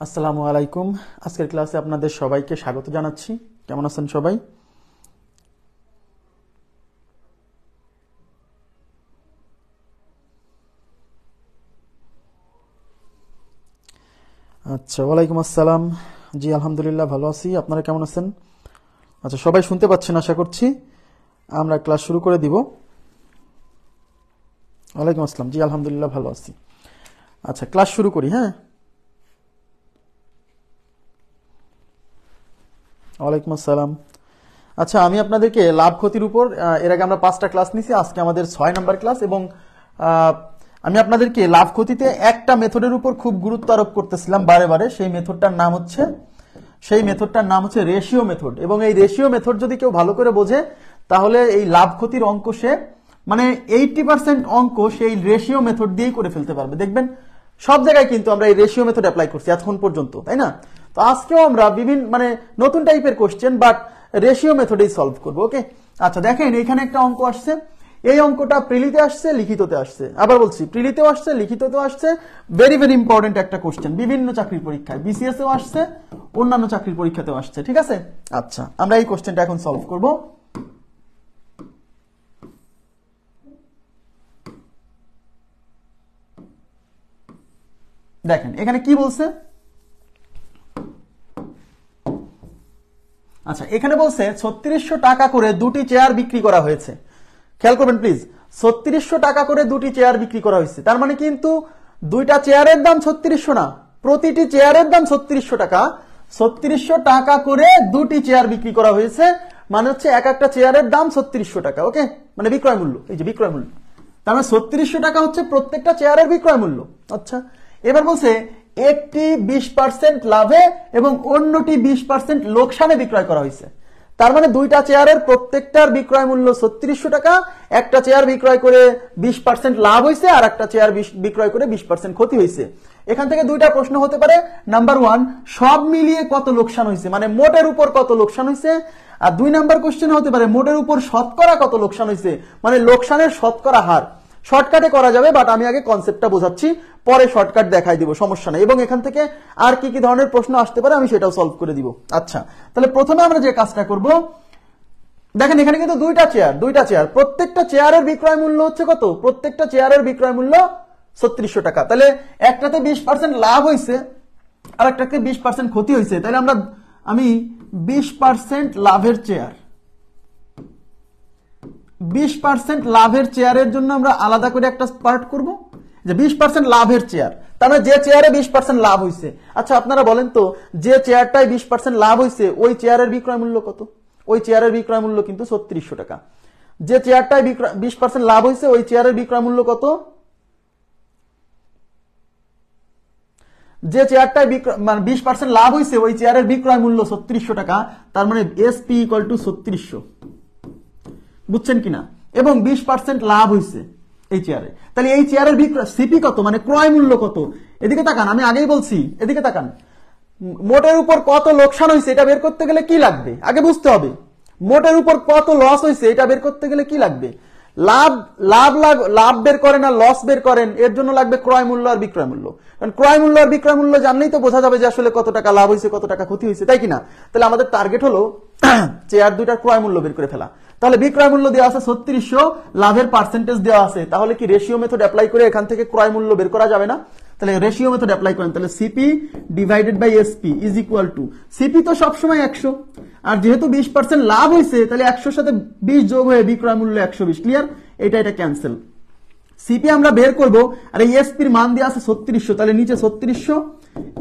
আসসালামু আলাইকুম। আজকের ক্লাসে আপনাদের সবাইকে স্বাগত জানাচ্ছি। কেমন আছেন সবাই? আচ্ছা, ওয়ালাইকুম আসসালাম। জি আলহামদুলিল্লাহ ভালো আছি। আপনারা কেমন আছেন? আচ্ছা, সবাই শুনতে পাচ্ছেন আশা করছি। আমরা ক্লাস শুরু করে দিব। ওয়ালাইকুম আসসালাম। জি আলহামদুলিল্লাহ ভালো আছি। আচ্ছা, ক্লাস শুরু করি। হ্যাঁ, ওয়ালাইকুম আসসালাম। আচ্ছা, আমি আপনাদেরকে লাভ ক্ষতির উপর এর আগে আমরা 5টা ক্লাস নিছি। আজকে আমাদের 6 নাম্বার ক্লাস এবং আমি আপনাদেরকে লাভ ক্ষতিতে একটা মেথডের উপর খুব গুরুত্ব আরোপ করতেছিলাম বারে বারে। সেই মেথডটার নাম হচ্ছে রেশিও মেথড। এবং এই রেশিও মেথড যদি কেউ ভালো করে বোঝে তাহলে এই লাভ ক্ষতির অঙ্ক সে মানে 80% অঙ্ক সেই রেশিও মেথড দিয়েই করে ফেলতে পারবে। দেখবেন সব জায়গায় কিন্তু আমরা এই রেশিও মেথড অ্যাপ্লাই করছি এখন পর্যন্ত, তাই না? তো আজকেও আমরা বিভিন্ন নতুন টাইপের কোশ্চেন বাট রেশিও মেথডেই সলভ করবো। ওকে, আচ্ছা দেখেন এখানে একটা অঙ্ক আসছে। এই অঙ্কটা প্রিলিতে আসছে, লিখিততে আসছে। আবার বলছি, প্রিলিতেও আসছে, লিখিততেও আসছে। ভেরি ভেরি ইম্পর্টেন্ট একটা কোশ্চেন, বিভিন্ন চাকরির পরীক্ষায়, বিসিএস এও আসছে, অন্যান্য চাকরির পরীক্ষাতেও আসছে। ঠিক আছে, আচ্ছা আমরা এই কোশ্চেনটা এখন সলভ করব। দেখেন এখানে কি বলছে। আচ্ছা, এখানে বলছে 3600 টাকা করে দুটি চেয়ার বিক্রি করা হয়েছে। খেয়াল করবেন প্লিজ, 3600 টাকা করে দুটি চেয়ার বিক্রি করা হয়েছে। তার মানে কিন্তু দুইটা চেয়ারের দাম 3600 না, প্রতিটি চেয়ারের দাম 3600 টাকা। 3600 টাকা করে দুটি চেয়ার বিক্রি করা হয়েছে, মানে হচ্ছে এক একটা চেয়ারের দাম 3600 টাকা। ওকে, মানে বিক্রয় মূল্য, এই যে বিক্রয় মূল্য। তার মানে 3600 টাকা হচ্ছে প্রত্যেকটা চেয়ারের বিক্রয় মূল্য। আচ্ছা, এবার বলছে একটি 20% লাভে এবং অন্যটি 20% লোকসানে বিক্রয় করা হয়েছে। তার মানে দুইটা চেয়ারের প্রত্যেকটার বিক্রয় মূল্য 3600 টাকা। একটা চেয়ার বিক্রয় করে 20% লাভ হয়েছে আর একটা চেয়ার বিক্রয় করে 20% ক্ষতি হয়েছে। এখান থেকে দুইটা প্রশ্ন হতে পারে। নাম্বার 1, সব মিলিয়ে কত লোকসান হয়েছে, মানে মোটের উপর কত লোকসান হয়েছে। আর 2 নাম্বার কোশ্চেন হতে পারে মোটের উপর শতকরা কত লোকসান হয়েছে, মানে লোকসানের শতকরা হার। শর্টকাটে করা যাবে, বাট আমি আগে কনসেপ্টটা বোঝাচ্ছি, পরে শর্টকাট দেখাই দিব, সমস্যা নেই। এবং এখান থেকে আর কি কি ধরনের প্রশ্ন আসতে পারে আমি সেটাও সলভ করে দিব। আচ্ছা, তাহলে প্রথমে আমরা যে কাজটা করব, দেখেন এখানে কিন্তু দুইটা চেয়ার, প্রত্যেকটা চেয়ারের বিক্রয় মূল্য হচ্ছে কত? প্রত্যেকটা চেয়ারের বিক্রয় মূল্য 3600 টাকা। তাহলে একটাতে 20% লাভ হয়েছে আর একটাতে 20% ক্ষতি হয়েছে। তাহলে আমি 20% লাভের চেয়ার, 20% লাভের চেয়ারের জন্য আমরা আলাদা করে একটা পার্ট করব, যে 20% লাভের চেয়ার। তার মানে যে চেয়ারে 20% লাভ হয়েছে। আচ্ছা আপনারা বলেন তো, যে চেয়ারটায় 20% লাভ হয়েছে ওই চেয়ারের বিক্রয় মূল্য কত? ওই চেয়ারের বিক্রয় মূল্য কিন্তু 3600 টাকা। যে চেয়ারটায় 20% লাভ হয়েছে ওই চেয়ারের বিক্রয় মূল্য কত? যে চেয়ারটায় 20% লাভ হয়েছে ওই চেয়ারের বিক্রয় মূল্য 3600 টাকা। তার মানে এসপি ইকুয়াল টু 3600, বুঝছেন কিনা? এবং 20% লাভ হয়েছে এই চেয়ারে। তাহলে এই চেয়ারের সিপি কত, মানে ক্রয় মূল্য কত? এদিকে তাকান, আমি আগেই বলছি, এদিকে তাকান। মোটের উপর কত লোকসান হয়েছে এটা বের করতে গেলে কি লাগবে আগে বুঝতে হবে। মোটের উপর কত লস হয়েছে এটা বের করতে গেলে কি লাগবে? লাভ লাভ লাভ বের করেন আর লস বের করেন, এর জন্য লাগবে ক্রয় মূল্য আর বিক্রয় মূল্য। কারণ ক্রয় মূল্য আর বিক্রয় মূল্য জানলেই তো বোঝা যাবে যে আসলে কত টাকা লাভ হয়েছে কত টাকা ক্ষতি হয়েছে, তাই কিনা? তাহলে আমাদের টার্গেট হলো চেয়ার দুইটার ক্রয় মূল্য বের করে ফেলা। তাহলে বিক্রয় মূল্য দেওয়া আছে 3600, লাভের পার্সেন্টেজ দেওয়া আছে। তাহলে কি রেশিও মেথড অ্যাপ্লাই করে এখান থেকে ক্রয় মূল্য বের করা যাবে না? তাহলে রেশিও মেথড অ্যাপ্লাই করেন, তাহলে CP divided by SP is equal to, CP তো সবসময় 100, আর যেহেতু 20% লাভ হয়েছে তাহলে 100 সাথে 20 যোগ হয়ে বিক্রয় মূল্য 120। ক্লিয়ার? এটা ক্যান্সেল। সিপি আমরা বের করব, আর এই এসপির মান দেওয়া আছে 3600, তাহলে নিচে 3600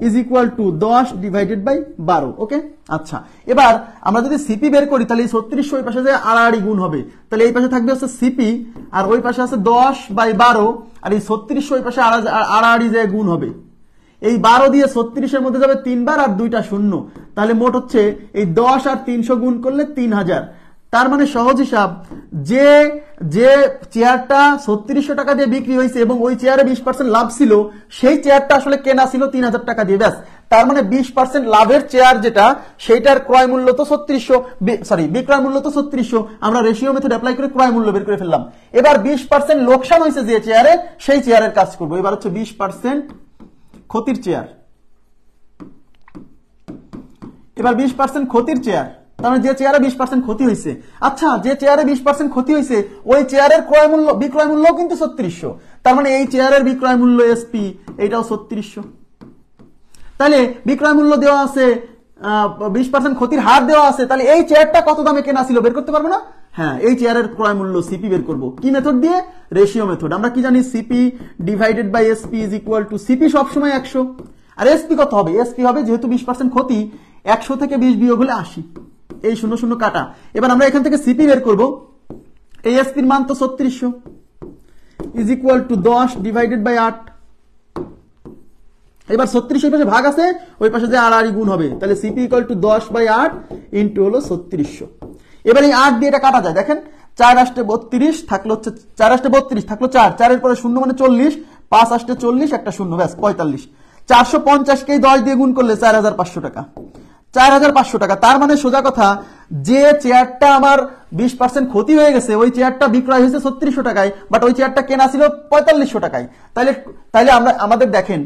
is equal to 10 divided by 12। Okay, আচ্ছা এবার আমরা যদি সিপি বের করি তাহলে এই 3600 ওই পাশে যে আড়াআড়ি গুণ হবে, তাহলে এই পাশে থাকবে হচ্ছে সিপি আর ওই পাশে আছে 10 বাই 12, আর এই 3600 ওই পাশে আড়াআড়ি যে গুণ হবে। এই 12 দিয়ে 36 এর মধ্যে যাবে 3 বার আর 2টা শূন্য, তাহলে মোট হচ্ছে এই 10 আর 300 গুণ করলে 3000। তার মানে সহজ হিসাব, যে যে চেয়ারটা 3600 টাকা দিয়ে বিক্রি হয়েছে এবং ওই চেয়ারে 20% লাভ ছিল, সেই চেয়ারটা আসলে কেনা ছিল 3000 টাকা দিয়ে। ব্যাস, তার মানে 20% লাভের চেয়ার যেটা, সেইটার ক্রয় মূল্য তো 3600, বিক্রয় মূল্য তো 3600। আমরা রেশিও মেথড অ্যাপ্লাই করে ক্রয় মূল্য বের করে ফেললাম। এবার 20% লোকসান হয়েছে যে চেয়ারে, সেই চেয়ারের কাজ করবো। এবার হচ্ছে 20% ক্ষতির চেয়ার। এবার 20% ক্ষতির চেয়ার, তার মানে যে চেয়ারে 20% ক্ষতি হয়েছে, আচ্ছা যে চেয়ারে 20% ক্ষতি হয়েছে ওই চেয়ারের ক্রয় মূল্য বিক্রয় মূল্য কিন্তু 3600, তার মানে এই চেয়ারের বিক্রয় মূল্য এসপি এটাও 3600। তাহলে বিক্রয় মূল্য দেওয়া আছে, 20% ক্ষতির হার দেওয়া আছে, তাহলে এই চেয়ারটা কত দামে কেনা ছিল বের করতে পারবো না? হ্যাঁ, এই চেয়ারের ক্রয় মূল্য সিপি বের করব কি মেথড দিয়ে? Ratio method. আমরা কি জানি CP divided by SP is equal to, CP সবসময় 100 আর এসপি কত হবে? এসপি হবে যেহেতু 20% ক্ষতি 100 থেকে 20 বিয়োগ হলে 80, এই 0 0 কাটা। এবার আমরা এখান থেকে সিপি বের করব, এই এসপির মান তো 3600 is equal to 10 divided by 8। এবার 36 ওই পাশে ভাগ আছে, ওই পাশে যে আর গুণ হবে, তাহলে CP equal to 10 by 8 into হলো 3600। এবার এই 8 দিয়ে এটা কাটা যায়, দেখেন 4 আসতে 32 থাকলো হচ্ছে 4 আসতে 32 থাকলো 4, 4 এর পরে 0 মানে 40, 5 আসতে 40 একটা 0 ব্যাস 45। 450 কে 10 দিয়ে গুণ করলে 4500 টাকা, 4500 টাকা। তার মানে সোজা কথা, যে চেয়ারটা আমার 20% ক্ষতি হয়ে গেছে ওই চেয়ারটা বিক্রয় হয়েছে 3600 টাকায়, বাট ওই চেয়ারটা কেনা ছিল 4500 টাকায়। তাহলে আমরা আমাদের দেখেন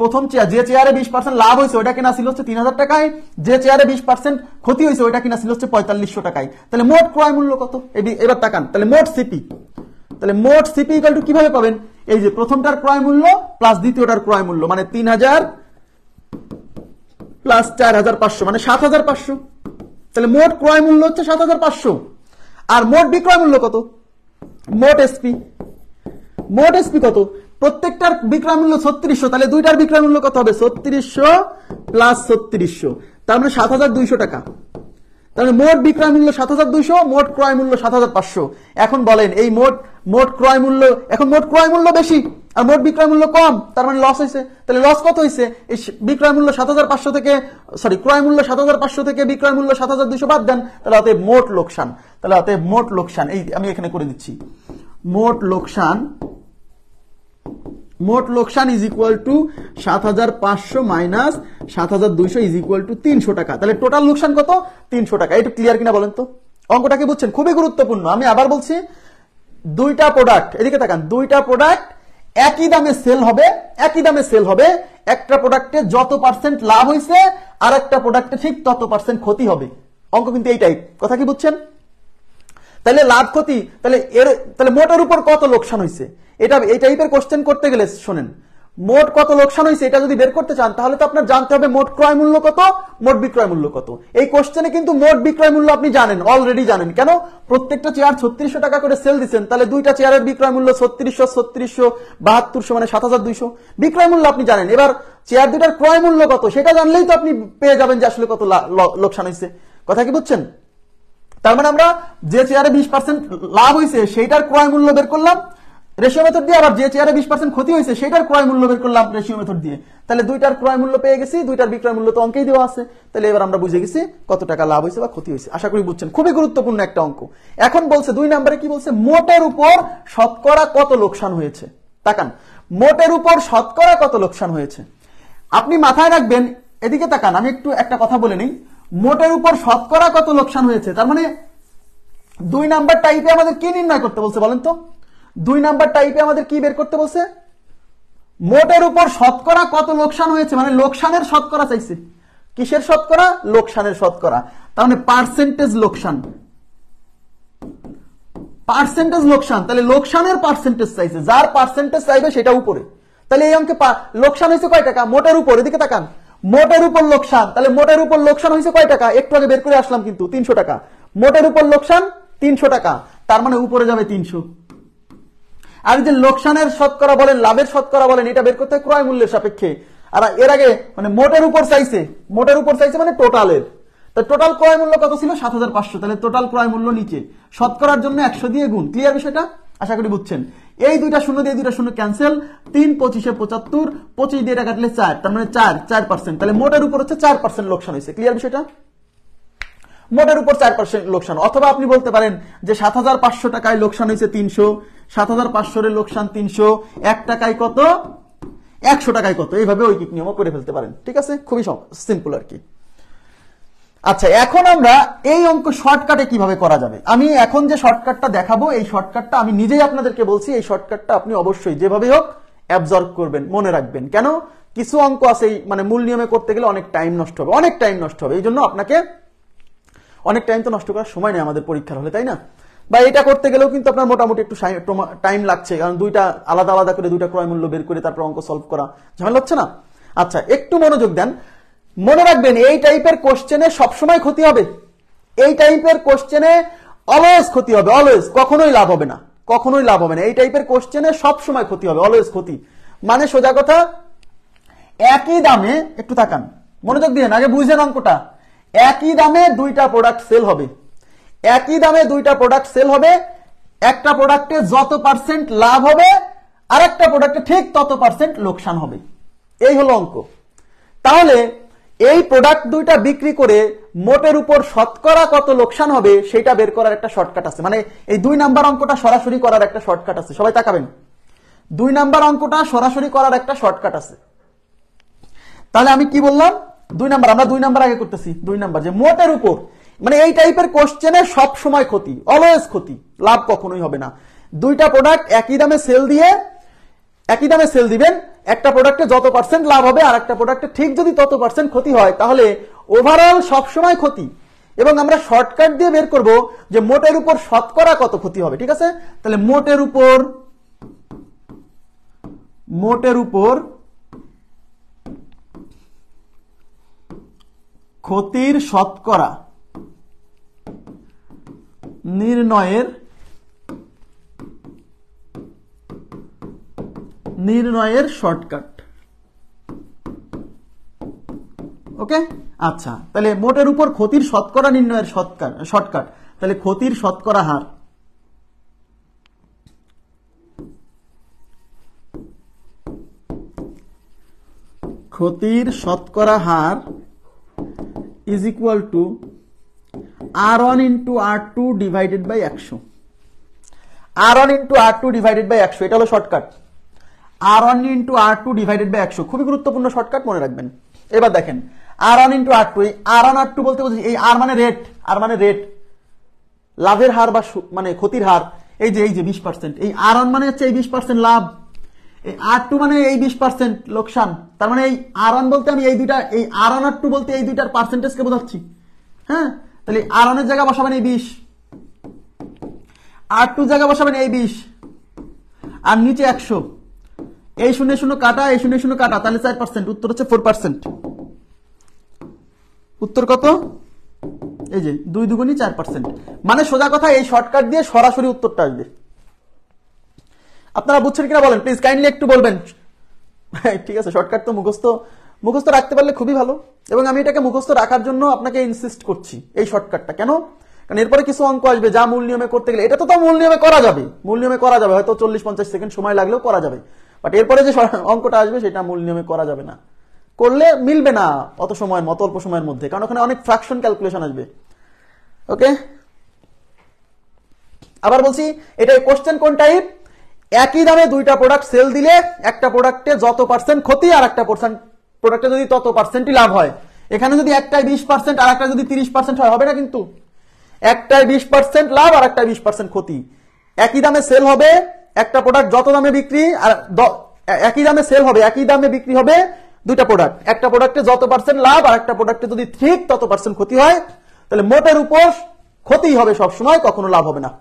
প্রথম চেয়ার, যে চেয়ারে 20% লাভ হয়েছে ওইটা কেনা ছিল হচ্ছে 3000 টাকায়, যে চেয়ারে 20% ক্ষতি হয়েছে ওইটা কেনা ছিল হচ্ছে 4500 টাকায়। তাহলে মোট ক্রয় মূল্য কত? এবার তাকান, তাহলে মোট সিপি, তাহলে মোট সিপি ইকুয়াল টু কিভাবে পাবেন? এই যে প্রথমটার ক্রয় মূল্য প্লাস দ্বিতীয়টার ক্রয় মূল্য, মানে 3000 প্লাস 4500 মানে 7500। তাহলে মোট ক্রয় মূল্য হচ্ছে 7500, আর মোট বিক্রয় মূল্য কত? মোট এসপি, মোট এসপি কত? প্রত্যেকটার বিক্রয় মূল্য 3600, তাহলে দুইটার বিক্রয় মূল্য কত হবে? 3600 প্লাস 3600, তার মানে 7200 টাকা। তাহলে মোট বিক্রয় মূল্য 7200, মোট ক্রয় মূল্য 7500। এখন বলেন এই মোট ক্রয় মূল্য, এখন মোট ক্রয় মূল্য বেশি আর মোট বিক্রয় মূল্য কম, তার মানে লস হয়েছে। তাহলে লস কত হয়েছে? এই বিক্রয় মূল্য 7500 থেকে, সরি ক্রয় মূল্য 7500 থেকে বিক্রয় মূল্য 7200 বাদ দেন, তাহলে অতএব মোট লোকসান। তাহলে অতএব মোট লোকসান, এই আমি এখানে করে দিচ্ছি, মোট লোকসান is equal two 7500 minus 7200 is equal two 300 টাকা। তাহলে টোটাল লোকসান কত? 300 টাকা। এটা ক্লিয়ার কিনা বলেন তো? অঙ্কটাকে বুঝছেন? খুবই গুরুত্বপূর্ণ। আমি আবার বলছি, দুইটা প্রোডাক্ট, এদিকে তাকান, দুইটা প্রোডাক্ট একই দামে সেল হবে, একই দামে সেল হবে, একটা প্রোডাক্টে যত পার্সেন্ট লাভ হয়েছে আর একটা প্রোডাক্টে ঠিক তত পার্সেন্ট ক্ষতি হবে। অঙ্ক কিন্তু এই টাইপ, কথা কি বুঝছেন? তাহলে লাভ ক্ষতি, তাহলে মোটের উপর কত লোকসান হয়েছে, এটা এই টাইপের কোশ্চেন করতে গেলে শোনেন, মোট কত লোকসান হয়েছে এটা যদি বের করতে চান তাহলে তো আপনার জানতে হবে মোট ক্রয় মূল্য কত, মোট বিক্রয় মূল্য কত। এই কোশ্চেনে কিন্তু মোট বিক্রয় মূল্য আপনি জানেন, অলরেডি জানেন। কেন? প্রত্যেকটা চেয়ার 3600 টাকা করে সেল দিচ্ছেন, তাহলে দুইটা চেয়ারের বিক্রয় মূল্য 3600 7200 মানে 7200 বিক্রয় মূল্য আপনি জানেন। এবার চেয়ার দুটার ক্রয় মূল্য কত সেটা জানলেই তো আপনি পেয়ে যাবেন যে আসলে কত লোকসান হয়েছে। কথা কি বুঝছেন? তার মানে আমরা যে চেয়ারে 20% লাভ হয়েছে সেইটার ক্রয় মূল্য বের করলাম রেশিও মেথড দিয়ে, আবার যে চেয়ারে 20% ক্ষতি হয়েছে সেটার ক্রয় মূল্য বের করলাম রেশিও মেথড দিয়ে। তাহলে দুইটার ক্রয় মূল্য পেয়ে গেছি, দুইটার বিক্রয় মূল্য তো অঙ্কেই দেওয়া আছে। তাহলে এবার আমরা বুঝে গেছি কত টাকা লাভ হয়েছে বা ক্ষতি হয়েছে। আশা করি বুঝছেন, খুবই গুরুত্বপূর্ণ একটা অঙ্ক। এখন বলছে 2 নম্বরে কি বলছে? মোটের উপর শতকরা কত লোকসান হয়েছে। তাকান, মোটের উপর শতকরা কত লোকসান হয়েছে আপনি মাথায় রাখবেন। এদিকে তাকান, আমি একটু একটা কথা বলে নিই, মোটের উপর শতকরা কত লোকসান হয়েছে, তার মানে 2 নাম্বার টাইপে আমাদের কি নির্ণয় করতে বলছে বলেন তো? 2 নাম্বার টাইপে আমাদের কি বের করতে বলছে? মোটের উপর শতকরা কত লোকসান হয়েছে, মানে লোকসানের শতকরা চাইছে। কিসের শতকরা? লোকসানের শতকরা। তার মানে পার্সেন্টেজ লোকসান, পার্সেন্টেজ লোকসান। তাহলে লোকসানের পার্সেন্টেজ চাইছে, যার পার্সেন্টেজ চাইবে সেটা উপরে। তাহলে এই অঙ্কে লোকসান হয়েছে কয় টাকা? মোটের উপর। এদিকে তাকান, মোটের উপর লোকসান, তাহলে মোটের উপর লোকসান হয়েছে কয় টাকা? একটু আগে বের করে আসলাম কিন্তু 300 টাকা। মোটের উপর লোকসান 300 টাকা, তার মানে উপরে যাবে 300। আর যে লোকসানের শতকরা বলেন, লাভের শতকরা বলেন, এটা বের করতে হয় ক্রয় মূল্যের সাপেক্ষে। আর এর আগে মানে মোটের উপর চাইছে, মোটের উপর চাইছে মানে টোটালের। তো টোটাল ক্রয় মূল্য কত ছিল? 7500। তাহলে টোটাল ক্রয় মূল্য নিচে, শতকরার জন্য 100 দিয়ে গুণ। ক্লিয়ার বিষয়টা? আশা করি বুঝছেন। এই দুইটা শূন্য দিয়ে দুইটা শূন্য ক্যান্সেল, 3 25 75, 25 দিয়ে এটা কাটলে 4, তার মানে 4%। তাহলে মোটের উপর হচ্ছে 4% লোকসান হয়েছে। ক্লিয়ার বিষয়টা? মোটের উপর 4% লোকসান। অথবা আপনি বলতে পারেন যে 7500 টাকায় লোকসান হয়েছে 300, 7500 এর লোকসান 300, 1 টাকায় কত, 100 টাকায় কত, এইভাবে ঐকিক নিয়ম করে ফেলতে পারেন। ঠিক আছে, খুবই সিম্পল আর কি। আচ্ছা, এখন আমরা এই অঙ্ক শর্টকাটে কিভাবে করা যাবে, আমি এখন যে শর্টকাটটা দেখাবো এই শর্টকাটটা আমি নিজেই আপনাদেরকে বলছি, এই শর্টকাটটা আপনি অবশ্যই যেভাবে হোক অ্যাবজর্ব করবেন, মনে রাখবেন। কেন? কিছু অঙ্ক আছে মানে মূল নিয়মে করতে গেলে অনেক টাইম নষ্ট হবে, অনেক টাইম নষ্ট হবে। এই জন্য আপনাকে অনেক টাইম তো নষ্ট করার সময় নেই আমাদের পরীক্ষার হলে, তাই না? বা এটা করতে গেলেও কিন্তু আপনার মোটামুটি একটু টাইম লাগছে, কারণ দুইটা আলাদা আলাদা করে দুইটা ক্রয় মূল্য বের করে তারপর অঙ্ক সলভ করা ঝামেলা হচ্ছে না। আচ্ছা, একটু মনোযোগ দেন। মনে রাখবেন এই টাইপের কোশ্চেনে সবসময় ক্ষতি হবে, এই টাইপের কোশ্চেনে অলওয়েজ ক্ষতি হবে, অলওয়েজ, কখনোই লাভ হবে না, কখনোই লাভ হবে না। এই টাইপের কোশ্চেনে সবসময় ক্ষতি হবে, অলওয়েজ ক্ষতি। মানে সোজা কথা, একই দামে, একটু তাকান, মনোযোগ দিয়ে আগে বুঝেন অঙ্কটা। একই দামে দুইটা প্রোডাক্ট সেল হবে, একই দামে দুইটা প্রোডাক্ট সেল হবে, একটা প্রোডাক্টে যত পার্সেন্ট লাভ হবে আর একটা প্রোডাক্টে ঠিক তত পার্সেন্ট লোকসান হবে, এই হলো অঙ্ক। তাহলে এই প্রোডাক্ট দুইটা বিক্রি করে মোটের উপর শতকরা কত লোকসান হবে সেটা বের করার একটা শর্টকাট আছে। মানে এই 2 নাম্বার অঙ্কটা সরাসরি করার একটা শর্টকাট আছে, সবাই তাকাবেন। 2 নাম্বার অঙ্কটা সরাসরি করার একটা শর্টকাট আছে। তাহলে আমি কি বললাম? 2 নাম্বার, আমরা 2 নাম্বার আগে করতেছি। 2 নাম্বার যে মোটের উপর, মানে এই টাইপের কোশ্চেনে সব সময় ক্ষতি, অলওয়েজ ক্ষতি, লাভ কখনোই হবে না। দুইটা প্রোডাক্ট একই দামে সেল দিয়ে, একই দামে সেল দিবেন, একটা প্রোডাক্টে যত পার্সেন্ট লাভ হবে আর একটা প্রোডাক্টে ঠিক যদি তত পার্সেন্ট ক্ষতি হয়, তাহলে ওভারঅল সব সময় ক্ষতি। এবং আমরা শর্টকাট দিয়ে বের করব যে মোটের উপর শতকরা কত ক্ষতি হবে, ঠিক আছে? তাহলে মোটের উপর ক্ষতির শতকরা নির্ণয়ের শর্টকাট। ওকে, আচ্ছা, তাহলে মোটের উপর ক্ষতির শতকরা নির্ণয়ের শর্টকাট। তাহলে ক্ষতির শতকরা হার, ক্ষতির শতকরা হার is equal to R1 into R2 divided by 100। R1 into R2 divided by 100, এটা হলো shortcut. R1 into R2 divided by 100, খুবই গুরুত্বপূর্ণ শর্টকাট, মনে রাখবেন। এবার দেখেন R1 ইন্টু R2, এই R1 R2 বলতে বলছি এই R মানে রেট, R মানে রেট, লাভের হার বা মানে ক্ষতির হার। এই যে 20%, এই R1 মানে হচ্ছে এই 20% লাভ, এই R2 মানে এই 20% লোকসান। তার মানে এই R1 বলতে আমি এই দুইটা, এই R1 R2 বলতে এই দুইটার পার্সেন্টেজকে বোঝাচ্ছি। হ্যাঁ, তাহলে R1 এর জায়গা বসাবেন এই 20, R2 জায়গা বসাবেন এই 20, আর নিচে 100। এই 0 কাটা, এই 0 কাটা, তাহলে 4%, উত্তর হচ্ছে 4%। উত্তর কত? এই যে 2 দুগুণী 4%। মানে সোজা কথা, এই শর্টকাট দিয়ে সরাসরি উত্তরটা আসবে। আপনারা বুঝছেন কিনা বলেন, প্লিজ কাইন্ডলি একটু বলবেন। ঠিক আছে, শর্টকাট তো মুখস্থ রাখতে পারলে খুবই ভালো, এবং আমি এটাকে মুখস্থ রাখার জন্য আপনাকে ইনসিস্ট করছি এই শর্টকাটটা। কেন? কারণ এরপরে কিছু অঙ্ক আসবে যা মূল নিয়মে করতে গেলে, এটা তো মূল নিয়মে করা যাবে, হয়তো 40-50 সেকেন্ড সময় লাগলেও করা যাবে, বাট এরপরে যে অঙ্কটা আসবে সেটা মূল নিয়মে করা যাবে না, করলে মিলবে না অত সময়ের মতো, অল্প সময়ের মধ্যে, কারণ ওখানে অনেক ফ্র্যাকশন ক্যালকুলেশন আসবে। ওকে, আবার বলছি, এটা কোশ্চেন কোন টাইপ? একই দামে দুইটা প্রোডাক্ট সেল দিলে একটা প্রোডাক্টে যত পার্সেন্ট ক্ষতি আর একটা প্রোডাক্টে যদি তত পার্সেন্টই লাভ হয়। এখানে যদি একটাই 20% আর একটা যদি 30% হয়, হবে না কিন্তু। একটাই 20% লাভ আর একটা 20% ক্ষতি। একই দামে সেল হবে, একটা প্রোডাক্ট যত দামে বিক্রি, আর একই দামে সেল হবে, একই দামে বিক্রি হবে দুইটা প্রোডাক্ট, একটা প্রোডাক্টে যত পার্সেন্ট লাভ আর একটা প্রোডাক্টে যদি ঠিক তত পার্সেন্ট ক্ষতি হয়, তাহলে মোটের উপর ক্ষতি হবে সব সময়, কখনো লাভ হবে না।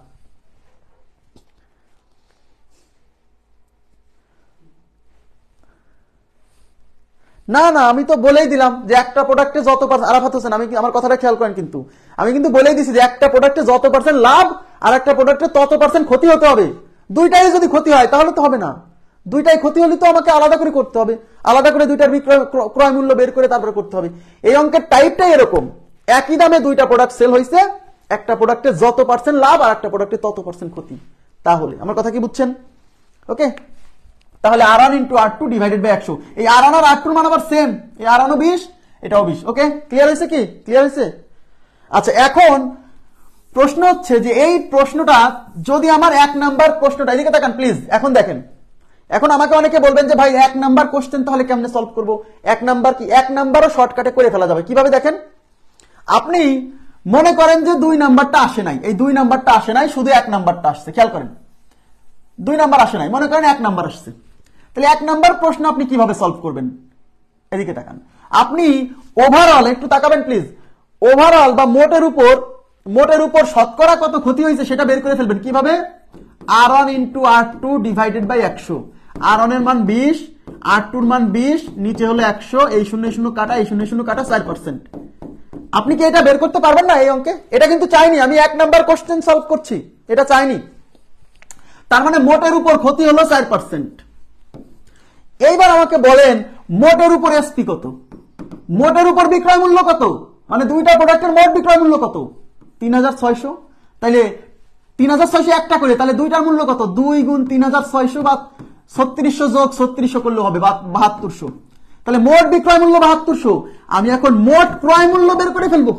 না না, আমি তো বলেই দিলাম যে একটা প্রোডাক্টে যত পার্সেন্ট, আরাফাত হোসেন, আমি আমার কথাটা খেয়াল করেন, কিন্তু আমি কিন্তু বলেই দিছি যে একটা প্রোডাক্টে যত পার্সেন্ট লাভ আর একটা প্রোডাক্টে তত পার্সেন্ট ক্ষতি হতে হবে। দুইটাই যদি ক্ষতি হয় তাহলে তো হবে না, দুইটাই ক্ষতি হলে তো আমাকে আলাদা করে করতে হবে, আলাদা করে দুইটার ক্রয় মূল্য বের করে তারপরে করতে হবে। এই অঙ্কের টাইপটাই এরকম, একই দামে দুইটা প্রোডাক্ট সেল হয়েছে, একটা প্রোডাক্টে যত পার্সেন্ট লাভ আর একটা প্রোডাক্টে তত পার্সেন্ট ক্ষতি। তাহলে আমার কথা কি বুঝছেন? ওকে, তাহলে R1 into R2 divided by 100, এই R1 আর R2 মান আবার সেম, এই R1 20, এটাও 20। ওকে, ক্লিয়ার হয়েছে কি? ক্লিয়ার হয়েছে? আচ্ছা, এখন প্রশ্ন হচ্ছে যে এই প্রশ্নটা যদি আমার 1 নাম্বার প্রশ্নটা, এদিকে তাকান প্লিজ, এখন দেখেন, এখন আমাকে অনেকে বলবেন যে ভাই 1 নাম্বার কোশ্চেন তাহলে কেমনে সলভ করব? 1 নাম্বার কি? 1 নাম্বারও শর্টকাটে করে ফেলা যাবে। কিভাবে দেখেন, আপনি মনে করেন যে 2 নাম্বারটা আসে নাই, এই 2 নাম্বারটা আসে নাই, শুধু 1 নাম্বারটা আসছে। খেয়াল করেন, 2 নাম্বার আসে নাই, মনে করেন 1 নাম্বার আসছে। তাহলে 1 নাম্বার প্রশ্ন আপনি কিভাবে সলভ করবেন? এদিকে তাকান, আপনি ওভারঅল একটু তাকাবেন প্লিজ, ওভারঅল বা মোটের উপর শতকরা কত ক্ষতি হয়েছে সেটা বের করে ফেলবেন কিভাবে, R1 into R2 divided by 100। R1 এর মান 20, R2 এর মান 20, নিচে হলো 100, এই 0 কাটা, এই 0 কাটা 4%। আপনি কি এটা বের করতে পারবেন না এই অঙ্কে? এটা কিন্তু চাইনি, আমি 1 নাম্বার কোশ্চেন সলভ করছি, এটা চাইনি। তার মানে মোটের উপর ক্ষতি হলো 4%। এইবার আমাকে বলেন মোটের উপর এসপি কত, মোটের উপর বিক্রয় মূল্য কত, মানে দুইটা প্রোডাক্টের মোট বিক্রয় মূল্য কত, 3600। তাইলে 3600 একটা করে, তাহলে দুইটার মূল্য কত, 2 গুণ 3600 বা 3600 যোগ 3600 করলে হবে 7200। তাহলে মোট বিক্রয় মূল্য 7200। আমি এখন মোট ক্রয় মূল্য বের করে ফেলবো।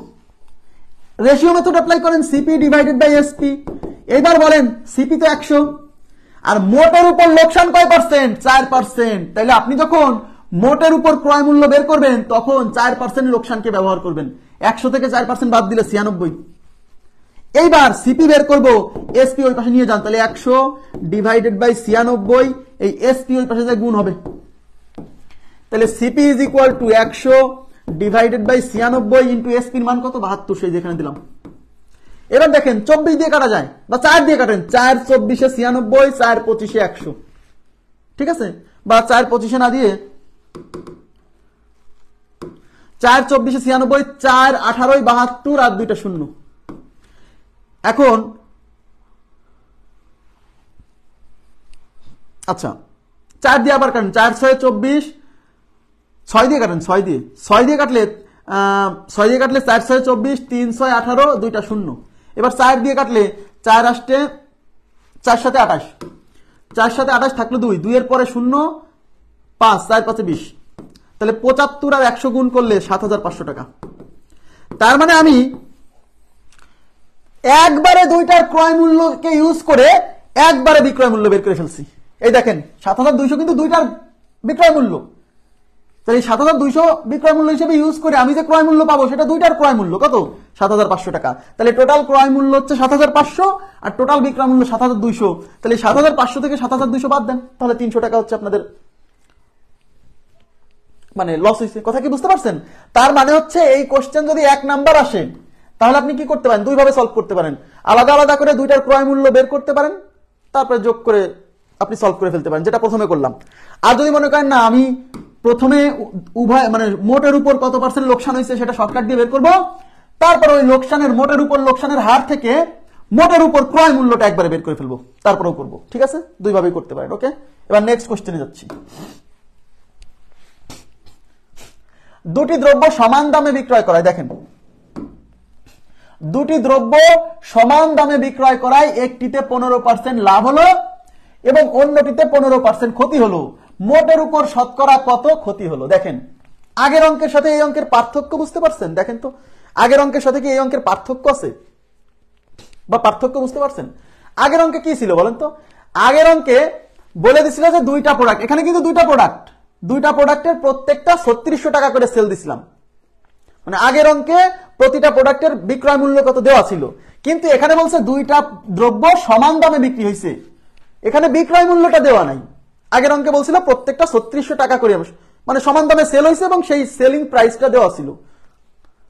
রেশিও মেথড অ্যাপ্লাই করেন, সিপি ডিভাইডেড বাই এসপি। এইবার বলেন সিপি তো 100, আর মোটের উপর লোকসান কয় পার্সেন্ট, 4%। তাহলে আপনি যখন মোটের উপর ক্রয় মূল্য বের করবেন তখন 4% লোকসানকে ব্যবহার করবেন। 100 থেকে 4% বাদ দিলে 96। এইবার সিপি বের করব, এসপি ওই পাশে নিয়ে যান, তাহলে 100 ডিভাইডেড বাই 96, এই এসপি ওই পাশে গুণ হবে, তাহলে CP is equal to 100 divided by 96 into এসপির মান কত, 7200 যেখানে দিলাম। এবার দেখেন 24 দিয়ে কাটা যায় বা 4 দিয়ে কাটেন, 4 24 96, 4 25 100, ঠিক আছে, বা 4 25 না দিয়ে 4 24 96, 4 18 72 আর দুইটা শূন্য। এখন আচ্ছা 4 দিয়ে আবার কাটেন, 4 6 24, 6 দিয়ে কাটেন, 6 দিয়ে কাটলে 4 6 24, 3 6 18, দুইটা শূন্য। এবার 4 দিয়ে কাটলে 4 আসতে 4 সাথে 28, 4 সাথে 28 থাকলো 2, 2 এর পরে 0, 5, 4 5 20, তাহলে 75 আর 100 গুণ করলে 7500 টাকা। তার মানে আমি একবারে দুইটার ক্রয় মূল্যকে ইউজ করে একবারে বিক্রয় মূল্য বের করে ফেলছি। এই দেখেন 7200 কিন্তু দুইটার বিক্রয় মূল্য, তাহলে 7200 বিক্রয় মূল্য হিসেবে ইউজ করে আমি যে ক্রয় মূল্য পাবো সেটা দুইটার ক্রয় মূল্য কত, 7500 টাকা। তাহলে টোটাল ক্রয় মূল্য হচ্ছে 7500 আর টোটাল বিক্রয় মূল্য 7200। তাহলে 7500 থেকে 7200 বাদ দেন, তাহলে 300 টাকা হচ্ছে আপনাদের মানে লস হয়েছে। কথা কি বুঝতে পারছেন? তার মানে হচ্ছে এই কোশ্চেন যদি 1 নাম্বার আসে তাহলে আপনি কি করতে পারেন, দুই ভাবে সলভ করতে পারেন, আলাদা আলাদা করে দুইটার ক্রয় মূল্য বের করতে পারেন, তারপরে যোগ করে আপনি সলভ করে ফেলতে পারেন, যেটা প্রথমে করলাম। আর যদি মনে করেন না আমি প্রথমে উভয় মানে মোটের উপর কত পার্সেন্ট লোকসান হয়েছে সেটা শর্টকাট দিয়ে বের করব, তারপর ওই লোকসানের মোটের উপর লোকসানের হার থেকে মোটের উপর ক্রয় মূল্যটা একবারে বের করে ফেলবো, তারপরেও করব। ঠিক আছে, দুই ভাবেই করতে পারেন। ওকে, এবার নেক্সট কোশ্চেনে যাচ্ছি। দুটি দ্রব্য সমান দামে বিক্রয় করায়, দেখেন দুটি দ্রব্য সমান দামে বিক্রয় করায় একটিতে 15% লাভ হলো এবং অন্যটিতে 15% ক্ষতি হলো, মোটের উপর শতকরা কত ক্ষতি হলো। দেখেন আগের অঙ্কের সাথে এই অঙ্কের পার্থক্য বুঝতে পারছেন? দেখেন তো আগের অঙ্কের সাথে কি এই অঙ্কের পার্থক্য আছে বা পার্থক্য বুঝতে পারছেন? আগের অঙ্কে কি ছিল বলেন তো? আগের অঙ্কে বলে দিছিল যে দুইটা প্রোডাক্ট, এখানে কিন্তু দুইটা প্রোডাক্টের প্রত্যেকটা 3600 টাকা করে সেল দিছিলাম, মানে আগের অঙ্কে প্রতিটা প্রোডাক্টের বিক্রয় মূল্য কত দেওয়া ছিল, কিন্তু এখানে বলছে দুইটা দ্রব্য সমান দামে বিক্রি হয়েছে, এখানে বিক্রয় মূল্যটা দেওয়া নাই। আগের অঙ্কে বলছিল প্রত্যেকটা 3600 টাকা করে মানে সমান দামে সেল হয়েছে এবং সেই সেলিং প্রাইসটা দেওয়া ছিল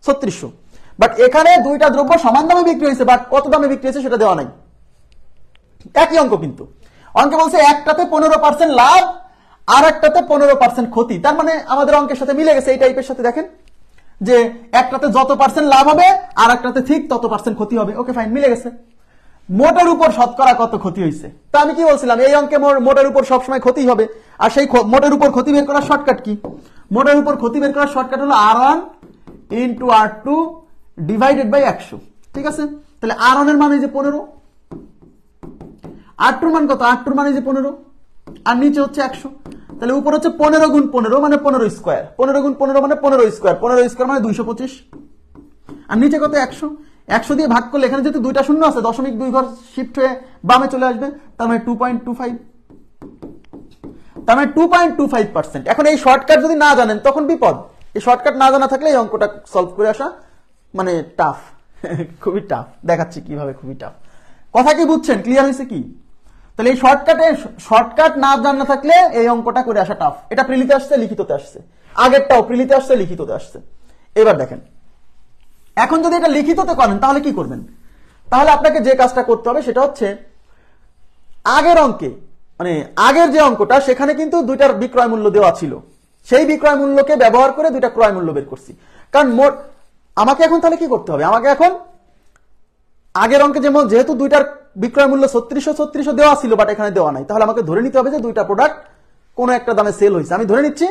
3600, বাট এখানে দুইটা দ্রব্য সমান দামে বিক্রি হয়েছে, বাট কত দামে বিক্রি হয়েছে সেটা দেওয়া নাই। একই অঙ্ক, কিন্তু অঙ্কে বলছে একটাতে 15% লাভ আর একটাতে 15% ক্ষতি, তার মানে আমাদের অঙ্কের সাথে মিলে গেছে। এই টাইপের সাথে দেখেন যে একটাতে যত পার্সেন্ট লাভ হবে আর একটাতে ঠিক তত পার্সেন্ট ক্ষতি হবে। ওকে ফাইন, মিলে গেছে। মোটের উপর শতকরা কত ক্ষতি হয়েছে, তা আমি কি বলছিলাম এই অঙ্কে মোটের উপর সবসময় ক্ষতি হবে, আর সেই মোটের উপর ক্ষতি বের করার শর্টকাট কি? মোটের উপর ক্ষতি বের করার শর্টকাট হলো R1 into R2 divided by 100। ঠিক আছে, তাহলে R1 এর মান এই যে 15, R2 এর মান কত, R2 এর মান এই যে 15 আর নিচে হচ্ছে 100, তাহলে উপর হচ্ছে 15 গুণ 15 মানে 15 স্কয়ার, 15 গুণ 15 মানে 15 স্কয়ার, 15 স্কয়ার মানে 225, আর নিচে কত 100, 100 দিয়ে ভাগ করলে এখানে যেহেতু দুইটা শূন্য আছে 0.2 ঘর শিফট হয়ে বামে চলে আসবে, তার মানে 2.25, তার মানে 2.25%। এখন এই শর্টকাট যদি না জানেন তখন বিপদ, এই শর্টকাট না জানা থাকলে এই অঙ্কটা সলভ করে আসা মানে টাফ, খুবই টাফ। দেখাচ্ছি কিভাবে খুবই টাফ। কথা কি বুঝছেন? ক্লিয়ার হয়েছে কি? তাহলে এই শর্টকাট না জানা থাকলে এই অঙ্কটা করে আসা টাফ। এটা প্রিলিতে আসছে, লিখিততে আসছে, আগেরটাও প্রিলিতে আসছে, লিখিততে আসছে। এবার দেখেন, এখন যদি এটা লিখিততে করেন তাহলে কি করবেন? তাহলে আপনাকে যে কাজটা করতে হবে সেটা হচ্ছে আগের অঙ্কে, মানে আগের যে অঙ্কটা সেখানে কিন্তু দুইটার বিক্রয় মূল্য দেওয়া ছিল, সেই বিক্রয় মূল্যকে ব্যবহার করে দুইটা ক্রয় মূল্য বের করছি। কারণ মোট আমাকে এখন তাহলে কি করতে হবে? আমাকে এখন আগের অঙ্কে যেহেতু দুইটার বিক্রয় মূল্য 3600 দেওয়া ছিল, বাট এখানে দেওয়া নাই, তাহলে আমাকে ধরে নিতে হবে যে দুইটা প্রোডাক্ট কোনো একটা দামে সেল হয়েছে। আমি ধরে নিচ্ছি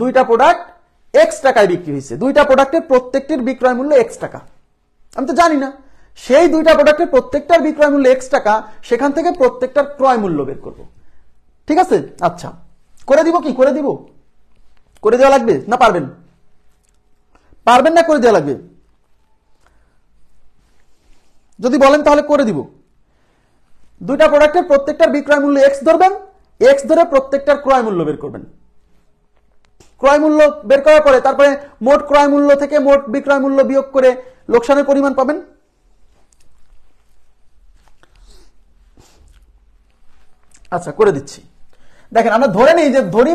দুইটা প্রোডাক্ট এক্স টাকায় বিক্রি হয়েছে, দুইটা প্রোডাক্টের প্রত্যেকটির বিক্রয় মূল্য এক্স টাকা। আমি তো জানি না, সেই দুইটা প্রোডাক্টের প্রত্যেকটার বিক্রয় মূল্য এক্স টাকা, সেখান থেকে প্রত্যেকটার ক্রয় মূল্য বের করব। ঠিক আছে? আচ্ছা, করে দিব কি? করে দিব, করে দেওয়া লাগবে না? পারবেন? পারবেন না করে দেওয়া লাগবে? যদি বলেন তাহলে করে দিব। দুইটা প্রোডাক্টের প্রত্যেকটার বিক্রয় মূল্য এক্স ধরবেন, এক্স ধরে প্রত্যেকটার ক্রয় মূল্য বের করবেন। ক্রয় মূল্য বের করার পরে তারপরে মোট ক্রয় মূল্য থেকে মোট বিক্রয় মূল্য বিয়োগ করে লোকসানের পরিমাণ পাবেন। আচ্ছা, করে দিচ্ছি। দেখেন, আমরা ধরে নিই যে ধরি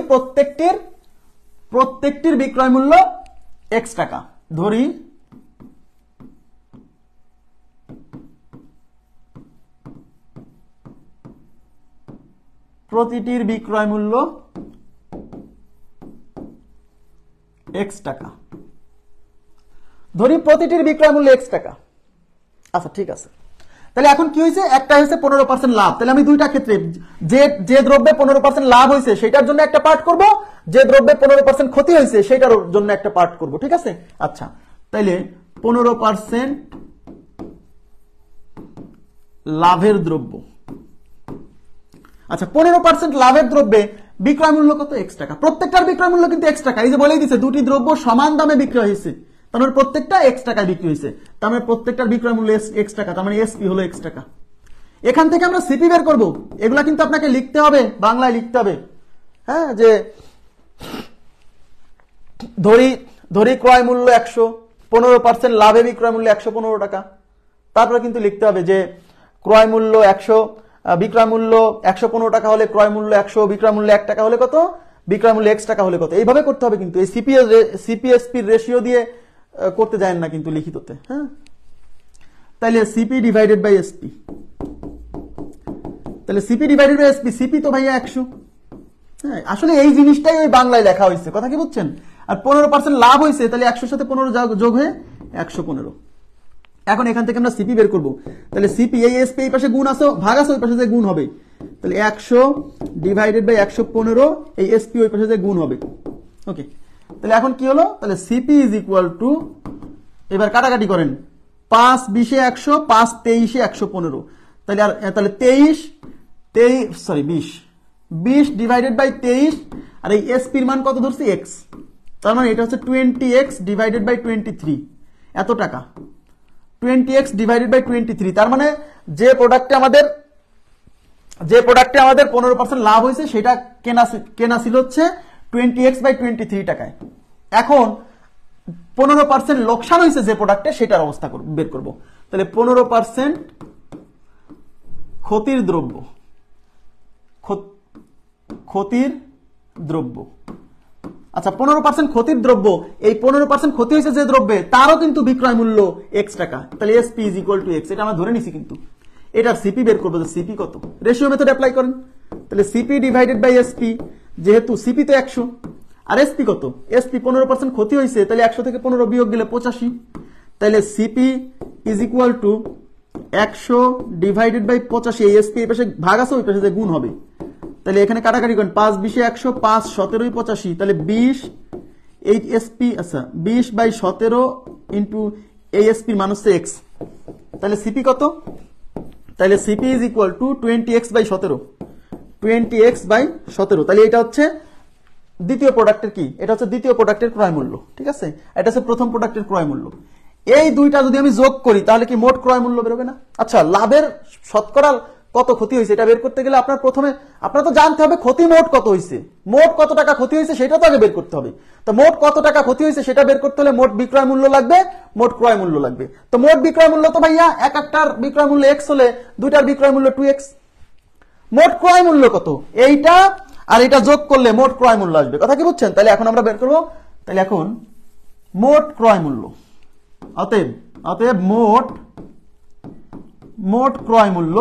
প্রত্যেকটির বিক্রয় মূল্য এক্স টাকা। ধরি প্রতিটির বিক্রয় মূল্য এক্স টাকা। ধরি প্রতিটির বিক্রয় মূল্য এক্স টাকা। আচ্ছা, ঠিক আছে। তাহলে এখন কি হয়েছে? একটা হয়েছে 15% লাভ। তাহলে আমি দুইটা ক্ষেত্রে যে দ্রব্যে 15% লাভ হয়েছে সেটার জন্য একটা পার্ট করব, যে দ্রব্যে 15% ক্ষতি হয়েছে সেটার জন্য একটা পার্ট করব। ঠিক আছে? আচ্ছা, তাইলে 15% লাভের দ্রব্য। আচ্ছা, 15% লাভের দ্রব্যে বিক্রয় মূল্য কত? এক্স টাকা। প্রত্যেকটার বিক্রয় মূল্য কিন্তু এক্স টাকা। এই যে বলেই দিচ্ছে দুটি দ্রব্য সমান দামে বিক্রি হয়েছে, তার মানে প্রত্যেকটা এক্স টাকায় বিক্রি হয়েছে, তার মানে প্রত্যেকটার বিক্রয় মূল্য এক্স টাকা, তার মানে এসপি হলো এক্স টাকা। এখান থেকে আমরা সিপি বের করব। এগুলা কিন্তু আপনাকে লিখতে হবে, বাংলায় লিখতে হবে। হ্যাঁ, যে ধরি ক্রয় মূল্য 100, 15% লাভে বিক্রয় মূল্য 115 টাকা। তারপরে কিন্তু লিখতে হবে যে ক্রয় মূল্য 100, বিক্রয় মূল্য 115 টাকা হলে ক্রয় মূল্য 100, বিক্রয় মূল্য 1 টাকা হলে কত, বিক্রয় মূল্য এক্স টাকা হলে কত। এইভাবে করতে হবে কিন্তু, এই সিপিএসপির রেশিও দিয়ে করতে যায় না কিন্তু লিখিততে। হ্যাঁ, তাহলে সিপি ডিভাইডেড বাই এসপি। তাহলে CP divided by SP, CP তো ভাইয়া 100। হ্যাঁ, আসলে এই জিনিসটাই ওই বাংলায় লেখা হয়েছে, কথা কি বুঝছেন? আর 15% লাভ হয়েছে, তাহলে 100 সাথে 15 যোগ হয়ে 115। এখন এখান থেকে আমরা সিপি বের করব। তাহলে সিপি, এই এসপি এই পাশে গুণ আছে, ভাগ আছে, ওই পাশে যে গুণ হবে। তাহলে 100 ডিভাইডেড বাই 115, এই এসপি ওই পাশে যে গুণ হবে। ওকে, তাহলে এখন কি হলো? তাহলে সিপি ইজ ইকুয়াল টু, এবার কাটাকাটি করেন, 5 20 100, 5 23 115। তাহলে 20 ডিভাইডেড বাই 23, আর এই এসপির মান কত ধরছি? এক্স। তার মানে এটা হচ্ছে 20x ডিভাইডেড বাই 23, এত টাকা। 20x ডিভাইডেড বাই 23, তার মানে যে প্রোডাক্টে আমাদের 15% লাভ হয়েছে সেটা কেনা ছিল হচ্ছে 20x বাই 23 টাকায়। এখন 15% লোকসান হয়েছে যে প্রোডাক্টে, সেটার অবস্থা বের করব। তাহলে 15% ক্ষতির দ্রব্য, আচ্ছা 15% ক্ষতির দ্রব্য, এই 15% ক্ষতি হয়েছে যে দ্রব্যে, তারও কিন্তু বিক্রয় মূল্য এক্স টাকা। তাহলে SP is equal two x, এটা আমরা ধরে নিছি কিন্তু। এটার সিপি বের করবো, সিপি কত? রেশিও মেথড অ্যাপ্লাই করেন। তাহলে সিপি ডিভাইডেড বাই এসপি, যেহেতু সিপি তো 100 আর এসপি কত? এসপি 15% ক্ষতি হয়েছে, তাহলে 100 থেকে 15 বিয়োগ গেলে 85। তাহলে CP is equal to 100 divided by 85, এই এসপি এই পাশে ভাগ আছে, ওই পাশে যে গুণ হবে। তাহলে এখানে কাটাকাটি করেন, 5 20 100, 5 17 85, তাহলে 20 এই এসপি, আচ্ছা 20 বাই 17 ইন্টু এই এসপির মান হচ্ছে এক্স। তাহলে সিপি কত? তাহলে CP is equal to 20x by 17, 20x by 17। তাহলে এটা হচ্ছে দ্বিতীয় প্রোডাক্টের কি? এটা হচ্ছে দ্বিতীয় প্রোডাক্টের ক্রয় মূল্য। ঠিক আছে, এটা হচ্ছে প্রথম প্রোডাক্টের ক্রয় মূল্য। এই দুইটা যদি আমি যোগ করি তাহলে কি মোট ক্রয় মূল্য বেরোবে না? আচ্ছা, লাভের শতকরা কত ক্ষতি হয়েছে এটা বের করতে গেলে আপনার তো জানতে হবে ক্ষতি মোট কত হয়েছে, মোট কত টাকা ক্ষতি হয়েছে সেটা তো আগে বের করতে হবে। তো মোট কত টাকা ক্ষতি হয়েছে সেটা বের করতে হলে মোট বিক্রয় মূল্য লাগবে, মোট ক্রয় মূল্য লাগবে। তো মোট বিক্রয় মূল্য তো ভাইয়া একটার বিক্রয় মূল্য এক্স হলে দুইটার বিক্রয় মূল্য 2x, মোট ক্রয় মূল্য কত, এইটা আর এটা যোগ করলে মোট ক্রয় মূল্য আসবে। কথা কি বুঝছেন? তাহলে এখন আমরা বের করব, তাহলে এখন মোট ক্রয় মূল্য, অতএব মোট ক্রয় মূল্য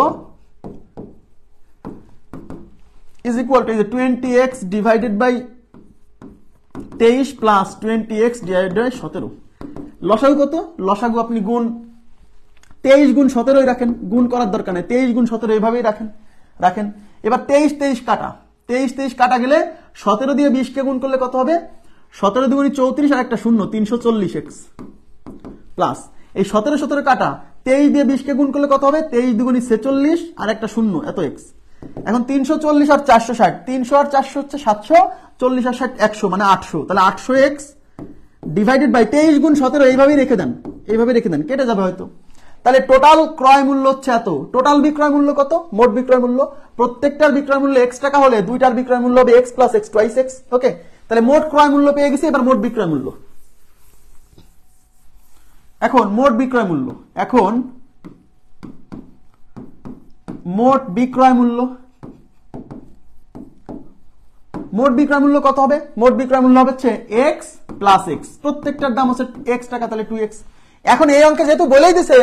is equal to 20x divided by 23 plus 20x divided by 17। লসাগু কত? লসাগু আপনি গুণ 23 গুণ 17 রাখেন, গুণ করার দরকার নেই, 23 গুণ 17 এইভাবেই রাখেন। এবার 23 কাটা, 23 কাটা গেলে 17 দিয়ে 20 কে গুণ করলে কত হবে? 17 দুগুণী 34 আর একটা শূন্য, 340x প্লাস এই 17 কাটা 23 দিয়ে 20 কে গুণ করলে কত হবে? 23 দুগুণী 46 আর একটা শূন্য, এত x। এখন 340 আর 460, 300 আর 400 হচ্ছে 700, 40 আর 60 100, মানে 800। তাহলে 800x ডিভাইডেড বাই 23 গুণ 17 এইভাবেই রেখে দেন, কেটে যাবে হয়তো। তাহলে টোটাল ক্রয় মূল্য হচ্ছে এত। টোটাল বিক্রয় মূল্য কত? মোট বিক্রয় মূল্য, প্রত্যেকটার বিক্রয় মূল্য x টাকা হলে দুইটার বিক্রয় মূল্য হবে x plus x twice x। ওকে, তাহলে মোট ক্রয় মূল্য পেয়ে গেছি। এবার মোট বিক্রয় মূল্য, এখন মোট বিক্রয় মূল্য, মোট বিক্রয় মূল্য কত হবে? মোট বিক্রয় মূল্য হচ্ছে x প্লাস x, প্রত্যেকটার দাম হচ্ছে x টাকা, তাহলে 2x। এখন এই অঙ্কে যেহেতু বলেই দিছে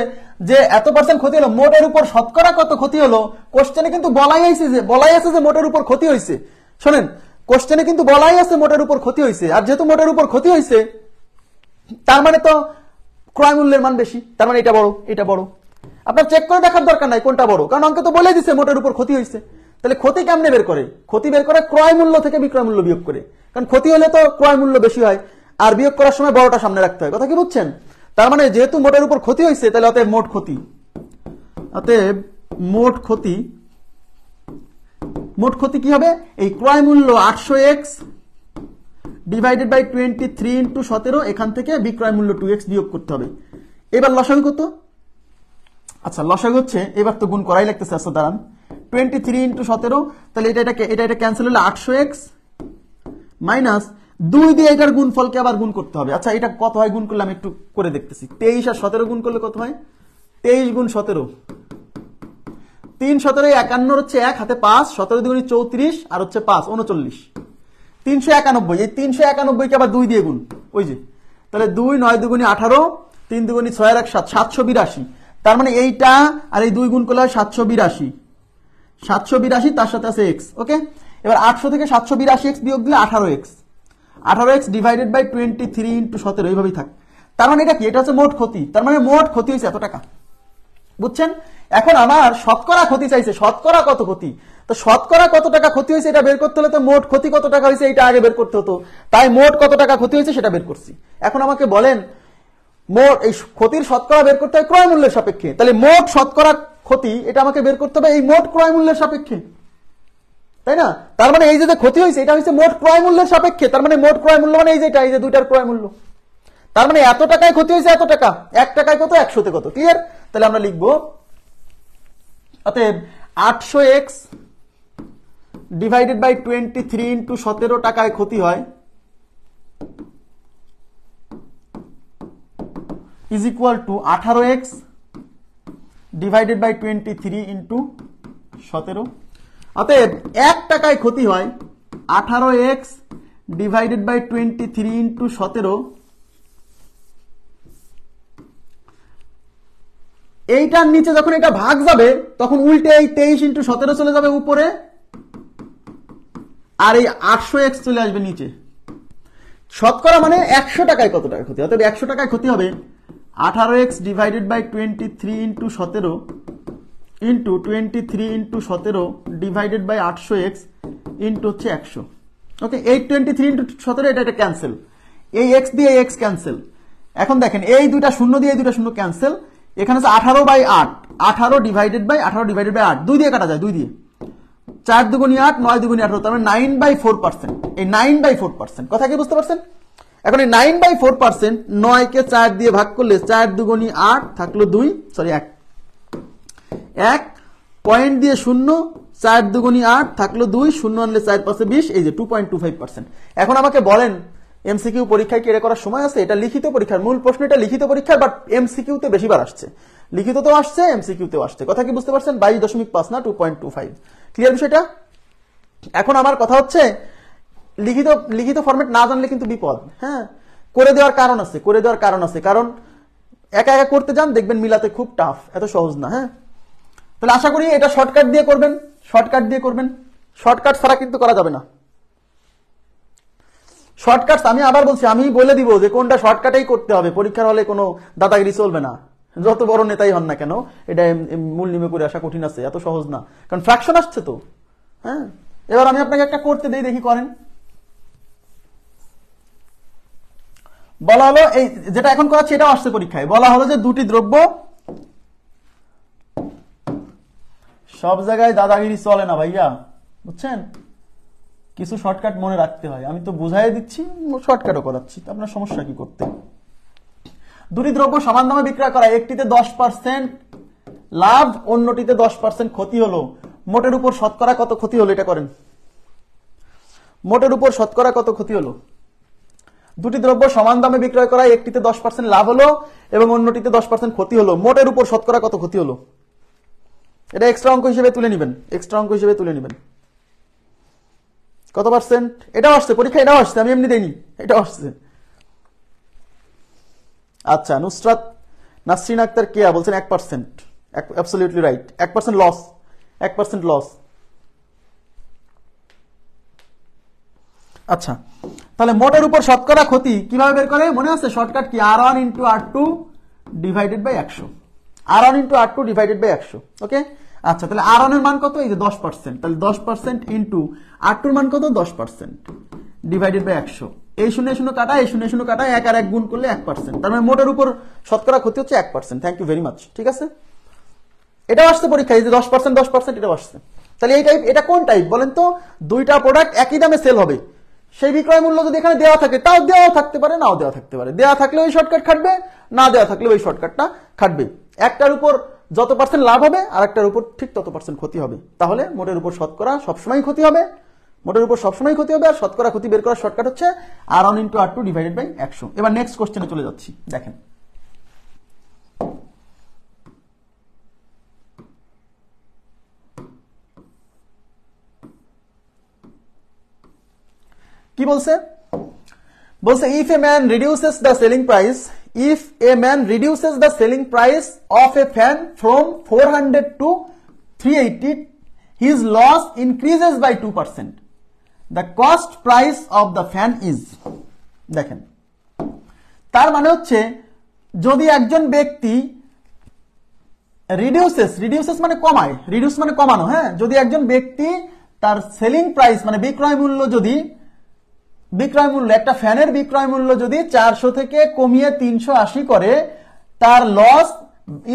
যে এত পার্সেন্ট ক্ষতি হলো, মোটের উপর শতকরা কত ক্ষতি হলো, কোশ্চেনে কিন্তু বলাই আছে যে মোটের উপর ক্ষতি হয়েছে। শোনেন, কোশ্চেনে কিন্তু বলাই আছে মোটের উপর ক্ষতি হয়েছে, আর যেহেতু মোটের উপর ক্ষতি হয়েছে তার মানে তো ক্রয় মূল্যের মান বেশি, তার মানে এটা বড়। আপনার চেক করে দেখার দরকার নাই কোনটা বড়, কারণ অঙ্কে তো বলেই দিছে মোটের উপর ক্ষতি হয়েছে। তাহলে ক্ষতি কেমনে বের করে? ক্ষতি বের করে ক্রয় মূল্য থেকে বিক্রয় মূল্য বিয়োগ করে, কারণ ক্ষতি হলে তো ক্রয় মূল্য বেশি হয়, আর বিয়োগ করার সময় বড়টা সামনে রাখতে হয়। কথা কি বুঝছেন? তার মানে যেহেতু মোটের উপর ক্ষতি হয়েছে, তাহলে অতএব মোট ক্ষতি কি হবে? এই ক্রয় মূল্য 800x ডিভাইডেড বাই 23 ইন্টু 17, এখান থেকে বিক্রয় মূল্য 2x বিয়োগ করতে হবে। এবার লসাগু কত? আচ্ছা, লসাগু হচ্ছে, এবার তো গুণ করাই লাগতেছে। আচ্ছা দাঁড়ান, 23 ইন্টু 17, তাহলে এটা ক্যান্সেল হলে 800x মাইনাস 2 দিয়ে এটার গুণফলকে আবার গুণ করতে হবে। আচ্ছা, এটা কত হয় গুণ করলে আমি একটু করে দেখতেছি। 23 আর 17 গুণ করলে কত হয়? 23 গুণ 17, 3 17 51 হচ্ছে 1 হাতে 5, 17 দুগুণী 34 আর হচ্ছে 5 39, 391। এই 391 কে আবার 2 দিয়ে গুণ, ওই যে, তাহলে 2 9 দুগুণী 18, 3 দুগুণী 6 আর 1 7, 782। তার মানে এইটা আর এই 2 গুণ করলে হয় 782, তার সাথে আছে x। ওকে, এবার 800 থেকে 782x বিয়োগ দিলে 18x ডিভাইডেড বাই 23 ইন্টু 17, এইভাবেই থাক। তার মানে এটা কি? এটা হচ্ছে মোট ক্ষতি। তার মানে মোট ক্ষতি হয়েছে এত টাকা, বুঝছেন? এখন আমার শতকরা ক্ষতি চাইছে, শতকরা কত ক্ষতি, তো শতকরা কত টাকা ক্ষতি হয়েছে এটা বের করতে হলে তো মোট ক্ষতি কত টাকা হয়েছে এটা আগে বের করতে হতো, তাই মোট কত টাকা ক্ষতি হয়েছে সেটা বের করছি। এখন আমাকে বলেন, মোট এই ক্ষতির শতকরা বের করতে হয় ক্রয় মূল্যের সাপেক্ষে, তাহলে মোট শতকরা ক্ষতি এটা আমাকে বের করতে হবে এই মোট ক্রয় মূল্যের সাপেক্ষে, তাই না? তার মানে এই যে ক্ষতি হয়েছে এটা হচ্ছে মোট ক্রয় মূল্যের সাপেক্ষে, তার মানে মোট ক্রয় মূল্য মানে এই যে দুইটার ক্রয় মূল্য। তার মানে এত টাকায় ক্ষতি হয়েছে এত টাকা, 1 টাকায় কত, 100তে কত। ক্লিয়ার? তাহলে আমরা লিখবো, অতএব 800x ডিভাইডেড বাই 23 ইন্টু 17 টাকায় ক্ষতি হয় is equal to 18x divided by 23 into 17। অতএব 1 টাকায় ক্ষতি হয় 18x ডিভাইডেড বাই 23 ইন্টু 17। এইটার নিচে যখন এটা ভাগ যাবে তখন উল্টে এই 23 ইন্টু 17 চলে যাবে উপরে, আর এই 800x চলে আসবে নিচে। শতকরা মানে 100 টাকায় কত টাকা ক্ষতি, অতএব 100 টাকায় ক্ষতি হবে 18x divided by 23 into 17 into 23 into 17 divided by 800x into হচ্ছে 100। ওকে, এই 23 ইন্টু 17 এটা ক্যান্সেল, এই x দিয়ে x ক্যান্সেল। এখন দেখেন এই দুইটা শূন্য দিয়ে এই দুইটা শূন্য ক্যান্সেল, এখানে আছে 18/8, 18 ডিভাইডেড বাই 8, 2 দিয়ে কাটা যায়, 2 দিয়ে 4 দুগুণী 8, 9 দুগুণী 18, তার মানে 9/4%। এই 9/4%, কথা কি বুঝতে পারছেন? এখন এই 9/4%, 9 কে 4 দিয়ে ভাগ করলে 4 দুগুণী 8 থাকলো 2, সরি 1 পয়েন্ট দিয়ে 0, 4 দুগুণী 8 থাকলো 2, 0 আনলে 4 5 20, এই যে 2.25%। এখন আমাকে বলেন এমসিকিউ পরীক্ষায় কেড়ে করার সময় আছে? এটা লিখিত পরীক্ষার মূল প্রশ্ন, এটা লিখিত পরীক্ষার, বাট এমসিকিউ তে বেশিবার আসছে, লিখিততেও আসছে এমসিকিউ তেও আসছে। কথা কি বুঝতে পারছেন? 22.5 না 2.25। ক্লিয়ার বিষয়টা? এখন আমার কথা হচ্ছে লিখিত ফরম্যাট না জানলে কিন্তু বিপদ। হ্যাঁ, করে দেওয়ার কারণ আছে, করে দেওয়ার কারণ আছে, কারণ একা একা করতে যান দেখবেন মিলাতে খুব টাফ, এত সহজ না। হ্যাঁ, তাহলে আশা করি এটা শর্টকাট দিয়ে করবেন, শর্টকাট দিয়ে করবেন, শর্টকাট ছাড়া কিন্তু করা যাবে না। শর্টকাট আমি আবার বলছি, আমি বলে দিব যে কোনটা শর্টকাটেই করতে হবে, পরীক্ষার হলে কোনো দাদাগিরি চলবে না, যত বড় নেতাই হন না কেন। এটা মূল নিয়মে করে আসা কঠিন আছে, এত সহজ না, কারণ ফ্র্যাকশন আসছে তো। হ্যাঁ, এবার আমি আপনাকে একটা করতে দেই, দেখি করেন। বলা হলো এই যেটা এখন করাচ্ছি এটাও আসছে পরীক্ষায়, বলা হলো যে দুটি দ্রব্য, সব জায়গায় দাদাগিরি চলে না ভাইয়া, বুঝছেন? কিছু শর্টকাট মনে রাখতে হয়, আমি তো বুঝাই দিচ্ছি, শর্টকাটও করাচ্ছি, আপনার সমস্যা কি করতে? দুটি দ্রব্য সমান দামে বিক্রয় করা, একটিতে 10% লাভ, অন্যটিতে 10% ক্ষতি হলো, মোটের উপর শতকরা কত ক্ষতি হলো? এটা করেন। মোটের উপর শতকরা কত ক্ষতি হলো? দুটি দ্রব্য সমান দামে বিক্রয় করা, একটিতে 10% লাভ হলো এবং অন্যটিতে 10% ক্ষতি হলো, মোটের উপর শতকরা কত ক্ষতি হলো? এটা এক্সট্রা অঙ্ক হিসেবে তুলে নেবেন, এক্সট্রা অঙ্ক হিসেবে তুলে নেবেন। কত পার্সেন্ট? এটাও আসছে পরীক্ষা, এটাও আসছে, আমি এমনি দেইনি, এটাও আসছে। আচ্ছা, নুসরাত নাসরিন আক্তার কেয়া বলছেন 1%, অ্যাবসলিউটলি রাইট, 1% লস, 1% লস। আচ্ছা, তাহলে মোটের উপর শতকরা ক্ষতি কিভাবে বের করে? মনে আছে shortcut key? R1 × R2 divided by 100, R1 × R2 divided by 100। Okay, আচ্ছা, তাহলে R1 এর মান কত? এই যে 10%, তাহলে 10% ইন্টু R2 এর মান কত? 10% ডিভাইডেড বাই 100। এই 0 কাটা, এই 0 কাটা, 1 আর 1 গুণ করলে 1%, তার মানে মোটের উপর শতকরা ক্ষতি হচ্ছে 1%। Thank you very much. ঠিক আছে, এটাও আসছে পরীক্ষায়, যে 10% 10% এটাও আসছে। তাহলে এই টাইপ, এটা কোন টাইপ বলেন তো? দুইটা প্রোডাক্ট একই দামে সেল হবে, সেই বিক্রয় মূল্য যদি এখানে দেওয়া থাকে, তাও দেওয়া থাকতে পারে, নাও দেওয়া থাকতে পারে, দেওয়া থাকলে ওই শর্টকাট খাটবে, না দেওয়া থাকলে ওই শর্টকাটটা খাটবে। একটার উপর যত পার্সেন্ট লাভ হবে আর একটার উপর ঠিক তত পার্সেন্ট ক্ষতি হবে, তাহলে মোটের উপর শতকরা সবসময় ক্ষতি হবে, মোটের উপর সবসময় ক্ষতি হবে, আর শতকরা ক্ষতি বের করার শর্টকাট হচ্ছে R1 × R2 ডিভাইডেড বাই 100। এবার নেক্সট কোশ্চেনে চলে যাচ্ছি, দেখেন। কি বলছে? বলছে if a man reduces the selling price, if a man reduces the selling price of a fan from 400 to 380, his loss increases by 2%. The cost price of the fan is, দেখেন, তার মানে হচ্ছে যদি একজন ব্যক্তি রিডিউসেস মানে কমায়, reduce মানে কমানো, হ্যাঁ, যদি একজন ব্যক্তি তার সেলিং প্রাইস মানে বিক্রয় মূল্য, যদি বিক্রয় মূল্য, একটা ফ্যানের বিক্রয় মূল্য যদি 400 থেকে কমিয়ে 380 করে, তার লস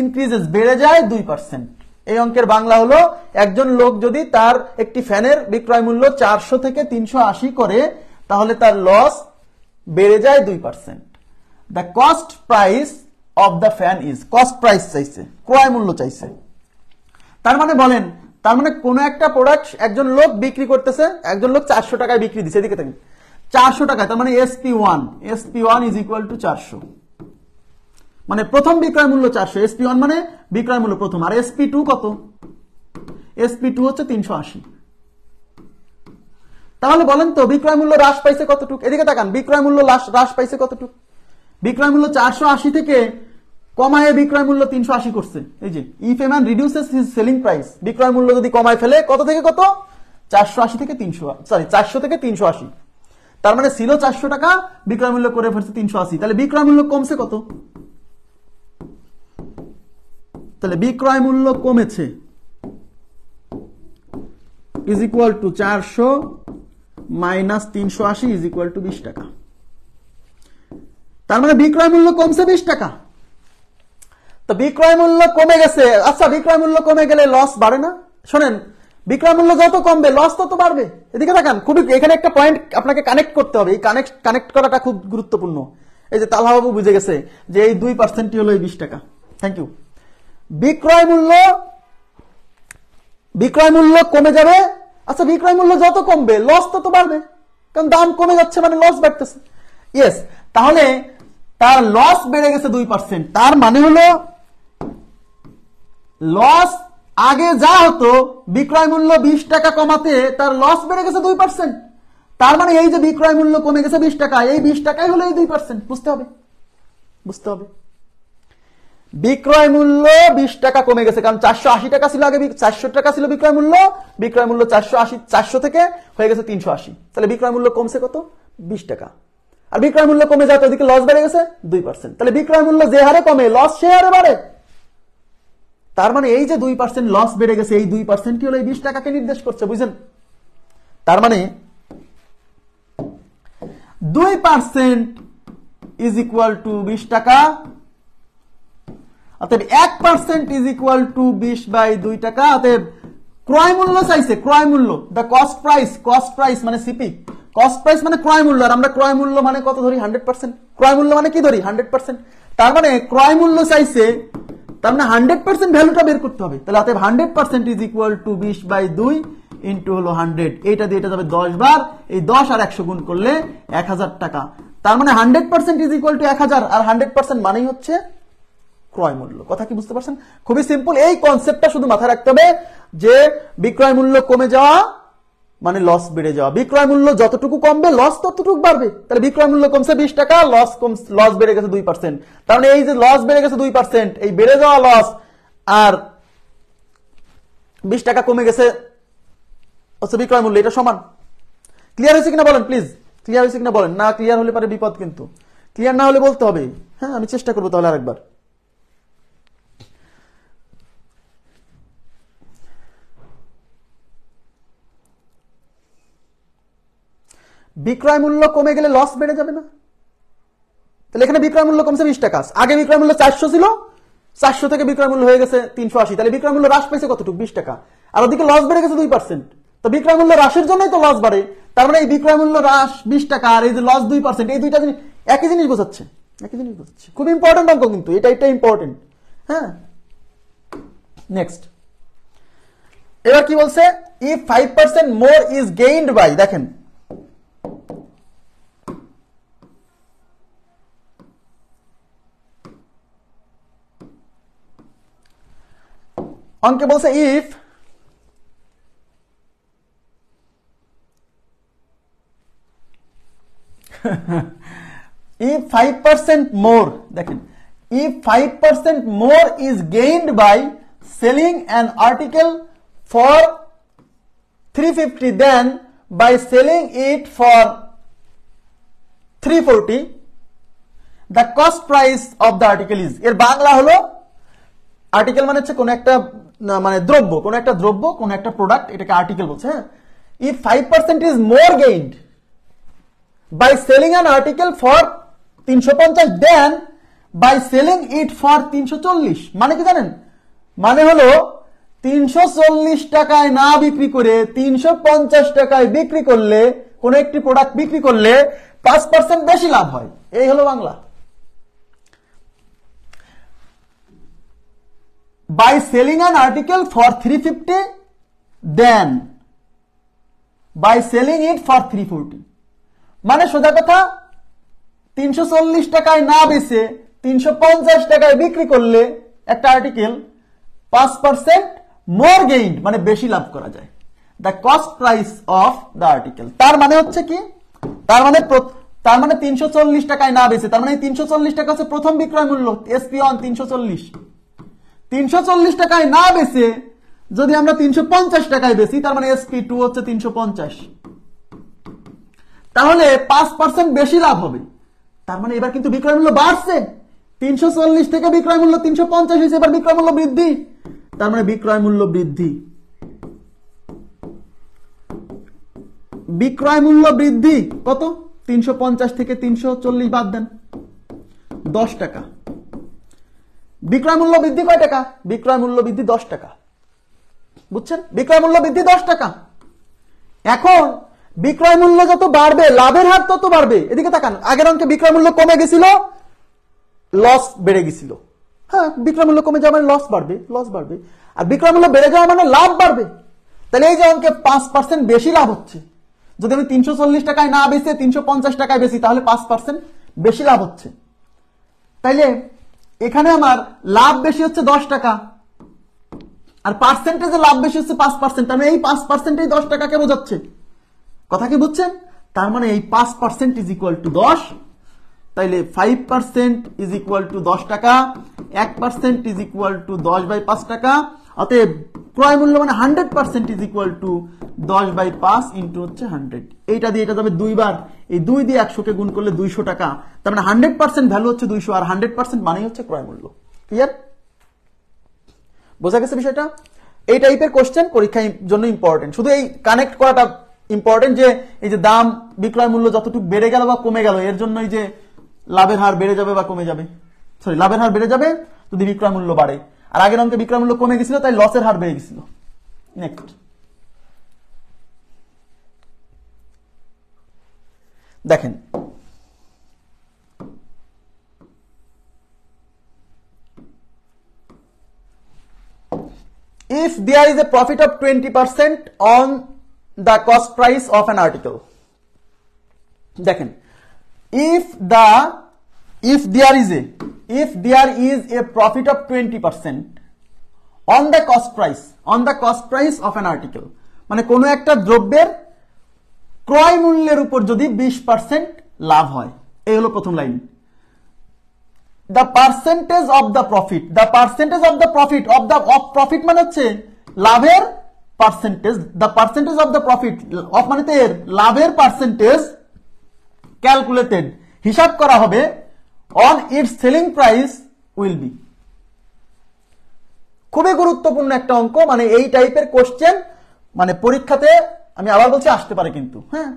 ইনক্রিজেস, বেড়ে যায় 2%। এই অঙ্কের বাংলা হলো, একজন লোক যদি তার একটি ফ্যানের বিক্রয় মূল্য 400 থেকে 380 করে, তাহলে তার লস বেড়ে যায় 2%। The cost price of the fan is, cost price চাইছে, ক্রয় মূল্য চাইছে। তার মানে বলেন, তার মানে কোন একটা প্রোডাক্ট একজন লোক বিক্রি করতেছে, একজন লোক 400 টাকায় বিক্রি দিচ্ছে, এদিকে থাকেন, 400 টাকা, তার মানে SP1 ইজ ইকুয়াল টু 400, মানে প্রথম বিক্রয় মূল্য 400, SP1 মানে বিক্রয় মূল্য প্রথম, আর SP2 কত? SP2 হচ্ছে 380। তাহলে বলেন তো বিক্রয় মূল্য হ্রাস পাইছে কতটুকু? এদিকে তাকান, বিক্রয় মূল্য হ্রাস পাইছে কতটুকু? বিক্রয় মূল্য 480 থেকে কমায় বিক্রয় মূল্য 380 করছে। এই যে if a man reduces his selling price, বিক্রয় মূল্য যদি কমায় ফেলে কত থেকে কত? 480 থেকে 400 থেকে 380। তার মানে ছিল 400 টাকা, বিক্রয় মূল্য করে ফেলছে 380, তাহলে বিক্রয় মূল্য কমছে কত? তাহলে বিক্রয় মূল্য কমেছে is equal to 400 minus 380 is equal two 20 টাকা। তার মানে বিক্রয় মূল্য কমছে 20 টাকা। তো বিক্রয় মূল্য কমে গেছে, আচ্ছা বিক্রয় মূল্য কমে গেলে লস বাড়ে না? শোনেন, বিক্রয় মূল্য যত কমবে লস তত বাড়বে। এদিকে দেখান, খুবই এখানে একটা পয়েন্ট আপনাকে কানেক্ট করতে হবে, এই কানেক্ট করাটা খুব গুরুত্বপূর্ণ। এই যে তালহা বাবু বুঝে গেছে যে এই 2% হলো এই 20 টাকা। Thank you. বিক্রয় মূল্য কমে যাবে, আচ্ছা বিক্রয় মূল্য যত কমবে লস তত বাড়বে, কারণ দাম কমে যাচ্ছে মানে লস বাড়তেছে। ইয়েস, তাহলে তার লস বেড়ে গেছে 2%। তার মানে হলো লস আগে যা হতো বিক্রয় মূল্য 20 টাকা কমাতে তার লস বেড়ে গেছে 2%। তার মানে এই যে বিক্রয় মূল্য কমে গেছে 20 টাকা, এই 20 টাকাই হলো এই 2%। বুঝতে হবে, বুঝতে হবে। বিক্রয় মূল্য 20 টাকা কমে গেছে, কারণ 480 টাকা ছিল আগে, 400 টাকা ছিল বিক্রয় মূল্য 400 থেকে হয়ে গেছে 380। তাহলে বিক্রয় মূল্য কমছে কত? 20 টাকা। আর বিক্রয় মূল্য কমে যায়, ওদিকে লস বেড়ে গেছে 2%। তাহলে বিক্রয় মূল্য যে হারে কমে লস সে হারে বাড়ে। তার মানে এই যে 2% লস বেড়ে গেছে, এই 2% হলো এই 20 টাকাকে নির্দেশ করছে, বুঝছেন? তার মানে 2% ইজ ইকুয়াল টু 20 টাকা, অতএব 1% ইজ ইকুয়াল টু 20/2 টাকা। অতএব ক্রয় মূল্য চাইছে, ক্রয় মূল্য, the cost price, cost price মানে সিপি, কস্ট প্রাইস মানে ক্রয় মূল্য, আর আমরা ক্রয় মূল্য মানে কত ধরি? 100%। ক্রয় মূল্য মানে কি ধরি? 100%। তার মানে ক্রয় মূল্য চাইছে, তার মানে 100% ভ্যালুটা বের করতে হবে। তাহলে অতএব 100% ইজ ইকুয়াল টু 20/2 ইন্টু হলো 100। এইটা দিয়ে এটা যাবে 10 বার, এই 10 আর 100 গুণ করলে 1000 টাকা। তার মানে 100% ইজ ইকুয়াল টু 1000, আর 100% মানেই হচ্ছে ক্রয় মূল্য। কথা কি বুঝতে পারছেন? খুবই সিম্পল। এই কনসেপ্টটা শুধু মাথায় রাখতে হবে যে বিক্রয় মূল্য কমে যাওয়া মানে লস বেড়ে যাওয়া। বিক্রয় মূল্য যতটুকু কমবে লস ততটুকু বাড়বে। তাহলে বিক্রয় মূল্য কমছে 20 টাকা, লস বেড়ে গেছে 2%। তার মানে এই যে লস বেড়ে গেছে 2%, এই বেড়ে যাওয়া লস আর 20 টাকা কমে গেছে হচ্ছে বিক্রয় মূল্য, এটা সমান। ক্লিয়ার হয়েছে কিনা বলেন প্লিজ? ক্লিয়ার হয়েছে কিনা বলেন? না ক্লিয়ার হলে পারে বিপদ, কিন্তু ক্লিয়ার না হলে বলতে হবে। হ্যাঁ, আমি চেষ্টা করবো তাহলে আরেকবার। বিক্রয় মূল্য কমে গেলে লস বেড়ে যাবে না? তাহলে এখানে বিক্রয় মূল্য কমছে 20 টাকা, আগে বিক্রয় মূল্য 400 ছিল, 400 থেকে বিক্রয় মূল্য হয়ে গেছে 380। তাহলে বিক্রয় মূল্য হ্রাস পেয়েছে কতটুকু? 20 টাকা। আর ওদিকে লস বেড়ে গেছে 2%। তো বিক্রয় মূল্য হ্রাসের জন্যই তো লস বাড়ে। তার মানে এই বিক্রয় মূল্য হ্রাস 20 টাকা আর এই যে লস 2%, এই দুইটা জিনিস একই জিনিস বোঝাচ্ছে, একই জিনিস বোঝাচ্ছে। খুব ইম্পর্টেন্ট অঙ্ক কিন্তু এটা ইম্পর্টেন্ট। হ্যাঁ, নেক্সট। এবার কি বলছে? If 5% more is gained by, দেখেন অঙ্কে বলছে ইফ if 5% more, দেখেন, if 5% more is gained by selling an article for 350 then by selling it for 340 the cost price of the article is, এর বাংলা হলো আর্টিকেল মানে হচ্ছে কোন একটা মানে দ্রব্য, কোন একটা দ্রব্য, কোন একটা প্রোডাক্ট, এটাকে আর্টিকেল বলছে। হ্যাঁ, if 5% is more gained by selling an article for 350 then by selling it for 340, মানে কি জানেন? মানে হলো 340 টাকায় না বিক্রি করে 350 টাকায় বিক্রি করলে, কোন একটি প্রোডাক্ট বিক্রি করলে 5% বেশি লাভ হয়। এই হলো Bangla. by selling an article for 350 then by selling it for 340, মানে সোজা কথা 340 টাকায় না বেচে 350 টাকায় বিক্রি করলে একটা আর্টিকেল 5% মোর গেইন, মানে বেশি লাভ করা যায়। The cost price of the article, তার মানে হচ্ছে কি? তার মানে 340 টাকায় না বেচে, তার মানে 340 টাকা হচ্ছে প্রথম বিক্রয় মূল্য, SP1 340। 340 টাকায় না বেচে যদি আমরা 350 টাকায় বেচি, তার মানে SP2 হচ্ছে 350, তাহলে 5% বেশি লাভ হবে। তার মানে এবার কিন্তু বিক্রয় মূল্য বাড়ছে, 340 থেকে বিক্রয় মূল্য 350 হয়েছে, এবার বিক্রয় মূল্য বৃদ্ধি। তার মানে বিক্রয় মূল্য বৃদ্ধি, বিক্রয় মূল্য বৃদ্ধি কত? 350 থেকে 340 বাদ দেন, 10 টাকা। বিক্রয় মূল্য বৃদ্ধি কয় টাকা? বিক্রয় মূল্য বৃদ্ধি 10 টাকা। বুঝছেন? বিক্রয় মূল্য বৃদ্ধি 10 টাকা। এখন বিক্রয় মূল্য যত বাড়বে লাভের হার তত বাড়বে। এদিকে তাকান, আগের অঙ্কে বিক্রয় মূল্য কমে গেছিল, লস বেড়ে গেছিল। হ্যাঁ, বিক্রয় মূল্য কমে যাওয়া মানে লস বাড়বে, লস বাড়বে। আর বিক্রয় মূল্য বেড়ে যাওয়া মানে লাভ বাড়বে। তাহলে এই যে অঙ্কে 5% বেশি লাভ হচ্ছে, যদি আমি 340 টাকায় না বেচে 350 টাকায় বেশি, তাহলে 5% বেশি লাভ হচ্ছে। তাইলে এখানে আমার লাভ বেশি হচ্ছে 10 টাকা, আর পার্সেন্টেজে লাভ বেশি হচ্ছে 5%। তার মানে এই 5%ই 10 টাকাকে বোঝাচ্ছে। কথা কি বুঝছেন? তার মানে এই 5% ইজ ইকুয়াল টু 10। তাইলে 5% ইজ ইকুয়াল টু 10 টাকা, 1% ইজ ইকুয়াল টু 10/5 টাকা। অতএব ক্রয় মূল্য মানে 100% ইজ ইকুয়াল টু 10/5 ইন্টু হচ্ছে 100। এইটা দিয়ে এটা যাবে 2 বার, এই 2 দিয়ে 100 কে গুণ করলে 200 টাকা। তার মানে 100% ভ্যালু হচ্ছে 200, আর 100% মানেই হচ্ছে ক্রয় মূল্য। ক্লিয়ার? বোঝা গেছে বিষয়টা? এই টাইপের কোশ্চেন পরীক্ষার জন্য ইম্পর্টেন্ট। শুধু এই কানেক্ট করাটা ইম্পর্টেন্ট যে এই যে দাম বিক্রয় মূল্য যতটুকু বেড়ে গেল বা কমে গেল, এর জন্য এই যে লাভের হার বেড়ে যাবে বা কমে যাবে, সরি লাভের হার বেড়ে যাবে যদি বিক্রয় মূল্য বাড়ে, আর আগের অঙ্কে বিক্রয় মূল্য কমে গেছিল তাই লসের হার বেড়ে গেছিল। নেক্সট দেখেন, if there is a profit of 20% on the cost price of an article, দেখেন if there is a profit of 20% on the cost price of an article, মানে কোনো একটা দ্রব্যের ক্রয় মূল্যের উপর যদি 20% লাভ হয়, এই হলো প্রথম line. The percentage of the profit মানে হচ্ছে লাভের percentage, the percentage of the profit of মানে তো এর লাভের পার্সেন্টেজ ক্যালকুলেটেড হিসাব করা হবে on its selling price will be। খুবই গুরুত্বপূর্ণ একটা অঙ্ক, মানে এই টাইপের কোশ্চেন মানে পরীক্ষাতে আমি আবার বলছি আসতে পারে কিন্তু। হ্যাঁ,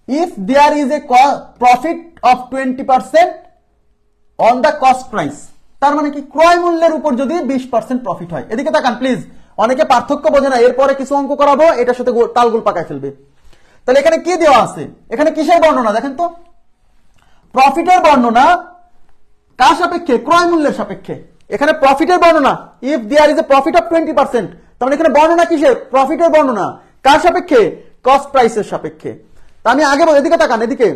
if there is a profit of 20% on the cost price, তার মানে কি ক্রয় মূল্যের উপর যদি 20% প্রফিট হয়। এদিকে তাকান প্লিজ, অনেকে পার্থক্য বোঝে না, এরপরে কিছু অঙ্ক করাবো এটার সাথে তালগোল পাকায় ফেলবে। তাহলে এখানে কি দেওয়া আছে? এখানে কিসের বর্ণনা দেখেন তো? প্রফিটের বর্ণনা কার সাপেক্ষে? ক্রয় মূল্যের সাপেক্ষে। এখানে প্রফিটের বর্ণনা, if there is a profit of 20%, তার মানে এখানে বর্ণনা কিসের? প্রফিটের বর্ণনা। কার সাপেক্ষে? কস্ট প্রাইসের সাপেক্ষে। তা আমি আগে বলি, এদিকে তাকান, এদিকে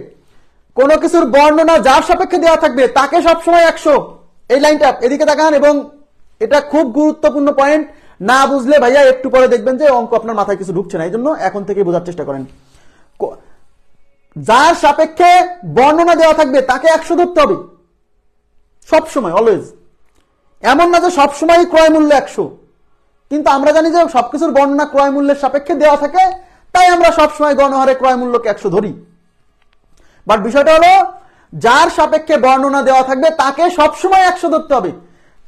কোন কিছুর বর্ণনা যার সাপেক্ষে দেওয়া থাকবে তাকে সবসময় 100, এই লাইনটা এদিকে তাকান। এবং এটা খুব গুরুত্বপূর্ণ পয়েন্ট, না বুঝলে ভাইয়া একটু পরে দেখবেন যে অঙ্ক আপনার মাথায় কিছু ঢুকছে না, এই জন্য এখন থেকে বোঝার চেষ্টা করেন। যার সাপেক্ষে বর্ণনা দেওয়া থাকবে তাকে 100 ধরতে হবে সবসময়, অলওয়েজ। এমন না যে সবসময় ক্রয় মূল্য 100, কিন্তু আমরা জানি যে সবকিছুর বর্ণনা ক্রয় মূল্যের সাপেক্ষে দেওয়া থাকে, তাই আমরা সবসময় গণহারে ক্রয় মূল্যকে 100 ধরি। বাট বিষয়টা হলো যার সাপেক্ষে বর্ণনা দেওয়া থাকবে তাকে সবসময় 100 ধরতে হবে।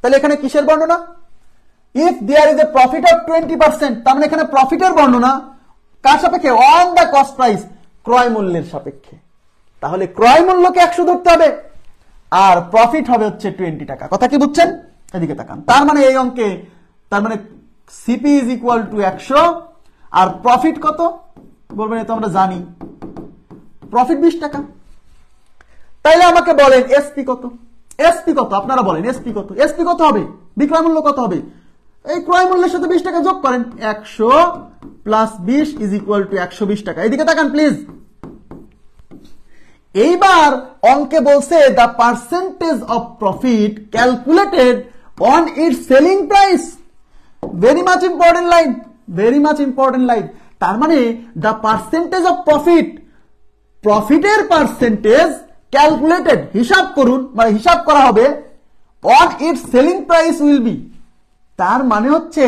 তাহলে এখানে কিসের বর্ণনা? If there is a profit of 20%, তার মানে এখানে প্রফিটের বর্ণনা কার সাপেক্ষে? অন দ্য কস্ট প্রাইস, ক্রয় মূল্যের সাপেক্ষে। তাহলে ক্রয় মূল্যকে 100 ধরতে হবে, আর প্রফিট হবে হচ্ছে 20 টাকা। কথা কি বুঝছেন? এদিকে তাকান। তার মানে এই অঙ্কে তার মানে সিপি ইজ ইকুয়াল টু 100, আর প্রফিট কত বলবেন? এটা আমরা জানি, প্রফিট 20 টাকা। তাইলে আমাকে বলেন এসপি কত? এসপি কত আপনারা বলেন? এসপি কত? এসপি কত হবে? বিক্রয় মূল্য কত হবে? এই ক্রয় মূল্যের সাথে 20 টাকা যোগ করেন, 100 প্লাস 20 ইজ ইকুয়াল টু 120 টাকা। এদিকে তাকান প্লিজ। এইবার অঙ্কে বলছে the percentage of profit calculated on its selling price. Very much important line, very much important line. তার মানে দ্য পার্সেন্টেজ অফ প্রফিট, প্রফিটের পার্সেন্টেজ ক্যালকুলেটেড হিসাব করুন, মানে হিসাব করা হবে on its selling price will be. তার মানে হচ্ছে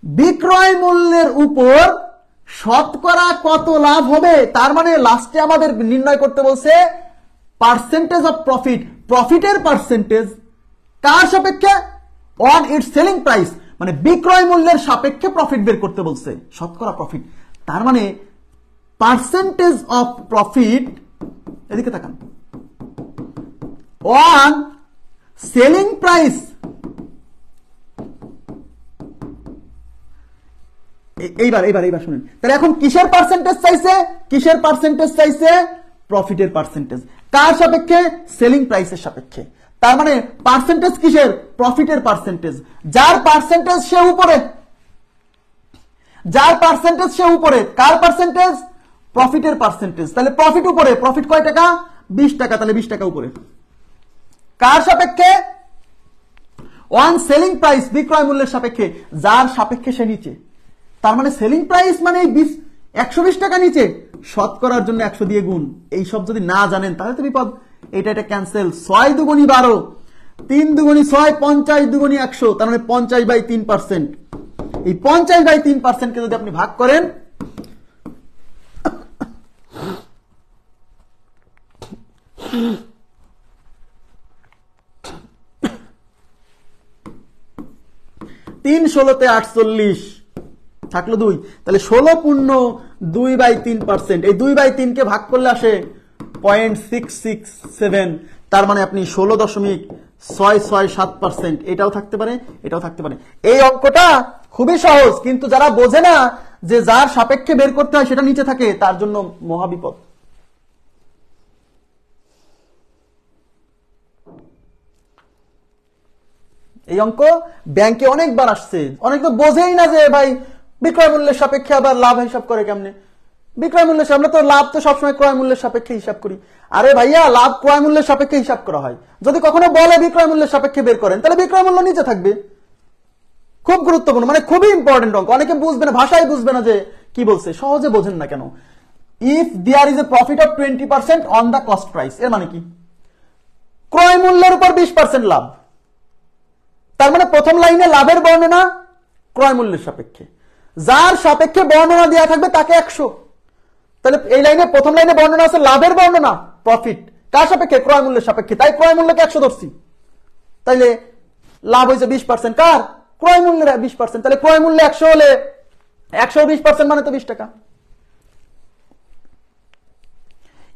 বিক্রয় মূল্যের উপর শতকরা কত লাভ হবে। তার মানে লাস্টে আমাদের নির্ণয় করতে বলছে পার্সেন্টেজ অফ প্রফিট, প্রফিটের পার্সেন্টেজ কার সাপেক্ষে? অন ইটস সেলিং প্রাইস, মানে বিক্রয় মূল্যের সাপেক্ষে প্রফিট বের করতে বলছে, শতকরা প্রফিট। তার মানে পার্সেন্টেজ অফ প্রফিট, এদিকে তাকান, অন সেলিং প্রাইস। এইবার শুনেন, তাহলে এখন কিসের পার্সেন্টেজ চাইছে? কিসের পার্সেন্টেজ চাইছে? প্রফিটের পার্সেন্টেজ। কার সাপেক্ষে? সেলিং প্রাইসের সাপেক্ষে। তার মানে পার্সেন্টেজ কিসের? প্রফিটের পার্সেন্টেজ। যার পার্সেন্টেজ সে উপরে, যার পার্সেন্টেজ সে উপরে। কার পার্সেন্টেজ? প্রফিটের পার্সেন্টেজ, তাহলে প্রফিট উপরে, প্রফিট কয় টাকা? 20 টাকা, তাহলে 20 টাকা উপরে। কার সাপেক্ষে? অন সেলিং প্রাইস, বিক্রয় মূল্যের সাপেক্ষে, যার সাপেক্ষে সে নিচে। তার মানে সেলিং প্রাইস মানে 120 টাকা নিচে, শতকরার জন্য 100 দিয়ে গুণ। এই সব যদি না জানেন তাহলে তো বিপদ। এটা ক্যান্সেল। 6 দুগুণী 12, 3 দুগুণী 6, 50 দুগুণী 100, তার মানে 50/3%। এই 50/3% কে যদি আপনি ভাগ করেন, তিন 16তে 48 থাকলো 2, তাহলে 16.2/3%। এই 2/3 কে ভাগ করলে আসে 0.667, তার মানে আপনি 16.667%। এটাও থাকতে পারে, এটাও থাকতে পারে। এই অঙ্কটা খুবই সহজ, কিন্তু যারা বোঝে না যে যার সাপেক্ষে বের করতে হয় সেটা নিচে থাকে, তার জন্য মহাবিপদ। এই অঙ্ক ব্যাংকে অনেকবার আসছে, অনেক তো বোঝেই না যে ভাই বিক্রয় মূল্যের সাপেক্ষে আবার লাভ হিসাব করে কেমনে। বিক্রয় মূল্যের, আমরা তো লাভ তো সবসময় ক্রয় মূল্যের সাপেক্ষে হিসাব করি। আরে ভাইয়া, লাভ ক্রয় মূল্যের সাপেক্ষে হিসাব করা হয়। যদি কখনো বলে বিক্রয় মূল্যের সাপেক্ষে বের করেন, তাহলে বিক্রয় মূল্য নিচে থাকবে। খুব গুরুত্বপূর্ণ, মানে খুবই ইম্পর্টেন্ট অঙ্ক। অনেকে বুঝবে না, ভাষায় বুঝবে না যে কি বলছে, সহজে বোঝেন না কেন। If there is a profit of 20% on the cost price, এর মানে কি? ক্রয় মূল্যের উপর 20% লাভ। তার মানে প্রথম লাইনে লাভের বর্ণনা ক্রয় মূল্যের সাপেক্ষে, যার সাপেক্ষে বর্ণনা দেওয়া থাকবে তাকে 100। তাহলে এই লাইনে প্রথম লাইনে বর্ণনা আছে লাভের বর্ণনা, প্রফিট কার সাপেক্ষে? ক্রয় মূল্যের সাপেক্ষে, তাই ক্রয় মূল্যকে 100 ধরছি। তাইলে লাভ হয়েছে 20%, কার? ক্রয় মূল্যের 20%। তাহলে ক্রয় মূল্য 100 হলে 120% মানে তো 20 টাকা।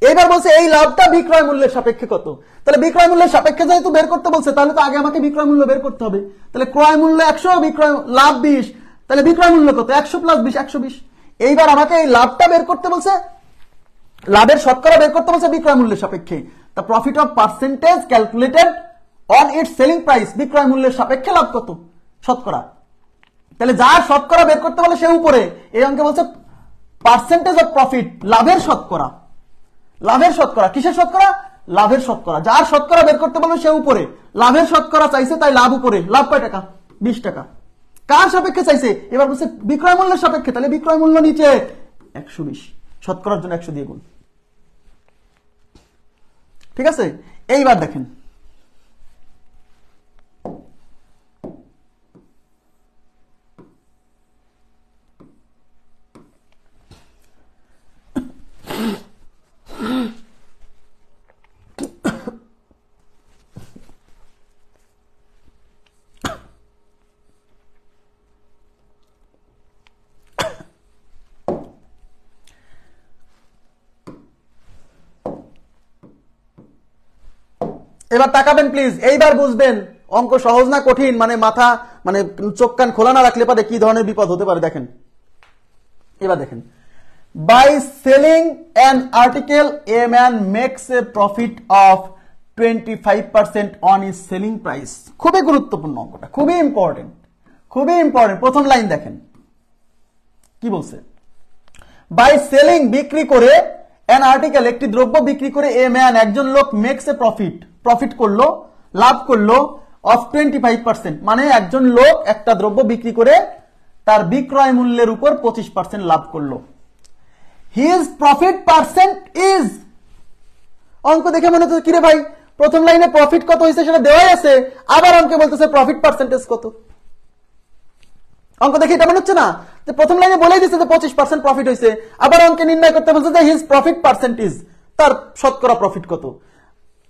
এবার বলছে এই লাভটা বিক্রয় মূল্যের সাপেক্ষে কত। তাহলে বিক্রয় মূল্যের সাপেক্ষে যেহেতু বের করতে বলছে, তাহলে তো আগে আমাকে বিক্রয় মূল্য বের করতে হবে। তাহলে ক্রয় মূল্য 100, বিক্রয় লাভ 20, তাহলে বিক্রয় মূল্য কত? 100 + 20, 120। এইবার আমাকে এই লাভটা বের করতে বলছে, লাভের শতকরা বের করতে বলছে বিক্রয় মূল্যের সাপেক্ষে। The profit of percentage calculated on its selling price, বিক্রয় মূল্যের সাপেক্ষে লাভ কত? শতকরা। তাহলে যার শতকরা বের করতে বলে সে উপরে। এই অঙ্কে বলছে পার্সেন্টেজ অফ প্রফিট, লাভের শতকরা। লাভের শতকরা, কিসের শতকরা? লাভের শতকরা। যার শতকরা বের করতে বলবে সে উপরে, লাভের শতকরা চাইছে, তাই লাভ উপরে। লাভ কয় টাকা? 20 টাকা। কার সাপেক্ষে চাইছে? এবার বলছে বিক্রয় মূল্যের সাপেক্ষে, তাহলে বিক্রয় মূল্য নিচে 120, শতকরার জন্য 100 দিয়ে গুণ। ঠিক আছে, এইবার দেখেন এবার তাকাবেন প্লিজ, এইবার বুঝবেন অঙ্ক সহজ না কঠিন, মানে মাথা মানে চোখ কান খোলা না রাখলে পারে কি ধরনের বিপদ হতে পারে। দেখেন এবার দেখেন, by selling an article a man makes a profit of 25% on is selling price. খুবই গুরুত্বপূর্ণ অঙ্কটা, খুবই ইম্পর্টেন্ট, খুবই ইম্পর্টেন্ট। প্রথম লাইন দেখেন কি বলছে, বাই সেলিং বিক্রি করে, অ্যান আর্টিকেল একটি দ্রব্য বিক্রি করে, এ ম্যান একজন লোক, মেক্স এ প্রফিট প্রফিট করলো, লাভ করলো, অফ 25%, মানে একজন লোক একটা দ্রব্য বিক্রি করে তার বিক্রয় মূল্যের উপর 25% লাভ করলো। হিজ প্রফিট পার্সেন্ট ইজ, অঙ্ক দেখে মনে হচ্ছে কিরে ভাই প্রথম লাইনে প্রফিট কত হয়েছে সেটা দেওয়াই আছে, আবার অঙ্কে বলতেছে প্রফিট পার্সেন্টেজ কত। অঙ্ক দেখে এটা মনে হচ্ছে না যে প্রথম লাইনে বলেই দিচ্ছে যে 25% প্রফিট হয়েছে, আবার অঙ্কে নির্ণয় করতে বলছে যে হিজ প্রফিট পার্সেন্টেজ, তার শতকরা প্রফিট কত।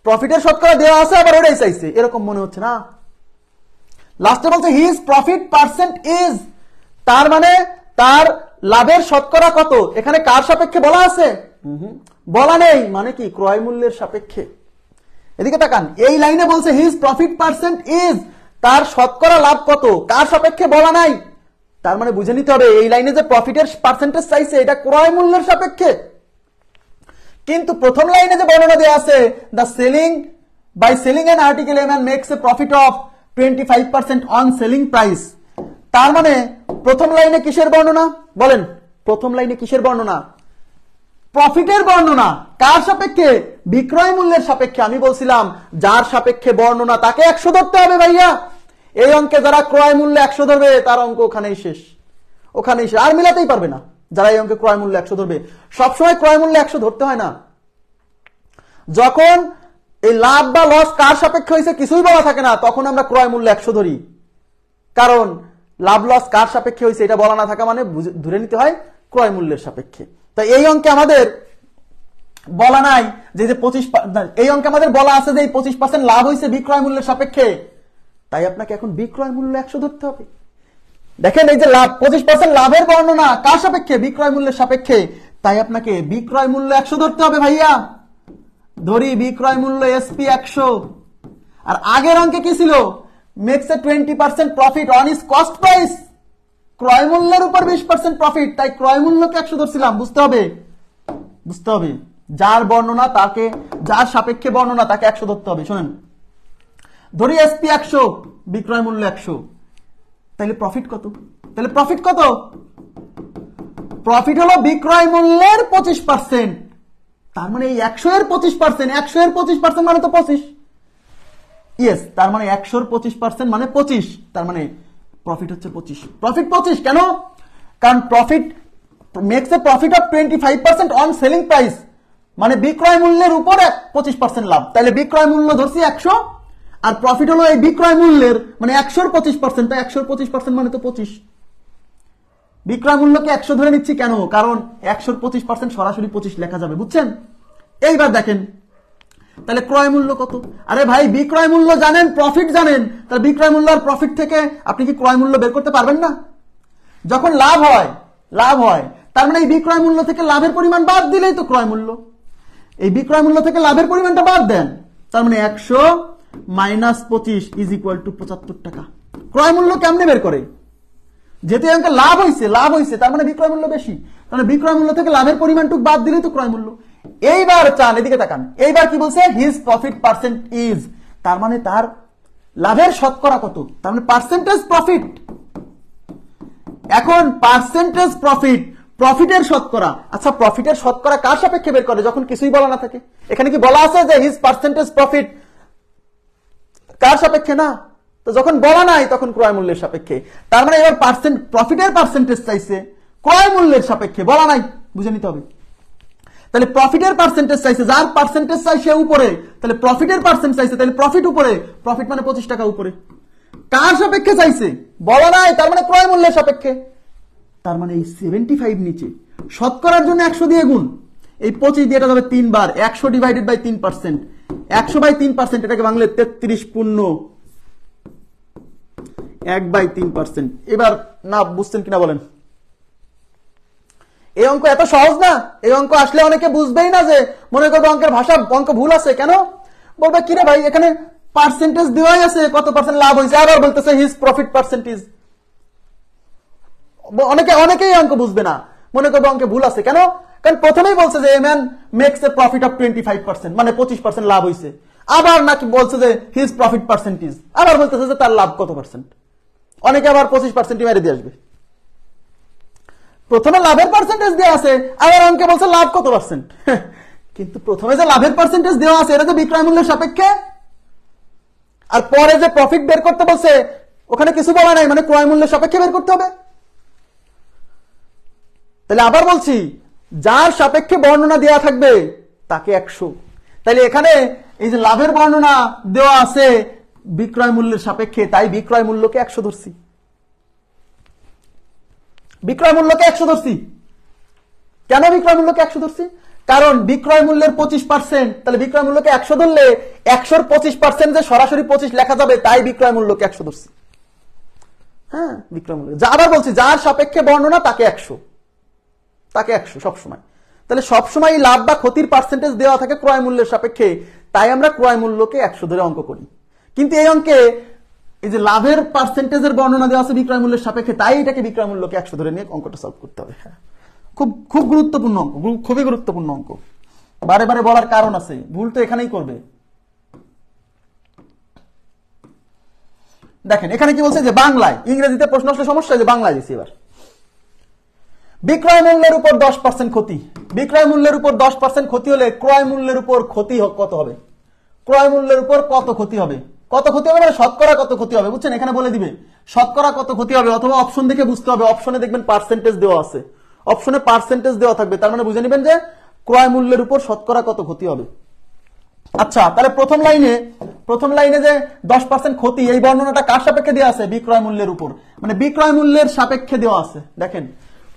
প্রফিটের শতকরা দেওয়া আছে, আবার ওটাই চাইছে, এরকম মনে হচ্ছে না। লাস্টে বলছে হিজ প্রফিট পার্সেন্ট ইজ, তার মানে তার লাভের শতকরা কত। এখানে কার সাপেক্ষে বলা আছে? বলা নেই, মানে কি ক্রয় মূল্যের সাপেক্ষে। এদিকে তাকান, এই লাইনে বলছে হিজ প্রফিট পার্সেন্ট ইজ, তার শতকরা লাভ কত, কার সাপেক্ষে বলা নাই। তার মানে বুঝে নিতে হবে এই লাইনে যে প্রফিটের পার্সেন্টেজ চাইছে এটা ক্রয় মূল্যের সাপেক্ষে। কিন্তু প্রথম লাইনে যে বর্ণনা দেওয়া আছে, the selling by selling an article a man makes a profit of 25% on selling price, তার মানে প্রথম লাইনে কিসের বর্ণনা বলেন? প্রথম লাইনে কিসের বর্ণনা? প্রফিটের বর্ণনা কার সাপেক্ষে? বিক্রয় মূল্যের সাপেক্ষে। আমি বলছিলাম যার সাপেক্ষে বর্ণনা তাকে 100 ধরতে হবে ভাইয়া। এই অঙ্কে যারা ক্রয় মূল্য 100 ধরবে তার অঙ্ক ওখানেই শেষ, ওখানেই শেষ, আর মিলাতেই পারবে না। যারা এই অঙ্কে ক্রয় মূল্য 100 ধরবে, সবসময় ক্রয় মূল্য 100 ধরতে হয় না। যখন এই লাভ বা লস কার সাপেক্ষে হয়েছে কিছুই বলা থাকে না, তখন আমরা ক্রয় মূল্য 100 ধরি। কারণ লাভ লস কার সাপেক্ষে হয়েছে এটা বলা না থাকা মানে ধরে নিতে হয় ক্রয় মূল্যের সাপেক্ষে। তাই এই অঙ্কে আমাদের বলা নাই যে 25, এই অঙ্কে আমাদের বলা আছে যে 25% লাভ হয়েছে বিক্রয় মূল্যের সাপেক্ষে। তাই আপনাকে এখন বিক্রয় মূল্য 100 ধরতে হবে। দেখেন এই যে লাভ 25% লাভের বর্ণনা কার সাপেক্ষে? বিক্রয় মূল্যের সাপেক্ষে। তাই আপনাকে বিক্রয় মূল্য 100 ধরতে হবে ভাইয়া। ধরি বিক্রয় মূল্য এসপি 100। আর আগের অঙ্কে কি ছিল? Makes a 20% profit on is cost price. ক্রয় মূল্যের উপর 20% প্রফিট, তাই ক্রয় মূল্যকে 100 ধরছিলাম। বুঝতে হবে, বুঝতে হবে। যার বর্ণনা তাকে, যার সাপেক্ষে বর্ণনা তাকে 100 ধরতে হবে। শোনেন, ধরি এসপি 100, বিক্রয় মূল্য 100, তাহলে প্রফিট কত? তাহলে প্রফিট কত? প্রফিট হলো বিক্রয় মূল্যের 25%। তার মানে এই 100 এর 25%, 100 এর 25% মানে তো 25। ইয়েস, তার মানে 100 এর 25% মানে 25। তার মানে প্রফিট হচ্ছে 25। প্রফিট 25 কেন? কারণ profit makes a profit of 25% on selling price, মানে বিক্রয় মূল্যের উপর 25% লাভ। তাহলে বিক্রয় মূল্য ধরছি 100, আর প্রফিট হলো এই বিক্রয় মূল্যের মানে 100 এর 25%। তাই 100 এর 25% মানে তো 25। বিক্রয় মূল্যকে 100 ধরে নিচ্ছি কেন? কারণ 100 এর 25% সরাসরি 25 লেখা যাবে। বুঝছেন? এইবার দেখেন তাহলে ক্রয় মূল্য কত? আরে ভাই বিক্রয় মূল্য জানেন, প্রফিট জানেন, তাহলে বিক্রয় মূল্য আর প্রফিট থেকে আপনি কি ক্রয় মূল্য বের করতে পারবেন না? যখন লাভ হয়, লাভ হয়, তার মানে এই বিক্রয় মূল্য থেকে লাভের পরিমাণ বাদ দিলেই তো ক্রয় মূল্য। এই বিক্রয় মূল্য থেকে লাভের পরিমাণটা বাদ দেন, তার মানে 100 মাইনাস 25 ইজ ইকুয়াল টু 75 টাকা। ক্রয় মূল্য কেমনে বের করে? যেহেতু অঙ্কে লাভ হয়েছে, লাভ হয়েছে, তার মানে বিক্রয় মূল্য বেশি, তাহলে বিক্রয় মূল্য থেকে লাভের পরিমাণটুকু বাদ দিলেই তো ক্রয় মূল্য। এইবার চান, এদিকে তাকান, এইবার কি বলছে? হিজ প্রফিট পার্সেন্ট ইজ, তার মানে তার লাভের শতকরা কত? তার মানে পার্সেন্টেজ প্রফিট। এখন পার্সেন্টেজ প্রফিট, প্রফিটের শতকরা। আচ্ছা, প্রফিটের শতকরা কার সাপেক্ষে বের করে? যখন কিছুই বলা না থাকে। এখানে কি বলা আছে যে হিজ পার্সেন্টেজ প্রফিট কার সাপেক্ষে? না। তো যখন বলা নাই তখন ক্রয় মূল্যের সাপেক্ষে। তার মানে এবার প্রফিটের পার্সেন্টেজ চাইছে ক্রয় মূল্যের সাপেক্ষে, বলা নাই, বুঝে নিতে হবে। তাহলে প্রফিটের পার্সেন্টেজ চাইছে, যার পার্সেন্টেজ চাইছে উপরে, তাহলে প্রফিটের পার্সেন্ট চাইছে, তাহলে প্রফিট উপরে, প্রফিট মানে 25 টাকা উপরে। কার সাপেক্ষে চাইছে? বলা নাই, তার মানে ক্রয় মূল্যের সাপেক্ষে। তার মানে এই 75 নিচে শতকরার জন্য 100 দিয়ে গুণ, এই 25 দিয়ে এটা যাবে 3 বার, 100 ডিভাইডেড বাই 3%, 100 বাই 3%, এটাকে বাংলা 33 পূর্ণ 1/3%। এবার না বুঝছেন কিনা বলেন? এই অঙ্ক এত সহজ না। এই অঙ্ক আসলে অনেকে বুঝবেই না, যে মনে করবে অঙ্কের ভাষা, অঙ্ক ভুল আছে। কেন বলবে? কিরে ভাই এখানে পার্সেন্টেজ দেওয়াই আছে, কত পার্সেন্ট লাভ হয়েছে, আবার বলতেছে হিজ প্রফিট পার্সেন্টেজ। অনেকেই অঙ্ক বুঝবে না, মনে করবে অঙ্কে ভুল আছে। কেন? কারণ প্রথমেই বলছে যে a man makes a profit of 25%, মানে 25% লাভ হয়েছে। আবার নাকি বলছে যে হিজ প্রফিট পার্সেন্টেজ, আবার বলতেছে যে তার লাভ কত পার্সেন্ট। অনেকে আবার 25% মেরে দিয়ে আসবে। প্রথমে লাভের পার্সেন্টেজ দেওয়া আছে, আবার অঙ্কে বলছে লাভ কত পার্সেন্ট। কিন্তু প্রথমে যে লাভের পার্সেন্টেজ দেওয়া আছে এটা তো বিক্রয় মূল্যের সাপেক্ষে, আর পরে যে প্রফিট বের করতে বলছে ওখানে কিছু বলা নাই, মানে ক্রয় মূল্যের সাপেক্ষে বের করতে হবে। তাহলে আবার বলছি, যার সাপেক্ষে বর্ণনা দেওয়া থাকবে তাকে 100। তাহলে এখানে এই যে লাভের বর্ণনা দেওয়া আছে বিক্রয় মূল্যের সাপেক্ষে, তাই বিক্রয় মূল্যকে 100 ধরছি। বিক্রয় মূল্যকে 100 ধরছি। কেন বিক্রয় মূল্যকে 100 ধরছি? কারণ বিক্রয় মূল্যের 25%, তাহলে বিক্রয় মূল্যকে 100 ধরলে 100 এর 25% যে সরাসরি 25 লেখা যাবে, তাই বিক্রয় মূল্যকে 100 ধরছি। হ্যাঁ, বিক্রয় মূল্য। আবার বলছি, যার সাপেক্ষে বর্ণনা তাকে 100, তাকে 100 সবসময়। তাহলে সবসময় লাভ বা ক্ষতির পার্সেন্টেজ দেওয়া থাকে ক্রয় মূল্যের সাপেক্ষে, তাই আমরা ক্রয় মূল্যকে 100 ধরে অঙ্ক করি। কিন্তু এই অঙ্কে এই যে লাভের পার্সেন্টেজের বর্ণনা দেওয়া আছে বিক্রয় মূল্যের সাপেক্ষে, তাই এটাকে বিক্রয় মূল্যকে 100 ধরে নিয়ে অঙ্কটা সলভ করতে হবে। খুব খুব গুরুত্বপূর্ণ অঙ্ক, খুবই গুরুত্বপূর্ণ অঙ্ক। বারে বারে বলার কারণ আছে, ভুল তো এখানেই করবে। দেখেন এখানে কি বলছে যে বাংলায়, ইংরেজিতে প্রশ্ন আসলে সমস্যা, যে বাংলায় দিচ্ছি। এবার বিক্রয় মূল্যের উপর 10% ক্ষতি, বিক্রয় মূল্যের উপর 10% ক্ষতি হলে ক্রয় মূল্যের উপর ক্ষতি কত হবে? ক্রয় মূল্যের উপর কত ক্ষতি হবে? কত ক্ষতি হবে মানে শতকরা কত ক্ষতি হবে, বুঝছেন? এখানে বলে দিবে শতকরা কত ক্ষতি হবে, অথবা অপশন দেখে বুঝতে হবে। অপশনে দেখবেন পার্সেন্টেজ দেওয়া আছে, অপশনে পার্সেন্টেজ দেওয়া থাকবে, তার মানে বুঝে নেবেন যে ক্রয় মূল্যের উপর শতকরা কত ক্ষতি হবে। আচ্ছা, তাহলে প্রথম লাইনে যে 10% ক্ষতি, এই বর্ণনাটা কার সাপেক্ষে দেওয়া আছে? বিক্রয় মূল্যের উপর, মানে বিক্রয় মূল্যের সাপেক্ষে দেওয়া আছে। দেখেন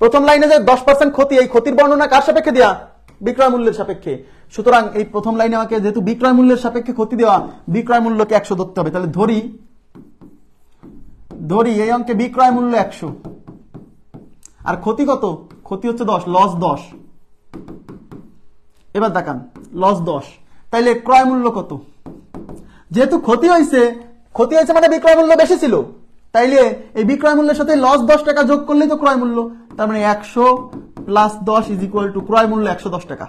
প্রথম লাইনে যে 10% ক্ষতি, এই ক্ষতির বর্ণনা কার সাপেক্ষে দেওয়া? বিক্রয় মূল্যের সাপেক্ষে। সুতরাং এই প্রথম লাইনে আমাকে যেহেতু বিক্রয় মূল্যের সাপেক্ষে ক্ষতি দেওয়া, বিক্রয় মূল্যকে 100 ধরতে হবে। তাহলে ধরি এই অঙ্কে বিক্রয় মূল্য 100 আর ক্ষতি কত? ক্ষতি হচ্ছে 10, লস 10। এবার দেখান লস 10, তাইলে ক্রয় মূল্য কত? যেহেতু ক্ষতি হয়েছে মানে বিক্রয় মূল্য বেশি ছিল, তাইলে এই বিক্রয় মূল্যের সাথে লস 10 টাকা যোগ করলেই তো ক্রয় মূল্য। তার মানে 100 প্লাস 10 ইজ ইকুয়াল টু ক্রয় মূল্য 110 টাকা।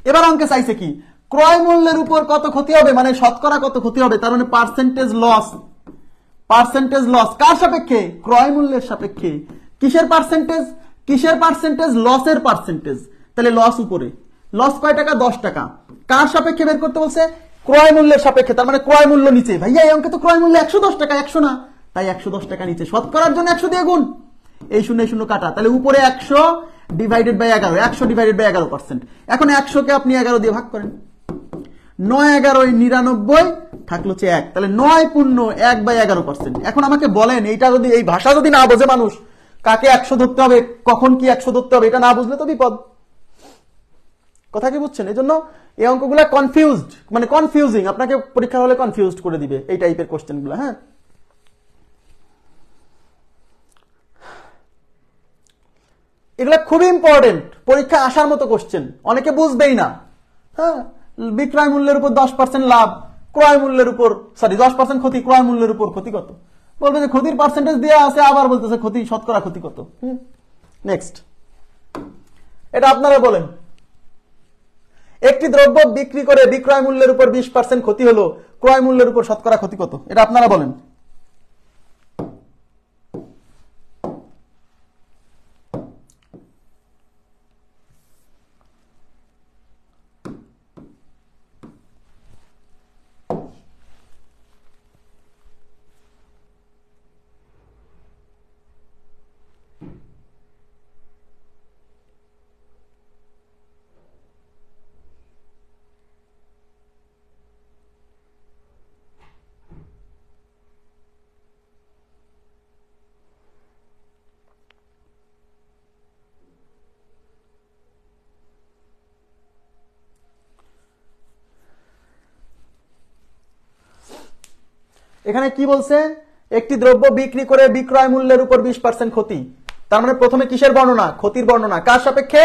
এবার অঙ্কে চাইছে কি? ক্রয় মূল্যের উপর কত ক্ষতি হবে, মানে শতকরা কত ক্ষতি হবে, তার মানে পার্সেন্টেজ লস। কার সাপেক্ষে? ক্রয় মূল্যের সাপেক্ষে। কিসের পার্সেন্টেজ? লসের পার্সেন্টেজ। তাহলে লস উপরে, লস কয় টাকা? 10 টাকা। কার সাপেক্ষে বের করতে বলছে? ক্রয় মূল্যের সাপেক্ষে। তার মানে ক্রয় মূল্য নিচে, ভাইয়া এই অঙ্কে তো ক্রয় মূল্য 110 টাকা, 100 না, তাই 110 টাকা নিচে। শতকরার জন্য 100 দিয়ে গুণ, এই শূন্য শূন্য কাটা, তাহলে উপরে 100 ডিভাইডেড বাই 11, 100 ডিভাইডেড বাই 11%। এখন 100 কে আপনি 11 দিয়ে ভাগ করেন, 9 11 99 থাকলো হচ্ছে 1, তাহলে 9 পূর্ণ 1/11%। এখন আমাকে বলেন এইটা যদি, এই ভাষা যদি না বোঝে মানুষ, কাকে 100 ধরতে হবে, কখন কি 100 ধরতে হবে, এটা না বুঝলে তো বিপদ। কথা কি বুঝছেন? এই জন্য এই অঙ্কগুলো কনফিউজড, মানে কনফিউজিং, আপনাকে পরীক্ষা হলে কনফিউজড করে দিবে এই টাইপের কোশ্চেন গুলো। হ্যাঁ, এগুলো খুবই ইম্পর্টেন্ট, পরীক্ষা আসার মতো কোশ্চেন, অনেকে বুঝবেই না। হ্যাঁ, বিক্রয় মূল্যের উপর 10% লাভ, ক্রয় মূল্যের উপর 10% ক্ষতি, ক্রয় মূল্যের উপর ক্ষতি কত? বলবে যে ক্ষতির পার্সেন্টেজ দেওয়া আছে, আবার বলতেছে ক্ষতি, শতকরা ক্ষতি কত। নেক্সট, এটা আপনারা বলেন। একটি দ্রব্য বিক্রি করে বিক্রয় মূল্যের উপর 20% ক্ষতি হলো, ক্রয় মূল্যের উপর শতকরা ক্ষতি কত? এটা আপনারা বলেন। এখানে কি বলছে? একটি দ্রব্য বিক্রি করে বিক্রয় মূল্যের উপর 20% ক্ষতি। তার মানে প্রথমে কিসের বর্ণনা? ক্ষতির বর্ণনা। কার সাপেক্ষে?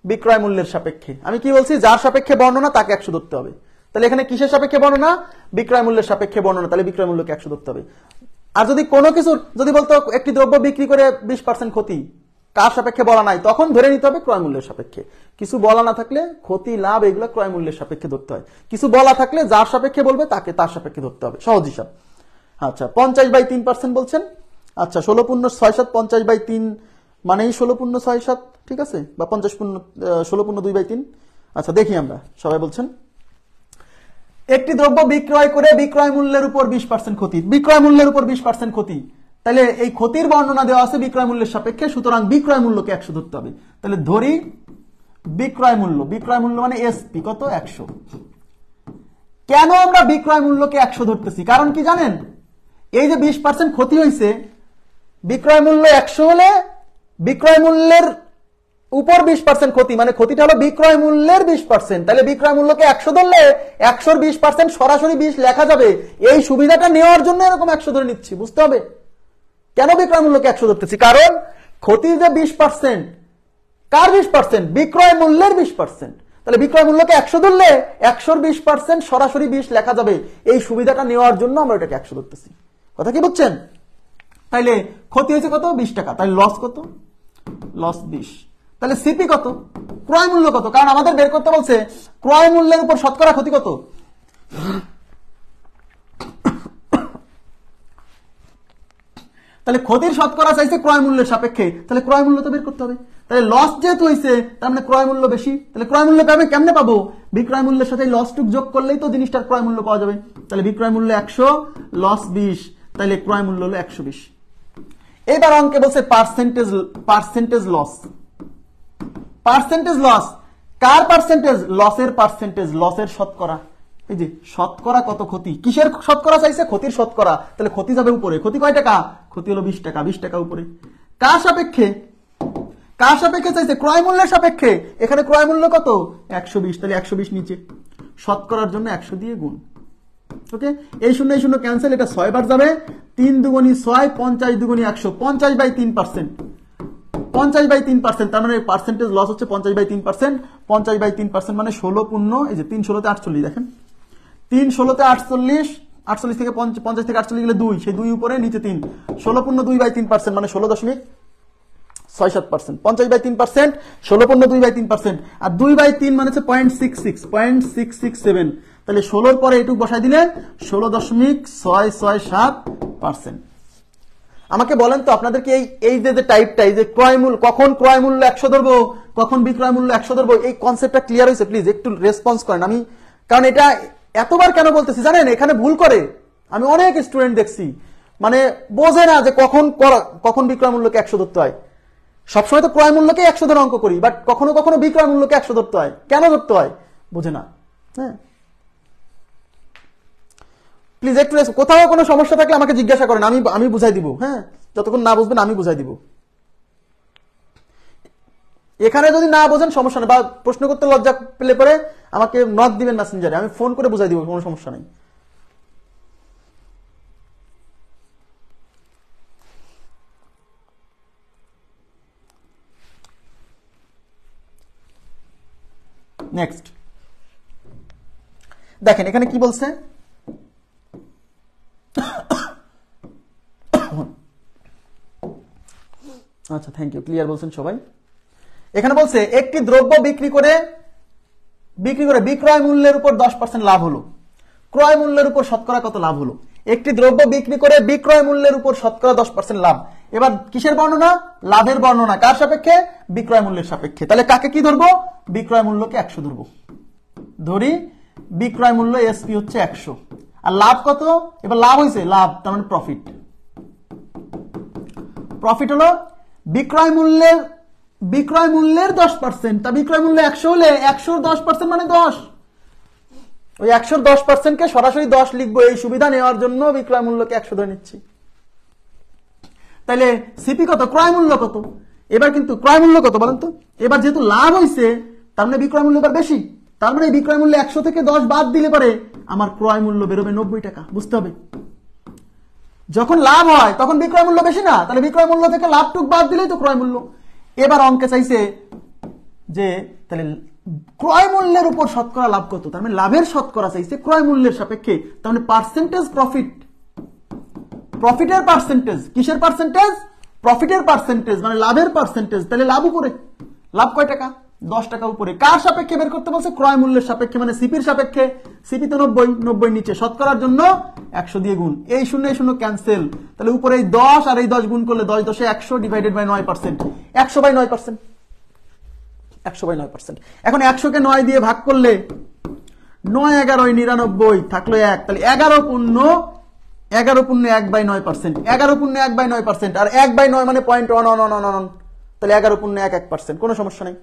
বিক্রয় মূল্যের সাপেক্ষে। আমি কি বলছি? যার সাপেক্ষে বর্ণনা তাকে 100 ধরতে হবে। তাহলে এখানে কিসের সাপেক্ষে বর্ণনা? বিক্রয় মূল্যের সাপেক্ষে বর্ণনা, তাহলে বিক্রয় মূল্যকে 100 ধরতে হবে। আর যদি কোনো কিছু যদি বলতো একটি দ্রব্য বিক্রি করে 20% ক্ষতি, কার সাপেক্ষে বলা নাই, তখন ধরে নিতে হবে ক্রয় মূল্যের সাপেক্ষে। কিছু বলা না থাকলে ক্ষতি লাভ এগুলো ক্রয় মূল্যের সাপেক্ষে ধরতে হয়। কিছু বলা থাকলে যার সাপেক্ষে বলবে তাকে তার সাপেক্ষে ধরতে হবে, সহজ হিসাব। আচ্ছা, 50/3% বলছেন। আচ্ছা, 16 পূর্ণ 6/7, 50/3 মানেই 16 পূর্ণ 6/7, ঠিক আছে, বা 16 পূর্ণ 2/3। আচ্ছা, দেখি আমরা, সবাই বলছেন একটি দ্রব্য বিক্রয় করে বিক্রয় মূল্যের উপর 20% ক্ষতি, বিক্রয় মূল্যের উপর 20% ক্ষতি, তাহলে এই ক্ষতির বর্ণনা দেওয়া আছে বিক্রয় মূল্যের সাপেক্ষে, সুতরাং বিক্রয় মূল্যকে 100 ধরতে হবে। তাহলে ধরি বিক্রয় মূল্য মানে এসপি কত? 100। কেন আমরা বিক্রয় মূল্যকে 100 ধরতেছি? কারণ কি জানেন? এই যে 20% ক্ষতি হয়েছে, বিক্রয় মূল্য 100 হলে বিক্রয় মূল্যের উপর 20% ক্ষতি, মানে ক্ষতিটা হলো বিক্রয় মূল্যের 20%, তাহলে বিক্রয় মূল্যকে 100 ধরলে 100 র 20% সরাসরি 20 লেখা যাবে। এই সুবিধাটা নেওয়ার জন্য এরকম 100 ধরে নিচ্ছি, বুঝতে হবে কেন বিক্রয় মূল্যকে 100 ধরতেছি। কারণ ক্ষতি যে 20%, কার 20%? বিক্রয় মূল্যের 20%, তাহলে বিক্রয় মূল্যকে 100 ধরলে 100 র 20% সরাসরি 20 লেখা যাবে। এই সুবিধাটা নেওয়ার জন্য আমরা এটাকে 100 ধরতেছি। কথা কি বুঝছেন? তাইলে ক্ষতি হয়েছে কত? 20 টাকা, তাহলে লস কত? লস 20। তাহলে সিপি কত? ক্রয় মূল্য কত? কারণ আমাদের বের করতে বলছে ক্রয় মূল্যের উপর শতকরা ক্ষতি কত। তাহলে ক্ষতির শতকরা চাইছে ক্রয় মূল্যের সাপেক্ষে, তাহলে ক্রয় মূল্য তো বের করতে হবে। তাহলে লস যেহেতু হয়েছে তার মানে ক্রয় মূল্য বেশি, তাহলে ক্রয় মূল্য পাবে কেমনে পাবো? বিক্রয় মূল্যের সাথে লস টুক যোগ করলেই তো জিনিসটার ক্রয় মূল্য পাওয়া যাবে। তাহলে বিক্রয় মূল্য 100, লস 20, তাহলে ক্রয় মূল্য হলো 120। এবার অঙ্কে বলছে পার্সেন্টেজ লস। পার্সেন্টেজ লস কার পার্সেন্টেজ? লসের পার্সেন্টেজ, লসের শতকরা। এই যে শতকরা কত ক্ষতি, কিসের শতকরা চাইছে? ক্ষতির শতকরা। তাহলে ক্ষতি যাবে উপরে। ক্ষতি কয় টাকা? ক্ষতি হলো 20 টাকা, 20 টাকা উপরে। কার সাপেক্ষে? কার সাপেক্ষে চাইছে? ক্রয় মূল্যের সাপেক্ষে। এখানে ক্রয় মূল্য কত? 120, তাহলে 120 নিচে, শতকরার জন্য 100 দিয়ে গুণ। ওকে, এই শূন্য এই শূন্য ক্যান্সেল, এটা 6 বার যাবে। 3 দুগুণী 6, 50 দুগুণী 100, 50/3%। 50/3%, তার মানে পার্সেন্টেজ লস হচ্ছে 50/3%। 50/3% মানে 16 পূর্ণ, এই যে 3 ষোলোতে 48, দেখেন 3 ষোলোতে 48, 48 থেকে 50 থেকে 48 গেলে 2, সেই 2 উপরে নিচে 3, 16 পূর্ণ 2/3% মানে 16.67%। 50/3%, 16 পূর্ণ 2/3%, আর 2/3 মানে হচ্ছে 0.667। তাহলে 16 পরে এটুকু বসাই দিলে 16.667%। আমাকে বলেন তো আপনাদেরকে এই যে টাইপটা, এই যে ক্রয় মূল্য, কখন ক্রয় মূল্য 100 ধরবো, কখন বিক্রয় মূল্য 100 ধরবো, এই কনসেপ্টটা ক্লিয়ার হয়েছে? প্লিজ একটু রেসপন্স করেন। আমি কারণ এটা এতবার কেন বলতেছি জানেন, এখানে ভুল করে আমি অনেক স্টুডেন্ট দেখছি, মানে বোঝে না যে কখন বিক্রয় মূল্যকে 100 ধরতে হয়। সবসময় তো ক্রয় মূল্যকে 100 ধরে অঙ্ক করি, বাট কখনো কখনো বিক্রয় মূল্যকে 100 ধরতে হয়। কেন ধরতে হয় বোঝে না। হ্যাঁ, প্লিজ একটু কোথাও কোনো সমস্যা থাকলে আমাকে জিজ্ঞাসা করেন, আমি বুঝাই দিব। হ্যাঁ, যতক্ষণ না বুঝবেন আমি বুঝাই দিব। এখানে যদি না বোঝেন সমস্যা নেই, বা প্রশ্ন করতে লজ্জা পেলে পরে আমাকে নক দিবেন মেসেঞ্জারে, আমি ফোন করে বুঝাই দিব, কোনো সমস্যা নেই। নেক্সট দেখেন এখানে কি বলছে। আচ্ছা, থ্যাংক ইউ, ক্লিয়ার বলছেন সবাই। এখানে বলছে একটি দ্রব্য বিক্রি করে বিক্রয় মূল্যের উপর 10% লাভ হলো। ক্রয় মূল্যের উপর শতকরা কত লাভ হলো? একটি দ্রব্য বিক্রি করে বিক্রয় মূল্যের উপর শতকরা 10% লাভ। এবার কিসের বর্ণনা? লাভের বর্ণনা। কার সাপেক্ষে? বিক্রয় মূল্যের সাপেক্ষে। তাহলে কাকে কি ধরবো? বিক্রয় মূল্যকে 100 ধরবো। ধরি বিক্রয় মূল্য এসপি হচ্ছে 100, আর লাভ কত? এবার লাভ হয়েছে, লাভ তার মানে প্রফিট। প্রফিট হলো বিক্রয় মূল্যের 10%। তা বিক্রয় মূল্য 100 হলে 100 10% মানে 10। ওই 100 10% কে সরাসরি 10 লিখবো, এই সুবিধা নেওয়ার জন্য বিক্রয় মূল্যকে 100 ধরে নিচ্ছি। তাহলে সিপি কত? ক্রয় মূল্য কত? এবার কিন্তু ক্রয় মূল্য কত বলেন তো? এবার যেহেতু লাভ হয়েছে তার মানে বিক্রয় মূল্য এবার বেশি, তার মানে বিক্রয় মূল্য 100 থেকে 10 বাদ দিলে পরে আমার ক্রয় মূল্য বেরোবে 90 টাকা। বুঝতে হবে, যখন লাভ হয় তখন বিক্রয় মূল্য বেশি না, তাহলে বিক্রয় মূল্য থেকে লাভটুক বাদ দিলেই তো ক্রয় মূল্য। এবার অঙ্কে চাইছে যে তাহলে ক্রয় মূল্যের উপর শতকরা লাভ কত, তার মানে লাভের শতকরা চাইছে ক্রয় মূল্যের সাপেক্ষে। তার মানে পার্সেন্টেজ প্রফিট, প্রফিটের পার্সেন্টেজ। কিসের পার্সেন্টেজ? প্রফিটের পার্সেন্টেজ, মানে লাভের পার্সেন্টেজ। তাহলে লাভ উপরে, লাভ কয় টাকা? 10 টাকা উপরে। কার সাপেক্ষে বের করতে বলছে? ক্রয় মূল্যের সাপেক্ষে, মানে সিপির সাপেক্ষে। সিপি তো 90 নিচে, শতকরার জন্য 100 দিয়ে গুণ। এই শূন্য এই শূন্য ক্যান্সেল, তাহলে উপরে এই 10 আর এই 10 গুণ করলে 10 10 100 ডিভাইডেড বাই 9%, 100/9%, 100/9%। এখন 100 কে 9 দিয়ে ভাগ করলে 9 11 99 থাকলো 1, তাহলে 11 পূর্ণ 1/9%, 11 পূর্ণ 1/9%, আর 1/9 মানে 0.111, তাহলে 11 পূর্ণ 1%। কোনো সমস্যা নেই।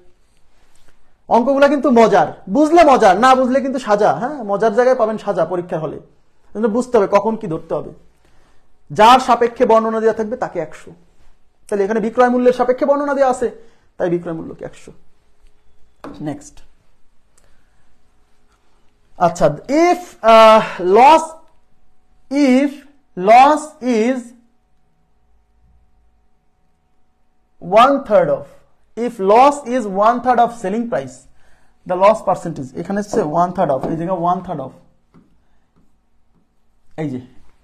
অঙ্কগুলা কিন্তু মজার, বুঝলে মজার, না বুঝলে কিন্তু সাজা। হ্যাঁ, মজার জায়গায় পাবেন সাজা পরীক্ষার হলে। কিন্তু বুঝতে হবে কখন কি ধরতে হবে। যার সাপেক্ষে বর্ণনা দেওয়া থাকবে তাকে 100। তাহলে এখানে বিক্রয় মূল্যের সাপেক্ষে বর্ণনা দেওয়া আছে, তাই বিক্রয় মূল্যকে 100। নেক্সট। আচ্ছা, if loss is 1/3 of, if loss is 1/3 of selling price, the loss percentage, এখানে হচ্ছে 1/3 of, এই জায়গায় 1/3 of, এই যে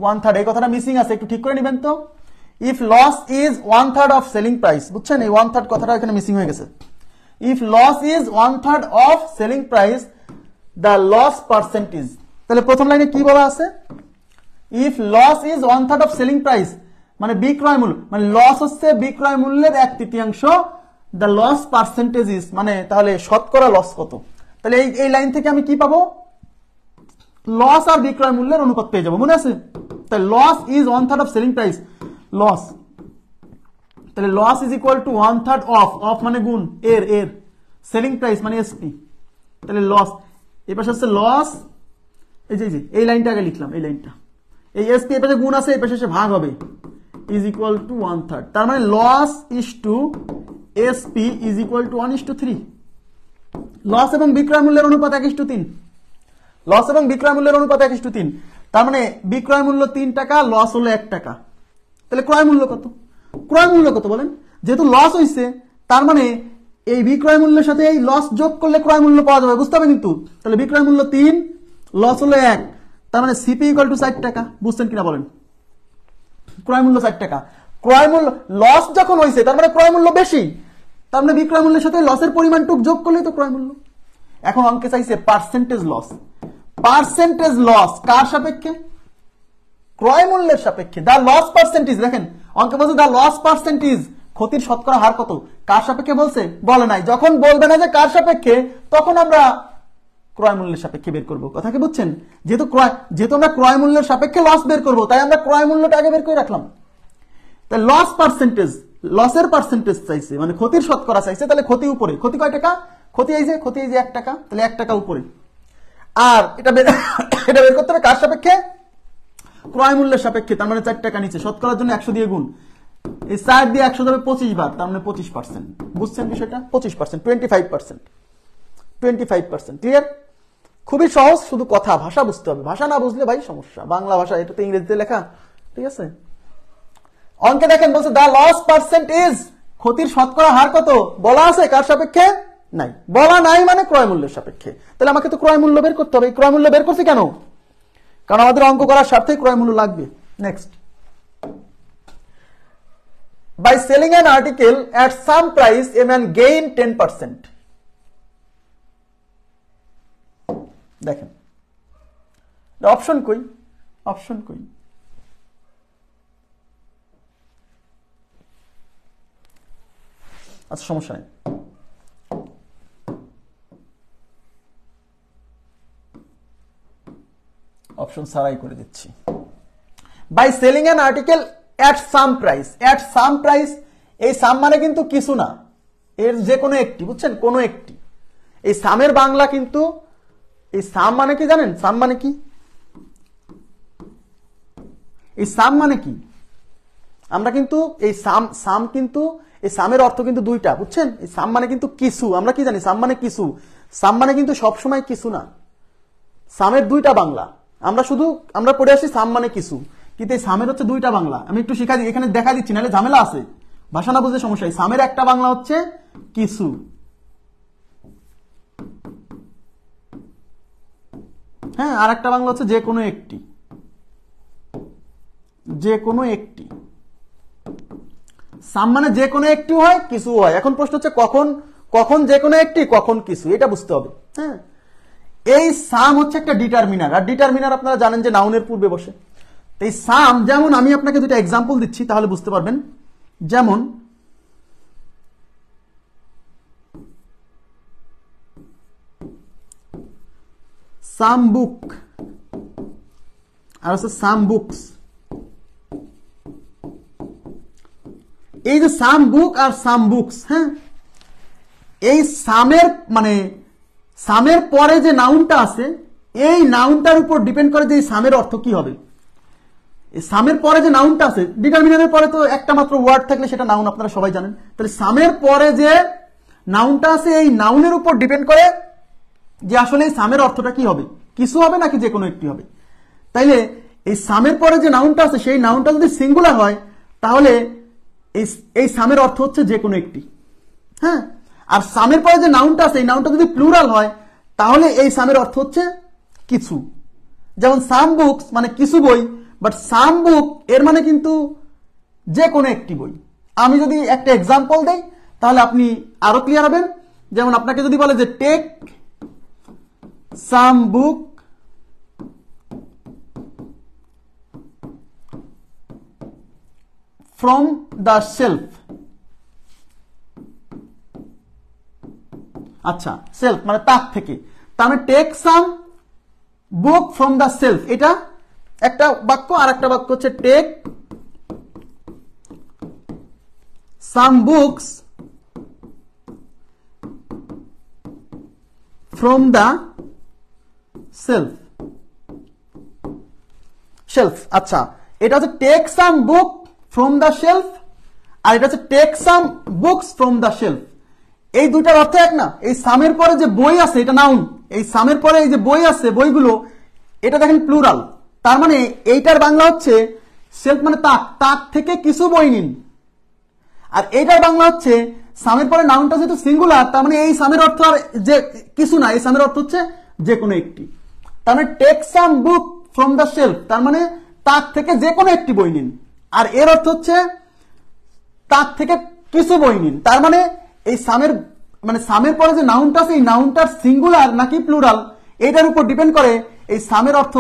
1/3, এই কথাটা মিসিং আছে, একটু ঠিক করে নেবেন তো। if loss is 1/3 of selling price, বুঝছেন, এই 1/3 কথাটা এখানে মিসিং হয়ে গেছে। if loss is 1/3 of selling price, the loss percentage, তাহলে প্রথম লাইনে কি বলা আছে? if loss is 1/3 of selling price, মানে বিক্রয় মূল্য মানে লস হচ্ছে বিক্রয় মূল্যের 1/3, দ্য লস পার্সেন্টেজ ইজ মানে তাহলে শতকরা লস কত। তাহলে এই লাইন থেকে আমি কি পাবো, লস আর বিক্রয় মূল্যের অনুপাত পেয়ে যাবো, মনে আছে? তাহলে loss is 1/3 of selling price, loss, তাহলে loss is equal to 1/3 of মানে গুণ এর সেলিং প্রাইস মানে এসপি, তাহলে লস এই পাশে হচ্ছে লস, এই যে এই লাইনটা আগে লিখলাম, এই লাইনটা, এই এসপি এই পাশে গুণ আছে, এই পাশে এসে ভাগ হবে, ইজ ইকুয়াল টু 1/3, তার মানে loss is to SP is equal to 1:3। Loss এবং বিক্রয় মূল্যের অনুপাত 1:3, লস এবং বিক্রয় মূল্যের অনুপাত 1:3, তার মানে বিক্রয় মূল্য 3 টাকা, লস হলো 1 টাকা, তাহলে ক্রয় মূল্য কত? ক্রয় মূল্য কত বলেন? যেহেতু লস হয়েছে তার মানে এই বিক্রয় মূল্যের সাথে এই লস যোগ করলে ক্রয় মূল্য পাওয়া যাবে, বুঝতে হবে কিন্তু। তাহলে বিক্রয় মূল্য 3, লস হলো 1, তার মানে সিপি ইকুয়াল টু 60 টাকা, বুঝছেন কিনা বলেন? ক্রয় মূল্য 60 টাকা, ক্রয় মূল্য লস যখন হয়েছে তার মানে ক্রয় মূল্য বেশি, তার মানে বিক্রয় মূল্যের সাথে লসের পরিমাণটুক যোগ করলেই তো ক্রয় মূল্য। এখন অঙ্কে চাইছে পার্সেন্টেজ লস, পার্সেন্টেজ লস কার সাপেক্ষে? ক্রয় মূল্যের সাপেক্ষে। দা লস পার্সেন্টেজ, দেখেন অঙ্কে বলছে দা লস পার্সেন্টেজ, ক্ষতির শতকরা হার কত, কার সাপেক্ষে বলছে? বলে নাই। যখন বলবে না যে কার সাপেক্ষে, তখন আমরা ক্রয় মূল্যের সাপেক্ষে বের করবো, কথা কি বুঝছেন? যেহেতু আমরা ক্রয় মূল্যের সাপেক্ষে লস বের করবো, তাই আমরা ক্রয় মূল্যটা আগে বের করে রাখলাম। তাই লস পার্সেন্টেজ, লসের পার্সেন্টেজ চাইছে মানে ক্ষতির শতকরা চাইছে, তাহলে ক্ষতি উপরে, ক্ষতি কয় টাকা? ক্ষতি এই যে 1 টাকা, তাহলে 1 টাকা উপরে। আর এটা বের করতে হবে কার সাপেক্ষে? ক্রয় মূল্যের সাপেক্ষে, তার মানে 4 টাকা নিচে, শতকরার জন্য 100 দিয়ে গুণ, এই 4 দিয়ে 100 যাবে 25 বার, তার মানে 25%, বুঝছেন বিষয়টা? 25%, 25%, ক্লিয়ার? খুবই সহজ, শুধু কথা ভাষা বুঝতে হবে, ভাষা না বুঝলে ভাই সমস্যা। বাংলা ভাষা, এটা তো ইংরেজিতে লেখা, ঠিক আছে? অঙ্কে দেখেন বলছে দা লস পার্সেন্টেজ, ক্ষতির শতকরা হার কত বলা আছে, কার সাপেক্ষে? নাই, বলা নাই মানে ক্রয় মূল্যের সাপেক্ষে। তাহলে আমাকে তো ক্রয় মূল্য বের করতে হবে। এই ক্রয় মূল্য বের করছি কেন? কারণ আমাদের অঙ্ক করার স্বার্থে ক্রয় মূল্য লাগবে। Next, by selling an article at some price a man gain 10%। দেখেন অপশন কই, অপশন কই? আচ্ছা সমস্যা নেই, অপশন সারাই করে দিচ্ছি। By selling an article at some price, at some price, এই সাম মানে কিন্তু কিছু না, এর যে কোনো একটি, বুঝছেন? কোনো একটি। এই সামের বাংলা কিন্তু, এই সাম মানে কি জানেন? সাম মানে কি? এই সাম মানে কি? আমরা কিন্তু এই সাম কিন্তু এই সামের অর্থ কিন্তু দুইটা, বুঝছেন? এই সাম মানে কিন্তু কিছু, আমরা কি জানি? সাম মানে কিছু, সাম মানে কিন্তু সবসময় কিছু না। সামের দুইটা বাংলা, আমরা পড়ে আসি সাম মানে কিছু, কিন্তু এই সামের হচ্ছে দুইটা বাংলা। আমি একটু শিখা দিই, এখানে দেখা দিচ্ছি, নাহলে ঝামেলা আছে, ভাষা না বুঝলে সমস্যা। সামের একটা বাংলা হচ্ছে কিছু, হ্যাঁ, আর একটা বাংলা হচ্ছে যে কোনো একটি, যে কোনো একটি। সাম মানে যে কোনো একটি হয়, কিছু হয়। এখন প্রশ্ন হচ্ছে কখন, কখন যে কোনো একটি, কখন কিছু, এটা বুঝতে হবে। হ্যাঁ, এই সাম হচ্ছে একটা ডিটারমিনার, আর ডিটারমিনার আপনারা জানেন যে নাউনের পূর্বে বসে। এই সাম, যেমন আমি আপনাকে দুটো এক্সাম্পল দিচ্ছি তাহলে বুঝতে পারবেন। যেমন সাম বুক আর হচ্ছে সাম বুকস। এই যে সাম বুক আর সাম বুকস, হ্যাঁ, এই সামের মানে সামের পরে যে নাউনটা আছে, এই নাউনটার উপর ডিপেন্ড করে যে এই সামের অর্থ কি হবে। এই সামের পরে যে নাউনটা আছে, ডিটারমিনারের পরে তো একটা মাত্র ওয়ার্ড থাকলে সেটা নাউন, আপনারা সবাই জানেন। তাহলে সামের পরে যে নাউনটা আছে, এই নাউনের উপর ডিপেন্ড করে যে আসলে এই সামের অর্থটা কি হবে, কিছু হবে নাকি যে কোনো একটি হবে। তাইলে এই সামের পরে যে নাউনটা আছে, সেই নাউনটা যদি সিঙ্গুলার হয়, তাহলে এই সামের অর্থ হচ্ছে যে কোনো একটি। হ্যাঁ, আর সামের পরে যে নাউনটা আছে, এই নাউনটা যদি প্লুরাল হয়, তাহলে এই সামের অর্থ হচ্ছে কিছু। যেমন সাম বুকস মানে কিছু বই, বাট সাম বুক এর মানে কিন্তু যে কোনো একটি বই। আমি যদি একটা এক্সাম্পল দেই তাহলে আপনি আরো ক্লিয়ার হবেন। যেমন আপনাকে যদি বলে যে take some book from the shelf. আচ্ছা, সেলফ মানে তাক থেকে, তার মানে take some book from the shelf, এটা একটা বাক্য। আর একটা বাক্য হচ্ছে take some books from the shelf. Shelf, আচ্ছা, এটা হচ্ছে take some book from the shelf, আর এটা হচ্ছে take some books from the shelf. এই দুইটার অর্থ এক না। এই সামের পরে যে বই আছে এটা নাউন, এই সামের পরে এই যে বই আছে বইগুলো, এটা দেখেন প্লুরাল। তার মানে এইটার বাংলা হচ্ছে শেলফ মানে তাক, তাক থেকে কিছু বই নিন। আর এইটার বাংলা হচ্ছে সামের পরে নাউনটা যেহেতু সিঙ্গুলার, তার মানে এই সামের অর্থ আর যে কিছু না, এই সামের অর্থ হচ্ছে যে কোনো একটি। তার মানে take some book from the shelf, তার মানে তাক থেকে যে কোনো একটি বই নিন। আর এর অর্থ হচ্ছে তাক থেকে কিছু বই নিন। তার মানে এই সামের মানে সামের পরে যে নাউনটা আছে, এই নাউনটার সিঙ্গুলার নাকি প্লুরাল, এইটার উপর ডিপেন্ড করে এই সামের অর্থ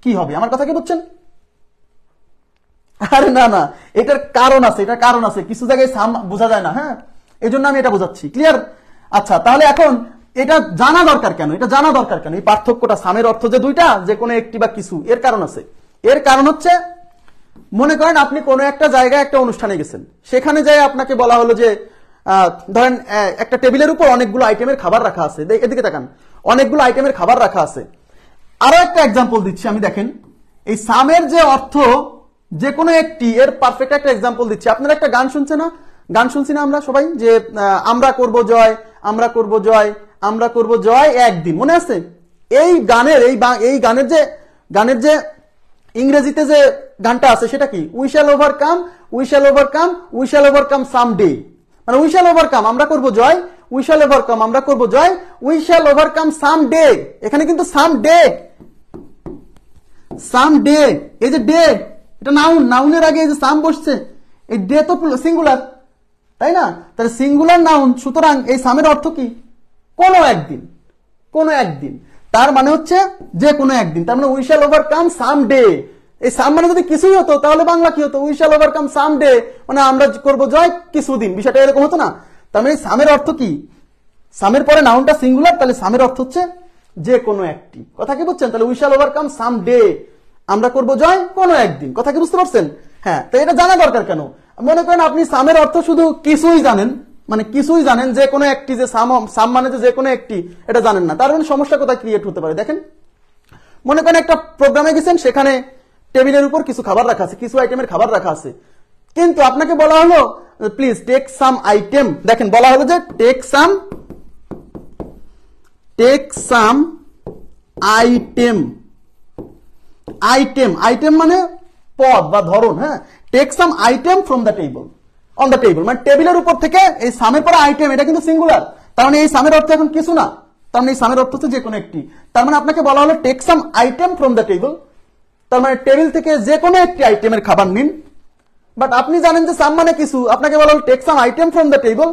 কি হবে। আমার কথা কি বুঝছেন? আরে না না, এটার কারণ আছে, এটার কারণ আছে, কিছু জায়গায় সাম বোঝা যায় না। হ্যাঁ, এই জন্য আমি এটা বোঝাচ্ছি। ক্লিয়ার? আচ্ছা, তাহলে এখন এটা জানা দরকার কেন? এটা জানা দরকার কেন? এই পার্থক্যটা, সামের অর্থ যে দুইটা, যে কোনো একটি বা কিছু, এর কারণ আছে। এর কারণ হচ্ছে, মনে করেন আপনি কোনো একটা জায়গায় একটা অনুষ্ঠানে গেছেন, সেখানে যাই আপনাকে বলা হলো যে ধরেন একটা টেবিলের উপর অনেকগুলো আইটেমের খাবার রাখা আছে, এদিকে তাকান, অনেকগুলো আইটেমের খাবার রাখা আছে। আরো একটা এক্সাম্পল দিচ্ছি আমি, দেখেন এই সামের যে অর্থ যে কোনো একটি, এর পারফেক্ট একটা এক্সাম্পল দিচ্ছি। আপনারা একটা গান শুনছে না, গান শুনছি না আমরা সবাই, যে আমরা করব জয়, আমরা করব জয়, আমরা করব জয় একদিন, মনে আছে? এই গানের গানের যে ইংরেজিতে যে গানটা আছে সেটা কি? We shall overcome, we shall overcome, we shall overcome someday. মানে উই শ্যাল ওভারকাম আমরা করব জয়, উই শ্যাল ওভারকাম আমরা করব জয়, উই শ্যাল ওভারকাম সামডে। এখানে কিন্তু সামডে, সামডে, এই যে ডে, এটা নাউন, নাউনের আগে এই যে সাম বসছে, এই ডে তো সিঙ্গুলার, তাই না? তাহলে সিঙ্গুলার নাউন, সুতরাং এই সামের অর্থ কি? কোনো একদিন, কোনো একদিন। তার মানে হচ্ছে যে কোনো একদিন। তার মানে উই শ্যাল ওভারকাম সামডে। এই সাম মানে যদি কিছুই হতো তাহলে বাংলা কি হতো? উই শ্যাল ওভারকাম সামডে, মানে আমরা করব জয় কিছুদিন, বিষয়টা এরকম হতো না? তার মানে সামের অর্থ কি? সামের পরে নাউনটা সিঙ্গুলার, তাহলে সামের অর্থ হচ্ছে যে কোনো একটি। কথা কি বুঝছেন? তাহলে উই শ্যাল ওভারকাম সামডে, আমরা করব জয় কোনো একদিন। কথা কি বুঝতে পারছেন? হ্যাঁ, তো এটা জানা দরকার কেন? মনে করেন আপনি সামের অর্থ শুধু কিছুই জানেন, মানে কিছুই জানেন, যে কোনো একটি, যে সাম মানে যে কোনো একটি, এটা জানেন না, তার মানে সমস্যা কোথায় ক্রিয়েট হতে পারে? দেখেন, মনে করেন একটা প্রোগ্রামে গেছেন, সেখানে টেবিলের উপর কিছু খাবার রাখা আছে, কিছু আইটেমের খাবার রাখা আছে, কিন্তু আপনাকে বলা হলো প্লিজ টেক সাম আইটেম। দেখেন, বলা হলো যে take some item. Item, item মানে পদ বা ধরন। হ্যাঁ, take some item from the table, on the table, মানে টেবিলের উপর থেকে। এই সামের পরে আইটেম, এটা কিন্তু সিঙ্গুলার, তার মানে এই সামের অর্থ এখন কিছু না, তার মানে এই সামের অর্থ হচ্ছে যে কোনো একটি। তার মানে আপনাকে বলা হলো take some item from the table, তার মানে টেবিল থেকে যে কোনো একটি আইটেমের খাবার নিন। বাট আপনি জানেন যে সাম মানে কিছু, আপনাকে বলা হলো take some item from the table.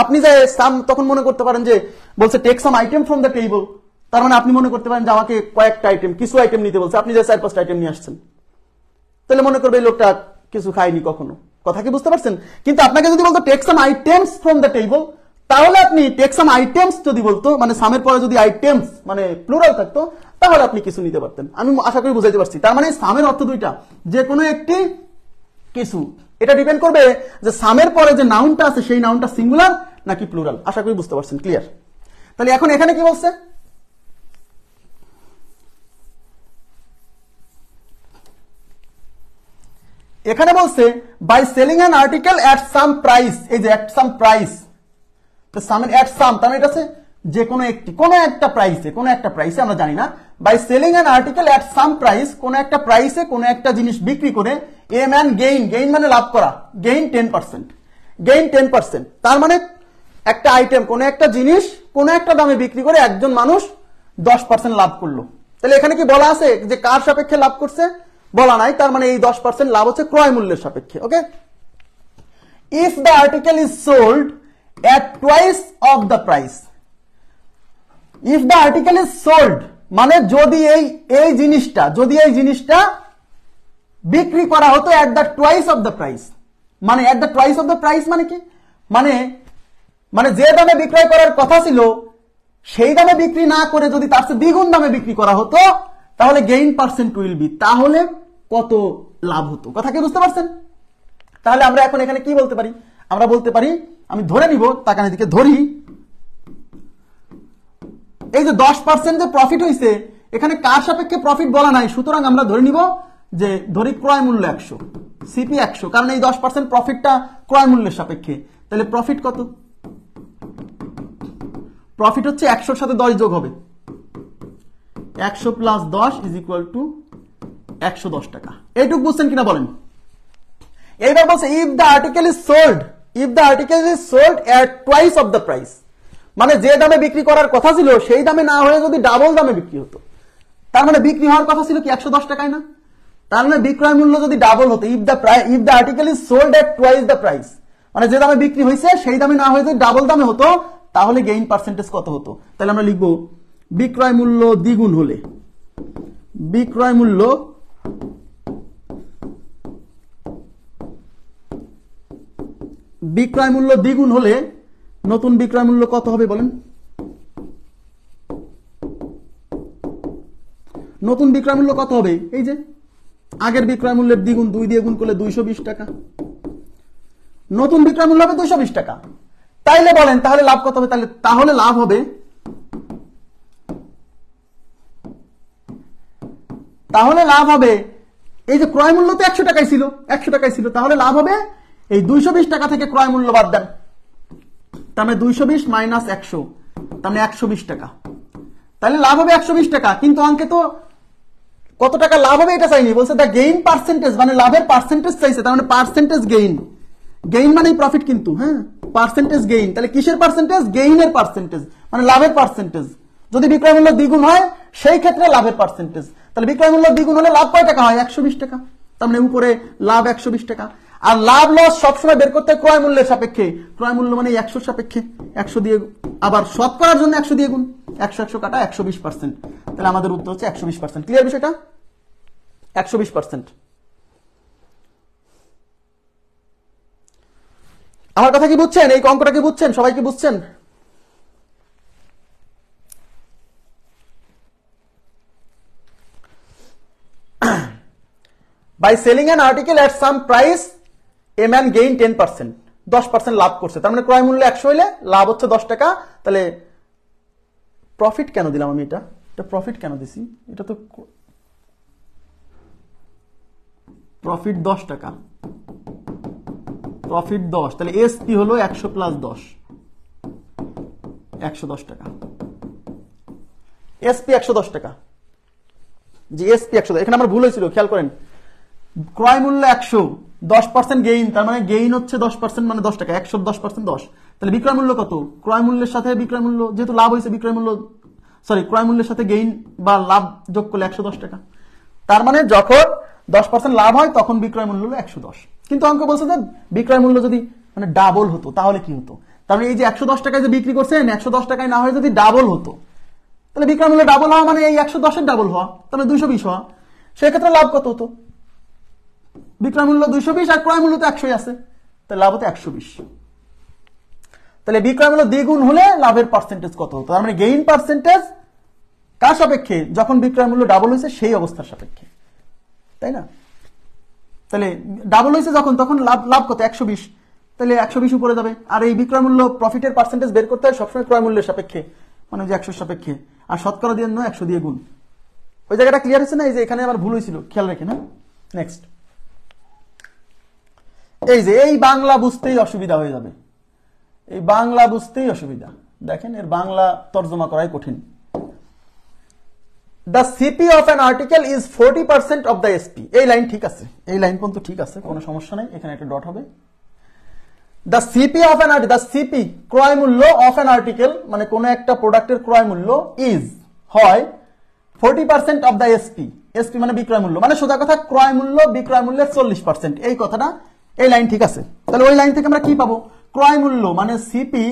আপনি যে সাম, তখন মনে করতে পারেন যে বলছে take some item from the table, তার মানে আপনি মনে করতে পারেন যে আমাকে কয়েকটা আইটেম, কিছু আইটেম নিতে বলছে, আপনি যে 4-5টা আইটেম নিয়ে আসছেন, তাহলে মনে করবে এই লোকটা কিছু খায়নি কখনো। কথা কি বুঝতে পারছেন? কিন্তু আপনাকে যদি বলতো take some items from the table, তাহলে আপনি টেক সাম আইটেমস যদি বলতো, মানে সামের পরে যদি আইটেমস মানে প্লুরাল থাকতো, তাহলে আপনি কিছু নিতে পারতেন। আমি আশা করি বুঝাইতে পারছি। তার মানে সামের অর্থ দুইটা, যে কোনো একটি, কিছু। এটা ডিপেন্ড করবে যে সামের পরে যে নাউনটা আছে সেই নাউনটা সিঙ্গুলার নাকি প্লুরাল। আশা করি বুঝতে পারছেন। ক্লিয়ার? তাহলে এখন এখানে কি বলছে? এখানে বলছে by selling an article at some price. এই যে এট সাম প্রাইস, তো সামের এট সাম, তার মানে এটা আছে যে কোনো একটি, কোনো একটা প্রাইসে, কোনো একটা প্রাইসে, আমরা জানি না। By selling an article at some price, কোনো একটা প্রাইসে কোনো একটা জিনিস বিক্রি করে, এ ম্যান গেইন, গেইন মানে লাভ করা, গেইন 10%, গেইন 10%। তার মানে একটা আইটেম, কোনো একটা জিনিস কোনো একটা দামে বিক্রি করে একজন মানুষ 10% লাভ করলো। তাহলে এখানে কি বলা আছে যে কার সাপেক্ষে লাভ করছে? বলা নাই। তার মানে এই 10% লাভ হচ্ছে ক্রয় মূল্যের সাপেক্ষে। Okay, if the article is sold at twice of the price, if the article is sold, মানে যদি এই জিনিসটা বিক্রি করা হতো at the twice of the price, মানে at the price of the price মানে কি, মানে মানে যে দামে বিক্রয় করার কথা ছিল সেই দামে বিক্রি না করে যদি তার চেয়ে দ্বিগুণ দামে বিক্রি করা হতো তাহলে গেইন পার্সেন্ট উইল বি, তাহলে কত লাভ হতো, কথা কি বুঝতে পারছেন? তাহলে আমরা এখন এখানে কি বলতে পারি, আমরা বলতে পারি, আমি ধরে নিব, তাকান এদিকে ধরি, এই যে 10% যে প্রফিট হয়েছে এখানে কার সাপেক্ষে প্রফিট বলা নাই, সুতরাং আমরা ধরে নিব যে ধরি ক্রয় মূল্য 100, সিপি 100, কারণ এই 10% প্রফিটটা ক্রয় মূল্যের সাপেক্ষে। তাহলে প্রফিট কত? প্রফিট হচ্ছে 100 সাথে 10 যোগ হবে, 100 প্লাস 10 ইজ ইকুয়াল টু 110 টাকা। এইটুকু বুঝছেন কিনা বলেন? এইবার বলছে if the article is sold at twice of the price, মানে যে দামে বিক্রি করার কথা ছিল সেই দামে না হয়ে যদি ডাবল দামে বিক্রি হতো, তার মানে বিক্রি হওয়ার কথা ছিল কি 110 টাকায় না, তার মানে বিক্রয় মূল্য যদি ডাবল হতো, if the article is sold at twice the price, মানে যে দামে বিক্রি হয়েছে সেই দামে না হয়ে যদি ডাবল দামে হতো তাহলে গেইন পার্সেন্টেজ কত হতো? তাহলে আমরা লিখবো বিক্রয় মূল্য দ্বিগুণ হলে, বিক্রয় মূল্য দ্বিগুণ হলে নতুন বিক্রয় মূল্য কত হবে বলেন? নতুন বিক্রয় মূল্য কত হবে? এই যে আগের বিক্রয় মূল্যের দ্বিগুণ, 2 দিয়ে গুণ করলে 220 টাকা, নতুন বিক্রয় মূল্য হবে 220 টাকা। তাইলে বলেন তাহলে লাভ কত হবে? তাহলে লাভ হবে, এই যে ক্রয় মূল্য তো 100 টাকায় ছিল, তাহলে লাভ হবে এই 220 টাকা থেকে ক্রয় মূল্য বাদ দেন, তার মানে 220 মাইনাস 100, তার মানে 120 টাকা। তাহলে লাভ হবে 120 টাকা, কিন্তু অঙ্কে তো কত টাকা লাভ হবে এটা চাইনি, বলছে দ্য গেইন পার্সেন্টেজ, মানে লাভের পার্সেন্টেজ চাইছে, তার মানে পার্সেন্টেজ গেইন, গেইন মানে প্রফিট কিন্তু, হ্যাঁ পার্সেন্টেজ গেইন। তাহলে কিসের পার্সেন্টেজ? গেইনের পার্সেন্টেজ, মানে লাভের পার্সেন্টেজ। যদি বিক্রয় মূল্য দ্বিগুণ হয় সেই ক্ষেত্রে লাভের পার্সেন্টেজ। তাহলে বিক্রয় মূল্য দ্বিগুণ হলে লাভ কয় টাকা হয়? 120 টাকা, তার মানে উপরে লাভ 120 টাকা। আর লাভ লস সবসময় বের করতে হয় ক্রয় মূল্যের সাপেক্ষে, ক্রয় মূল্য মানে 100 সাপেক্ষে, 100 দিয়ে আবার শত করার জন্য 100 দিয়ে গুণ, 100 কাটা 120%, তাহলে আমাদের উত্তর হচ্ছে 120%। ক্লিয়ার বিষয়টা? 120%। আমার কথা কি বুঝছেন? এই অঙ্কটা কি বুঝছেন? সবাই কি বুঝছেন? By selling an article at some price, a man gain 10%, 10% লাভ করছে, তার মানে ক্রয় মূল্য 100 হলে লাভ হচ্ছে 10 টাকা। তাহলে প্রফিট কেন দিলাম আমি? এটা প্রফিট কেন দিছি? এটা তো প্রফিট 10 টাকা, প্রফিট 10, তাহলে এসপি হলো 100 প্লাস 10, 110 টাকা, এসপি 110 টাকা, যে এসপি 110। এখানে আমার ভুল হয়েছিল, খেয়াল করেন, ক্রয় মূল্য 100, 10% গেইন, তার মানে গেইন হচ্ছে 10%, মানে 10 টাকা, 100 10% 10, তাহলে বিক্রয় মূল্য কত? ক্রয় মূল্যের সাথে বিক্রয় মূল্য, যেহেতু লাভ হয়েছে বিক্রয় মূল্য, ক্রয় মূল্যের সাথে গেইন বা লাভ যোগ করলে 110 টাকা, তার মানে যখন 10% লাভ হয় তখন বিক্রয় মূল্য হলো 110। কিন্তু অঙ্ক বলছে যে বিক্রয় মূল্য যদি মানে ডাবল হতো তাহলে কি হতো? তার মানে এই যে 110 টাকায় যে বিক্রি করছেন, 110 টাকায় না হয়ে যদি ডাবল হতো, তাহলে বিক্রয় মূল্য ডাবল হওয়া মানে এই 110-এর ডাবল হওয়া, তাহলে 220 হওয়া, সেক্ষেত্রে লাভ কত হতো? বিক্রয় মূল্য 220 আর ক্রয় মূল্য তো 100 আছে, তাহলে লাভ হতো 120। তাহলে বিক্রয় মূল্য দ্বিগুণ হলে লাভের পার্সেন্টেজ কত হতো? তার মানে গেইন পার্সেন্টেজ কার সাপেক্ষে? যখন বিক্রয় মূল্য ডাবল হয়েছে সেই অবস্থার সাপেক্ষে, তাই না? তাহলে ডাবল হয়েছে যখন, তখন লাভ কত? 120, তাহলে 120 উপরে যাবে। আর এই বিক্রয় মূল্য প্রফিটের পার্সেন্টেজ বের করতে হয় সবসময় ক্রয় মূল্যের সাপেক্ষে, মানে যে 100 সাপেক্ষে, আর শতকরা দিয়ে 100 দিয়ে গুণ। ওই জায়গাটা ক্লিয়ার হচ্ছে না? এই যে এখানে আমার ভুল হয়েছিল, খেয়াল রাখেন। হ্যাঁ, নেক্সট, এই যে এই বাংলা বুঝতেই অসুবিধা হয়ে যাবে, এই বাংলা বুঝতেই অসুবিধা। দেখেন এর বাংলা তর্জমা করাই কঠিন। The CP of an article is 40% of the SP, এই লাইন ঠিক আছে, এই লাইন পর্যন্ত ঠিক আছে, কোনো সমস্যা নাই, এখানে একটা ডট হবে। The CP of an article, the CP ক্রয় মূল্য of an article, মানে কোন একটা প্রোডাক্টের ক্রয় মূল্য is হয় 40% of the SP, SP মানে বিক্রয় মূল্য, মানে সোজা কথা ক্রয় মূল্য বিক্রয় মূল্যের 40%, এই কথাটা, এই লাইন ঠিক আছে। তাহলে ওই লাইন থেকে আমরা কি পাবো? ক্রয় মূল্য মানে সিপি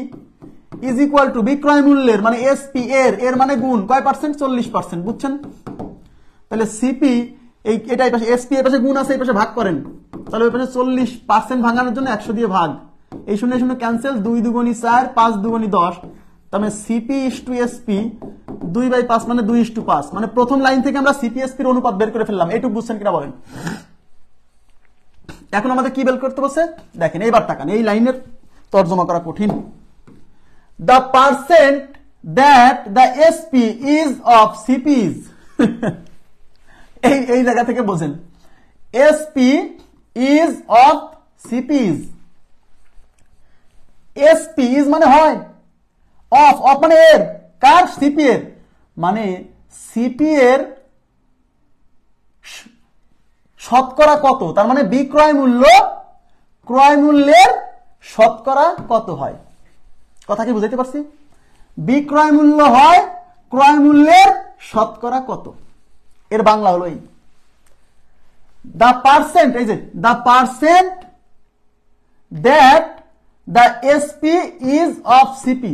ইজ ইকুয়াল টু বিক্রয় মূল্যের মানে এসপি এর মানে গুণ কয় পার্সেন্ট? 40%, বুঝছেন? তাহলে সিপি এই এটা এই পাশে এসপি এর পাশে গুণ আছে, এই পাশে ভাগ করেন, তাহলে ওই পাশে 40% ভাঙানোর জন্য 100 দিয়ে ভাগ, এই 0 0 ক্যান্সেল, 2 দুগুণী 4, 5 দুগুণী 10, তাহলে CP/SP 2/5 মানে 2:5, মানে প্রথম লাইন থেকে আমরা CP/SP এর অনুপাত বের করে ফেললাম। এইটুকু বুঝছেন কিনা বলেন? এখন আমাদের কি বের করতে বলছে দেখেন, এইবার তাকান, এই লাইনের তর্জমা করা কঠিন। The percent that the SP is of CPs এই জায়গা থেকে বোঝেন, SP is of CPs, SP is মানে হয়, of মানে এর, কার? CP এর, মানে CP এর শতকরা কত, তার মানে বিক্রয় মূল্য ক্রয় মূল্যের শতকরা কত হয়। কথা কি বুঝাইতে পারছি? বিক্রয় মূল্য হয় ক্রয় মূল্যের শতকরা কত, এর বাংলা হলো এই the percent, এই যে the percent that the SP is of CP,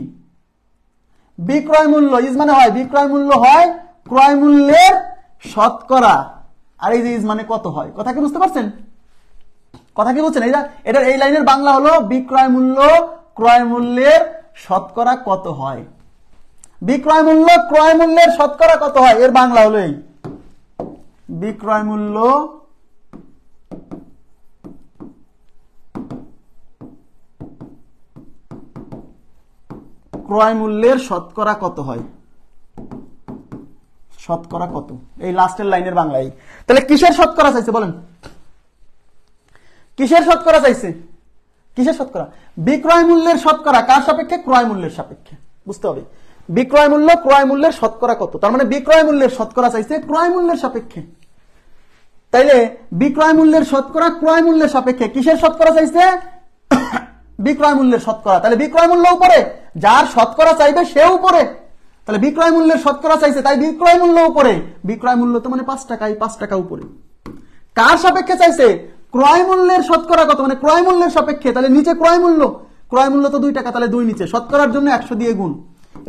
বিক্রয় মূল্য ইজ মানে হয়, বিক্রয় মূল্য হয় ক্রয় মূল্যের শতকরা, আর এই যে ইজ মানে কত হয়। কথা কি বুঝতে পারছেন? কথা কি বুঝছেন? এটা এই লাইনের বাংলা হলো বিক্রয় মূল্য ক্রয় মূল্যের শতকরা কত হয়। বিক্রয় মূল্য ক্রয় মূল্যের শতকরা কত হয়, এর বাংলা হলো এই বিক্রয় মূল্য ক্রয় মূল্যের শতকরা কত হয়, শতকরা কত, এই লাস্টের লাইনের বাংলায়। তাহলে কিসের শতকরা চাইছে বলেন? কিসের শতকরা চাইছে? কিসের শতকরা? বিক্রয় মূল্যের শতকরা, কার সাপেক্ষে? ক্রয় মূল্যের সাপেক্ষে। বুঝতে হবে, বিক্রয় মূল্য ক্রয় মূল্যের শতকরা কত, তার মানে বিক্রয় মূল্যের শতকরা চাইছে ক্রয় মূল্যের সাপেক্ষে। তাইলে বিক্রয় মূল্যের শতকরা ক্রয় মূল্যের সাপেক্ষে, কিসের শতকরা চাইছে? বিক্রয় মূল্যের শতকরা। তাহলে বিক্রয় মূল্য উপরে, যার শতকরা চাইবে সে উপরে, তাহলে বিক্রয় মূল্যের শতকরা চাইছে, তাই বিক্রয় মূল্য উপরে, বিক্রয় মূল্য তো মানে 5 টাকা, 5 টাকা উপরে। কার সাপেক্ষে চাইছে? ক্রয় মূল্যের শতকরা কত, মানে ক্রয় মূল্যের সাপেক্ষে, তাহলে নিচে ক্রয় মূল্য, ক্রয় মূল্য তো 2 টাকা, তাহলে 2 নিচে, শতকরার জন্য 100 দিয়ে গুণ,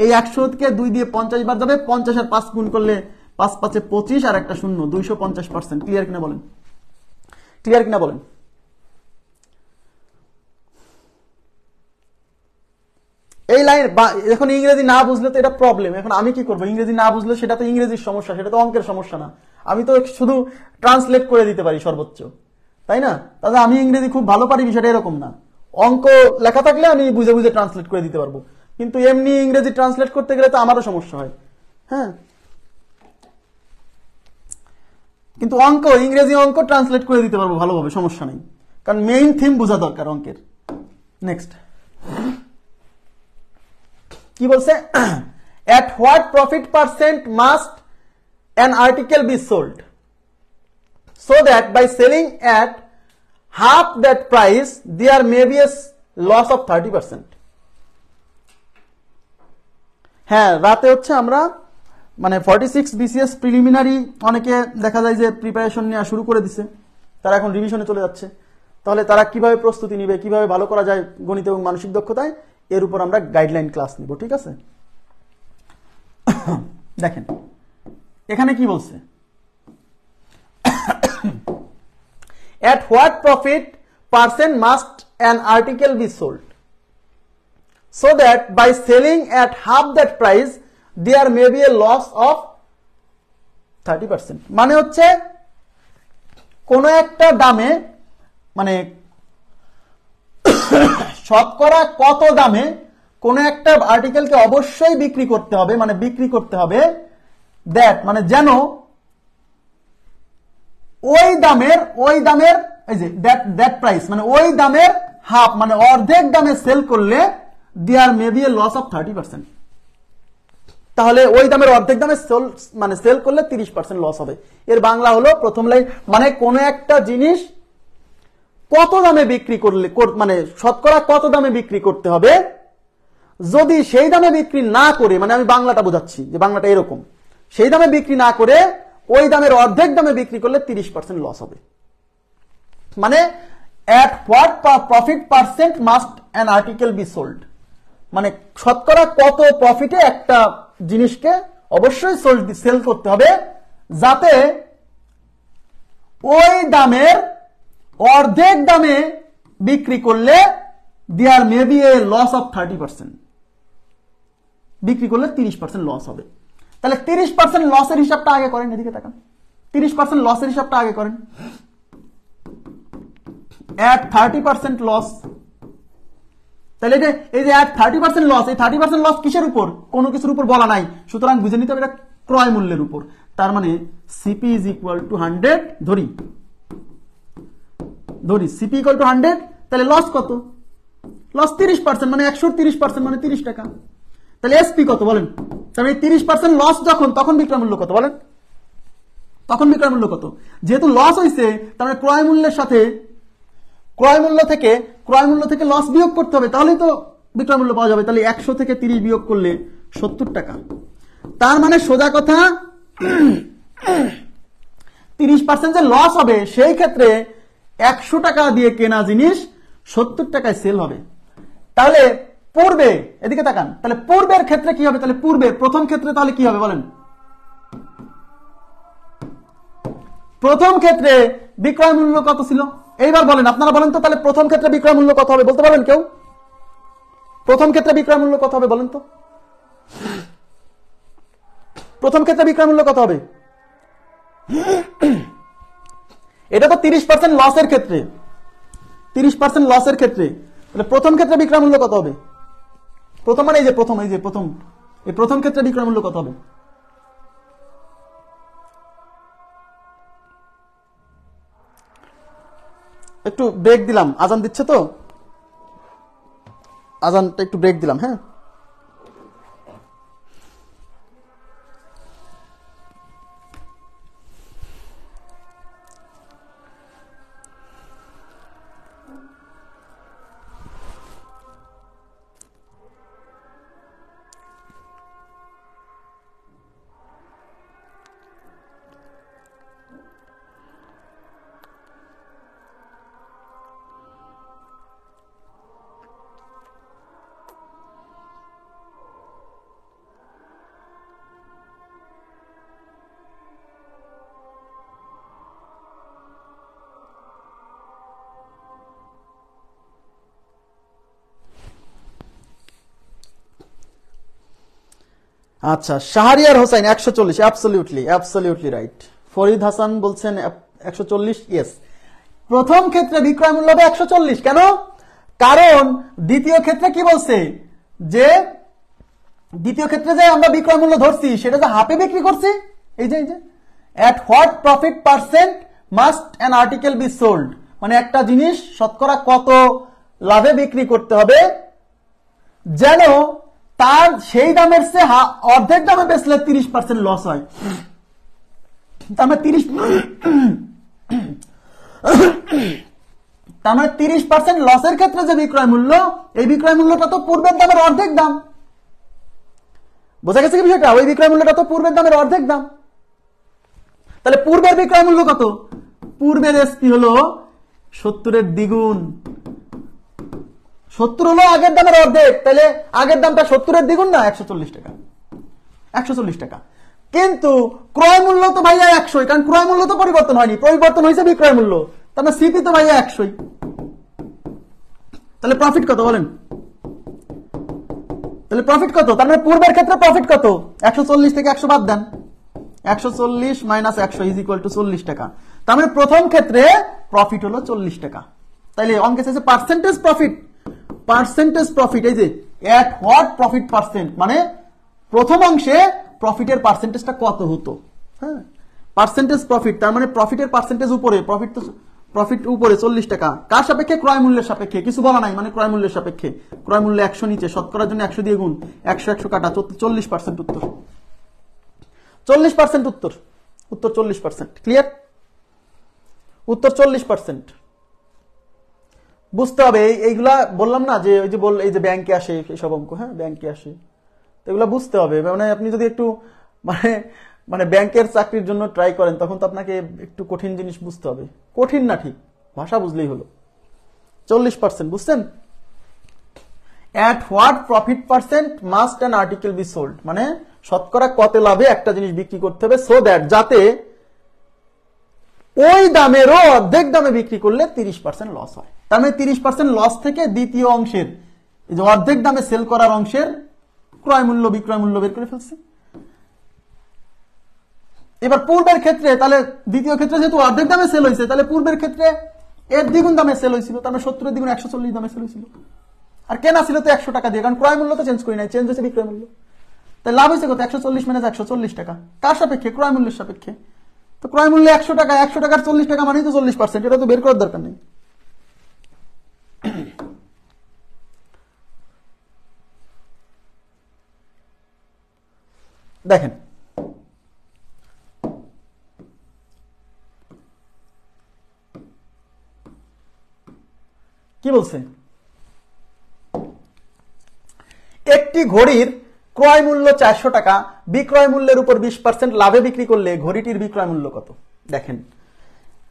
এই 100 কে 2 দিয়ে 50 বার যাবে, 50 আর 5 গুণ করলে 5 5 25 আর একটা শূন্য, 250%। ক্লিয়ার কিনা বলেন? ক্লিয়ার কিনা বলেন? এই লাইন এখন ইংরেজি না বুঝলে তো এটা প্রবলেম। এখন আমি কি করবো? ইংরেজি না বুঝলে সেটা তো ইংরেজির সমস্যা, সেটা তো অঙ্কের সমস্যা না। আমি তো শুধু ট্রান্সলেট করে দিতে পারি সর্বোচ্চ, তাই না? তাহলে আমি ইংরেজি খুব ভালো পারি বিষয়টা এরকম না। অঙ্ক লেখা থাকলে আমি বুঝে বুঝে ট্রান্সলেট করে দিতে পারবো, কিন্তু এমনি ইংরেজি ট্রান্সলেট করতে গেলে তো আমারও সমস্যা হয়। হ্যাঁ, কিন্তু অঙ্ক, ইংরেজি অঙ্ক ট্রান্সলেট করে দিতে পারবো ভালোভাবে, সমস্যা নেই, কারণ মেইন থিম বোঝা দরকার অঙ্কের। নেক্সট কি বলছে? at what profit percent must an article be sold so that by selling at half that price there may be a loss of 30%? হ্যাঁ, রাতে হচ্ছে আমরা মানে 46 BCS প্রিলিমিনারি অনেকে দেখা যায় যে প্রিপারেশন নেওয়া শুরু করে দিছে, তারা এখন রিভিশনে চলে যাচ্ছে। তাহলে তারা কিভাবে প্রস্তুতি নিবে, কিভাবে ভালো করা যায় গণিত এবং মানসিক দক্ষতায়, এর উপর আমরা গাইডলাইন ক্লাস নিব। ঠিক আছে, দেখেন এখানে কি বলছে? at what profit percent must an article be sold so that by selling at half that price there may be a loss of 30%? মানে হচ্ছে কোন একটা দামে, মানে শতকরা কত দামে কোন একটা আর্টিকেলকে অবশ্যই বিক্রি করতে হবে, মানে বিক্রি করতে হবে দ্যাট, মানে যেন ওই দামের এই যে দ্যাট প্রাইস, মানে ওই দামের হাফ, মানে অর্ধেক দামে সেল করলে there may be a loss of 30%। তাহলে ওই দামের অর্ধেক দামে মানে সেল করলে 30% লস হবে। এর বাংলা হলো প্রথম লাইন, মানে কোন একটা জিনিস কত দামে বিক্রি করলে, মানে শতকরা কত দামে বিক্রি করতে হবে, যদি সেই দামে বিক্রি না করে, মানে আমি বাংলাটা বোঝাচ্ছি যে বাংলাটা এরকম, সেই দামে বিক্রি না করে ওই দামের অর্ধেক দামে বিক্রি করলে 30% লস হবে। মানে at what profit percent must an article be sold, মানে শতকরা কত প্রফিটে একটা জিনিসকে অবশ্যই সেল করতে হবে যাতে ওই দামের অর্ধেক দামে বিক্রি করলে there may be a loss of 30%, বিক্রি করলে 30% লস হবে। তাহলে 30% লসের হিসাবটা আগে করেন, এদিকে তাকান, 30% লসের হিসাবটা আগে করেন। at 30% লস, তাহলে এই যে at 30% লস, এই 30% লস কিসের উপর? কোনো কিছুর উপর বলা নাই, সুতরাং বুঝে নিতে হবে এটা ক্রয় মূল্যের উপর। তার মানে সিপি ইজ ইকুয়াল টু 100, ধরি সিপি ইকুয়াল টু 100, তাহলে লস কত? লস 30%, মানে 130%, মানে 30 টাকা। তাহলে এসপি কত বলেন? তাহলে 30% লস যখন, তখন বিক্রয় মূল্য কত বলেন? তখন বিক্রয় মূল্য কত? যেহেতু লস হয়েছে, তার মানে ক্রয় মূল্যের সাথে ক্রয় মূল্য থেকে লস বিয়োগ করতে হবে, তাহলেই তো বিক্রয় মূল্য পাওয়া যাবে। তাহলে 100 থেকে 30 বিয়োগ করলে 70 টাকা। তার মানে সোজা কথা 30% যে লস হবে, সেই ক্ষেত্রে 100 টাকা দিয়ে কেনা জিনিস 70 টাকায় সেল হবে। তাহলে পূর্বে, এদিকে তাকান, তাহলে পূর্বের ক্ষেত্রে কি হবে? তাহলে পূর্বে প্রথম ক্ষেত্রে তাহলে কি হবে বলেন? প্রথম ক্ষেত্রে বিক্রয় মূল্য কত ছিল? এইবার বলেন, আপনারা বলেন তো, তাহলে প্রথম ক্ষেত্রে বিক্রয় মূল্য কত হবে বলতে পারবেন কেউ? প্রথম ক্ষেত্রে বিক্রয় মূল্য কত হবে বলেন তো? প্রথম ক্ষেত্রে বিক্রয় মূল্য কত হবে? এটা তো 30% লসের ক্ষেত্রে, 30% লসের ক্ষেত্রে। তাহলে প্রথম ক্ষেত্রে বিক্রয় মূল্য কত হবে? প্রথম মানে এই প্রথম ক্ষেত্রে বিক্রয় মূল্য কত হবে? একটু ব্রেক দিলাম, আজান দিচ্ছে তো, আজানটা একটু ব্রেক দিলাম। হ্যাঁ, আচ্ছা, শাহরিয়ার হোসেন 140, অ্যাবসলিউটলি রাইট। ফরিদ হাসান বলছেন 140, ইয়েস। প্রথম ক্ষেত্রে বিক্রয় মূল্য হবে 140। কেন? কারণ দ্বিতীয় ক্ষেত্রে কি বলছে, যে দ্বিতীয় ক্ষেত্রে যে আমরা বিক্রয় মূল্য ধরছি, সেটা যে হাফে বিক্রি করছি। এই যে at what profit percent must an article be sold, মানে একটা জিনিস শতকরা কত লাভে বিক্রি করতে হবে যেন তার সেই দামের চেয়ে অর্ধেক দামে বেচলে 30% লস হয়। তার মানে 30% লসের ক্ষেত্রে যে বিক্রয় মূল্য, এই বিক্রয় মূল্যটা তো পূর্বের দামের অর্ধেক দাম। বোঝা গেছে কি বিষয়টা? ওই বিক্রয় মূল্যটা তো পূর্বের দামের অর্ধেক দাম। তাহলে পূর্বের বিক্রয় মূল্য কত? পূর্বের এসপি হলো 70-এর দ্বিগুণ। 70 হলো আগের দামের অর্ধেক, তাহলে আগের দামটা 70-এর দ্বিগুণ না, 140 টাকা। 140 টাকা। কিন্তু ক্রয় মূল্য তো ভাইয়া 100, কারণ ক্রয় মূল্য তো পরিবর্তন হয়নি, পরিবর্তন হয়েছে বিক্রয় মূল্য। তার মানে সিপি তো ভাইয়া 100। তাহলে প্রফিট কত বলেন? তাহলে প্রফিট কত? তার মানে পূর্বের ক্ষেত্রে প্রফিট কত? 140 থেকে 100 বাদ দেন, 140 মাইনাস 100 ইজ ইকুয়াল টু 40 টাকা। তার মানে প্রথম ক্ষেত্রে প্রফিট হলো 40 টাকা। তাইলে অঙ্কে আছে পার্সেন্টেজ প্রফিট, এই যে এট হোয়াট প্রফিট পার্সেন্ট, মানে প্রথম অংশে প্রফিটের পার্সেন্টেজটা কত হতো। হ্যাঁ, পার্সেন্টেজ প্রফিট, তার মানে প্রফিটের পার্সেন্টেজ উপরে, প্রফিট উপরে 40 টাকা। কার সাপেক্ষে? ক্রয় মূল্যের সাপেক্ষে। কিছু বলা নাই, মানে ক্রয় মূল্যের সাপেক্ষে। ক্রয় মূল্য 100 নিচে, শতকরার জন্য 100 দিয়ে গুণ, 100 কাটা, 40% উত্তর। 40% উত্তর 40%। ক্লিয়ার? উত্তর 40%। বুঝতে হবে, এইগুলা বললাম না যে ওই যে এই যে ব্যাংকে আসে এইসব অঙ্ক, হ্যাঁ ব্যাংকে আসে, এগুলা বুঝতে হবে। মানে আপনি যদি একটু মানে ব্যাংকের চাকরির জন্য ট্রাই করেন, তখন তো আপনাকে একটু কঠিন জিনিস বুঝতে হবে। কঠিন না, ঠিক ভাষা বুঝলেই হলো। 40% বুঝছেন? at what profit percent must an article be sold, মানে শতকরা কত লাভে একটা জিনিস বিক্রি করতে হবে, so that যাতে ওই দামেরও অর্ধেক দামে বিক্রি করলে 30% লস হয়। তার মানে 30% লস থেকে দ্বিতীয় অংশের এই যে অর্ধেক দামে সেল করার অংশের ক্রয় মূল্য বিক্রয় মূল্য বের করে ফেলছে। এবার পূর্বের ক্ষেত্রে তাহলে দ্বিতীয় ক্ষেত্রে যেহেতু অর্ধেক দামে সেল হয়েছে, তাহলে পূর্বের ক্ষেত্রে এর দ্বিগুণ দামে সেল হয়েছিল, তার মানে 70 দ্বিগুণ 140 দামে সেল হয়েছিল। আর কেনা ছিল তো 100 টাকা দিয়ে, কারণ ক্রয় মূল্য তো চেঞ্জ করি নাই, চেঞ্জ হয়েছে বিক্রয় মূল্য। তাই লাভ হয়েছে কত? 140 মানে 140 টাকা। কার সাপেক্ষে? ক্রয় মূল্যের সাপেক্ষে। তো ক্রয় মূল্য 100 টাকা, 100 টাকার 40 টাকা মানেই তো 40%। এটা তো বের করার দরকার নেই। দেখেন কি বলছে, একটি ঘড়ির ক্রয় মূল্য 400 টাকা, বিক্রয় মূল্যের উপর 20% লাভে বিক্রি করলে ঘড়িটির বিক্রয় মূল্য কত? দেখেন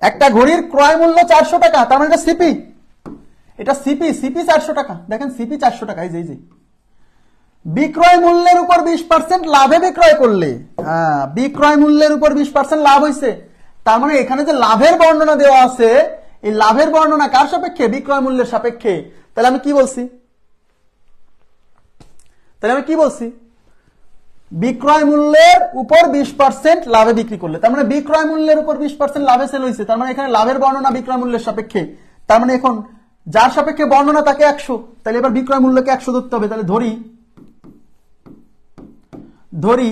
একটা ঘড়ির ক্রয় মূল্য 400 টাকা, তার মানে এটা সিপি, এটা সিপি, সিপি 400 টাকা। দেখেন সিপি 400 টাকা, এই যে বিক্রয় মূল্যের উপর 20% লাভে বিক্রয় করলে, হ্যাঁ বিক্রয় মূল্যের উপর 20% লাভ হয়েছে। তার মানে এখানে যে লাভের বর্ণনা দেওয়া আছে, এই লাভের বর্ণনা কার সাপেক্ষে? বিক্রয় মূল্যের সাপেক্ষে। তাহলে আমি কি বলছি? বিক্রয় মূল্যের উপর 20% লাভে বিক্রি করলে, তার মানে বিক্রয় মূল্যের উপর 20% লাভে সেল হয়েছে। তার মানে এখানে লাভের বর্ণনা বিক্রয় মূল্যের সাপেক্ষে। তার মানে এখন যার সাপেক্ষে বর্ণনা তাকে 100, তাহলে এবার বিক্রয় মূল্যকে 100 ধরতে হবে। তাহলে ধরি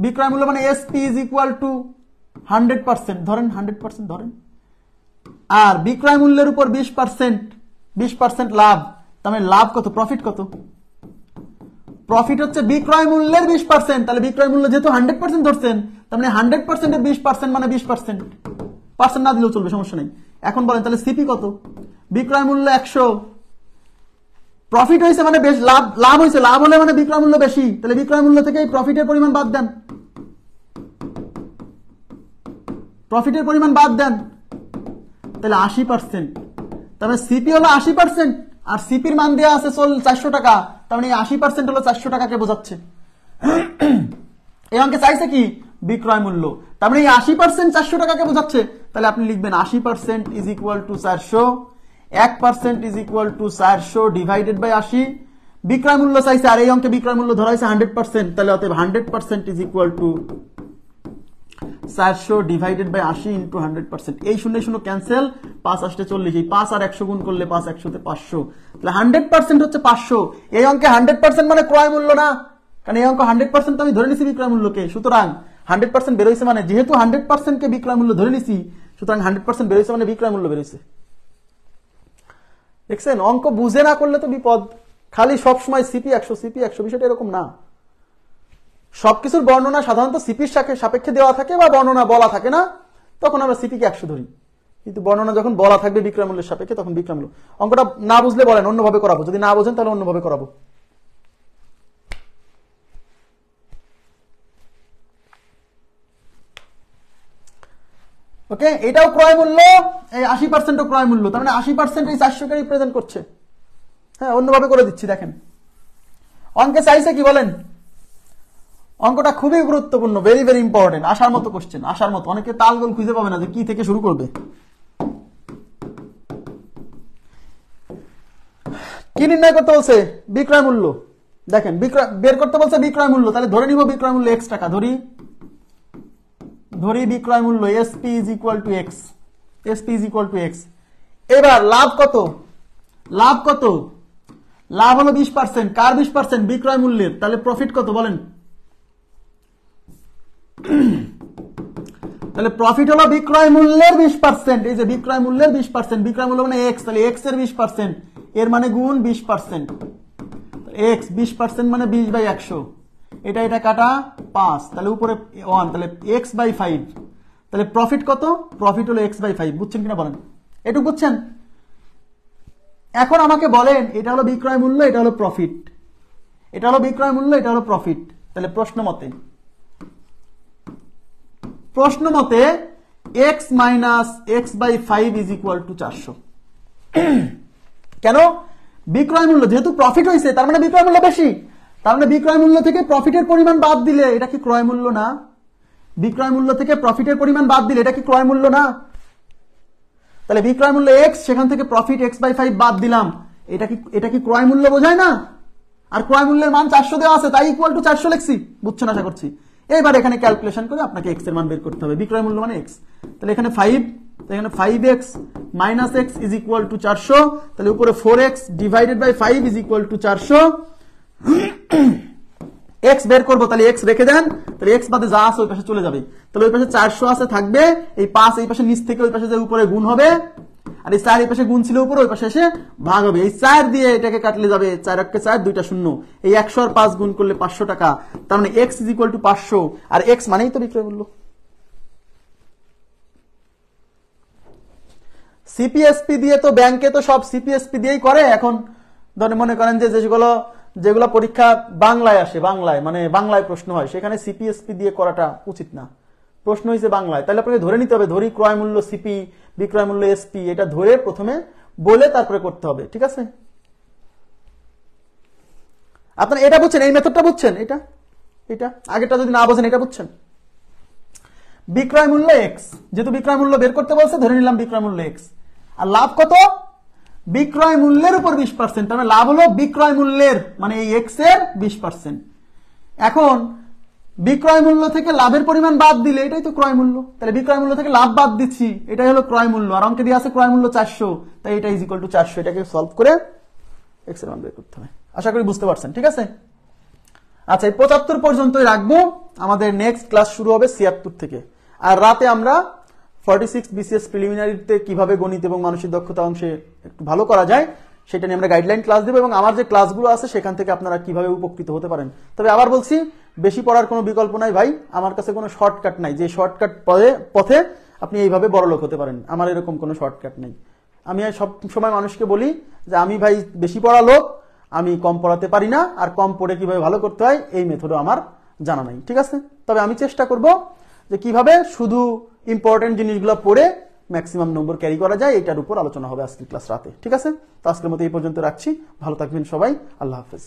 বিক্রয় মূল্য মানে এসপি ইজ ইকুয়াল টু 100%, ধরেন 100% ধরেন, আর বিক্রয় মূল্যের উপর 20% লাভ। তার মানে লাভ কত? প্রফিট কত? প্রফিট হচ্ছে বিক্রয় মূল্যের 20%। তাহলে বিক্রয় মূল্য যেহেতু 100% ধরছেন, তার মানে 100% এর 20% মানে 20%, পার্সেন্ট না দিলেও চলবে, সমস্যা নেই। এখন বলেন তাহলে সিপি কত? বিক্রয় মূল্য 100, প্রফিট হয়েছে মানে বেশ লাভ হয়েছে, লাভ হলে মানে বিক্রয় মূল্য বেশি, তাহলে বিক্রয় মূল্য থেকে প্রফিটের পরিমাণ বাদ দেন, তাহলে 80%। তার মানে সিপি হলো 80% আর সিপির মান দেওয়া আছে 400 টাকা, তার মানে 80% হলো 400 টাকাকে বোঝাচ্ছে। এই অঙ্কে চাইছে কি? বিক্রয় মূল্য। তার মানে 80% 400 টাকাকে বোঝাচ্ছে। তাহলে আপনি লিখবেন 80% is equal to 400, 1% is equal to 400 divided by 80। বিক্রয় মূল্য চাইছে, আর এই অঙ্কে বিক্রয় মূল্য ধরা হয়েছে 100%, তাহলে অতএব 100% is equal to 400 divided by 80 into 100%। এই 0 0 ক্যান্সেল, 5 আসতে 40, এই 5 আর 100 গুণ করলে 5 100 তে 500, তাহলে 100% হচ্ছে 500। এই অঙ্কে 100% মানে ক্রয় মূল্য না, কারণ এই অঙ্ক 100% আমি ধরে নিছি বিক্রয় মূল্যকে। সুতরাং 100% বের হইছে মানে, যেহেতু 100% কে বিক্রয় মূল্য ধরে নিছি, সুতরাং 100% বের হইছে মানে বিক্রয় মূল্য বের হইছে। দেখছেন, অঙ্ক বুঝে না করলে তো বিপদ। খালি সব সময় সিপি 100 বিষয়টা এরকম না। সবকিছুর বর্ণনা সাধারণত সিপির সাপেক্ষে দেওয়া থাকে বা বর্ণনা বলা থাকে না, তখন আমরা সিপিকে 100 ধরি। কিন্তু বর্ণনা যখন বলা থাকবে বিক্রয় মূল্যের সাপেক্ষে, তখন বিক্রয় মূল্য। অঙ্কটা না বুঝলে বলেন, অন্যভাবে করাবো। যদি না বোঝেন তাহলে অন্যভাবে করাবো। ওকে, এটাও ক্রয় মূল্য, এই 80% ক্রয় মূল্য, তার মানে 80% এই 400 কে রিপ্রেজেন্ট করছে। হ্যাঁ, অন্যভাবে করে দিচ্ছি। দেখেন অঙ্কে চাইছে কি বলেন? অঙ্কটা খুবই গুরুত্বপূর্ণ, ভেরি ভেরি ইম্পর্টেন্ট। আসার মতো কোশ্চেন, আসার মতো। অনেকে তালগোল খুঁজে পাবে না যে কি থেকে শুরু করবে। কি নির্ণয় করতে বলছে? বিক্রয় মূল্য। দেখেন বের করতে বলছে বিক্রয় মূল্য, তাহলে ধরে নিব বিক্রয় মূল্য x টাকা। ধরি বিক্রয় মূল্য SP is equal two x, এবার লাভ কত? লাভ হলো 20%। কার 20%? বিক্রয় মূল্যের। তাহলে প্রফিট কত বলেন? তাহলে প্রফিট হলো বিক্রয় মূল্যের 20%। এই যে বিক্রয় মূল্যের 20%, বিক্রয় মূল্য মানে x, তাহলে x এর 20%, এর মানে গুণ 20%। x 20% মানে 20/100, এটা কাটা 5, তাহলে উপরে 1, তাহলে x/5। তাহলে প্রফিট কত? প্রফিট হলো x/5। বুঝছেন কিনা বলেন? এটুকু বুঝছেন? এখন আমাকে বলেন, এটা হলো বিক্রয় মূল্য, এটা হলো প্রফিট, এটা হলো বিক্রয় মূল্য, এটা হলো প্রফিট। তাহলে প্রশ্ন মতে x minus x/5 is equal to 400। কেন? বিক্রয় মূল্য যেহেতু প্রফিট হয়েছে, তার মানে বিক্রয় মূল্য বেশি। তার মানে বিক্রয় মূল্য থেকে প্রফিটের পরিমাণ বাদ দিলে এটা কি ক্রয় মূল্য না? বিক্রয় মূল্য থেকে প্রফিটের পরিমাণ বাদ দিলে এটা কি ক্রয় মূল্য না? তাহলে বিক্রয় মূল্য এক্স, সেখান থেকে প্রফিট x/5 বাদ দিলাম, এটা কি ক্রয় মূল্য বোঝায় না? আর ক্রয় মূল্যের মান 400 দেওয়া আছে, তাই ইকুয়াল টু 400 লিখছি। বুঝছেন আশা করছি। এবার এখানে ক্যালকুলেশন করে আপনাকে x এর মান বের করতে হবে। বিক্রয় মূল্য মানে x, তাহলে এখানে 5, এখানে 5x minus x is equal to 400, তাহলে উপরে 4x divided by 5 is equal to 400। x বের করবো, তাহলে x রেখে দেন, তাহলে x বাদে যা আছে ওই পাশে চলে যাবে। তাহলে ওই পাশে 400 আছে থাকবে, এই 5 এই পাশে নিচ থেকে ওই পাশে যে উপরে গুণ হবে, আর এই 4 এই পাশে গুণ ছিল উপরে, ওই পাশে এসে ভাগ হবে। এই 4 দিয়ে এটাকে কাটলে যাবে 4 × 4 2টা 0, এই 100 আর 5 গুণ করলে 500 টাকা। তার মানে x ইজ ইকুয়াল টু 500, আর x মানেই তো বিক্রয় মূল্য। সিপিএসপি দিয়ে তো ব্যাংকে তো সব সিপিএসপি দিয়েই করে এখন। ধরে মনে করেন যে যেগুলো পরীক্ষা বাংলায় আসে, বাংলায় মানে বাংলায় প্রশ্ন হয়, সেখানে সিপিএসপি দিয়ে করাটা উচিত না। প্রশ্ন হয়েছে বাংলায়, তাহলে আপনাকে ধরে নিতে হবে, ধরি ক্রয় মূল্য সিপি, বিক্রয় মূল্য এসপি, এটা ধরে প্রথমে বলে তারপরে করতে হবে। ঠিক আছে? আপনারা এটা বুঝছেন, এই মেথডটা বুঝছেন? এটা আগেটা যদি না বোঝেন এটা বুঝছেন। বিক্রয় মূল্য এক্স, যেহেতু বিক্রয় মূল্য বের করতে বলছে ধরে নিলাম বিক্রয় মূল্য এক্স, আর লাভ কত? বিক্রয় মূল্যের উপর 20%, তার মানে লাভ হলো বিক্রয় মূল্যের মানে এই এক্স এর 20%। এখন বিক্রয় মূল্য থেকে লাভের পরিমাণ বাদ দিলে এটাই তো ক্রয় মূল্য, তাহলে বিক্রয় মূল্য থেকে লাভ বাদ দিচ্ছি, এটাই হলো ক্রয় মূল্য। আর অঙ্কে দিয়ে আছে ক্রয় মূল্য 400, তাই এটা ইজ ইকুয়াল টু 400। এটাকে সলভ করে এক্স এর মান বের করতে হবে। আশা করি বুঝতে পারছেন। ঠিক আছে? আচ্ছা, এই 75 পর্যন্তই রাখবো, আমাদের নেক্সট ক্লাস শুরু হবে 76 থেকে। আর রাতে আমরা 46 বিসিএস প্রিলিমিনারিতে কিভাবে গণিত এবং মানসিক দক্ষতা অংশে একটু ভালো করা যায় সেটা নিয়ে আমরা গাইডলাইন ক্লাস দেবো, এবং আমার যে ক্লাসগুলো আছে সেখান থেকে আপনারা কিভাবে উপকৃত হতে পারেন। তবে আবার বলছি, বেশি পড়ার কোনো বিকল্প নাই ভাই, আমার কাছে কোনো শর্টকাট নাই যে শর্টকাট পথে আপনি এইভাবে বড়লোক হতে পারেন, আমার এরকম কোনো শর্টকাট নেই। আমি সব সময় মানুষকে বলি যে আমি ভাই বেশি পড়া লোক, আমি কম পড়াতে পারি না, আর কম পড়ে কিভাবে ভালো করতে হয় এই মেথডও আমার জানা নাই। ঠিক আছে? তবে আমি চেষ্টা করব যে কিভাবে শুধু ইম্পর্টেন্ট জিনিসগুলো পড়ে ম্যাক্সিমাম নম্বর ক্যারি করা যায়, এটার উপর আলোচনা হবে আজকের ক্লাস রাতে। ঠিক আছে? তো আজকের মতো এই পর্যন্ত রাখছি। ভালো থাকবেন সবাই। আল্লাহ হাফেজ।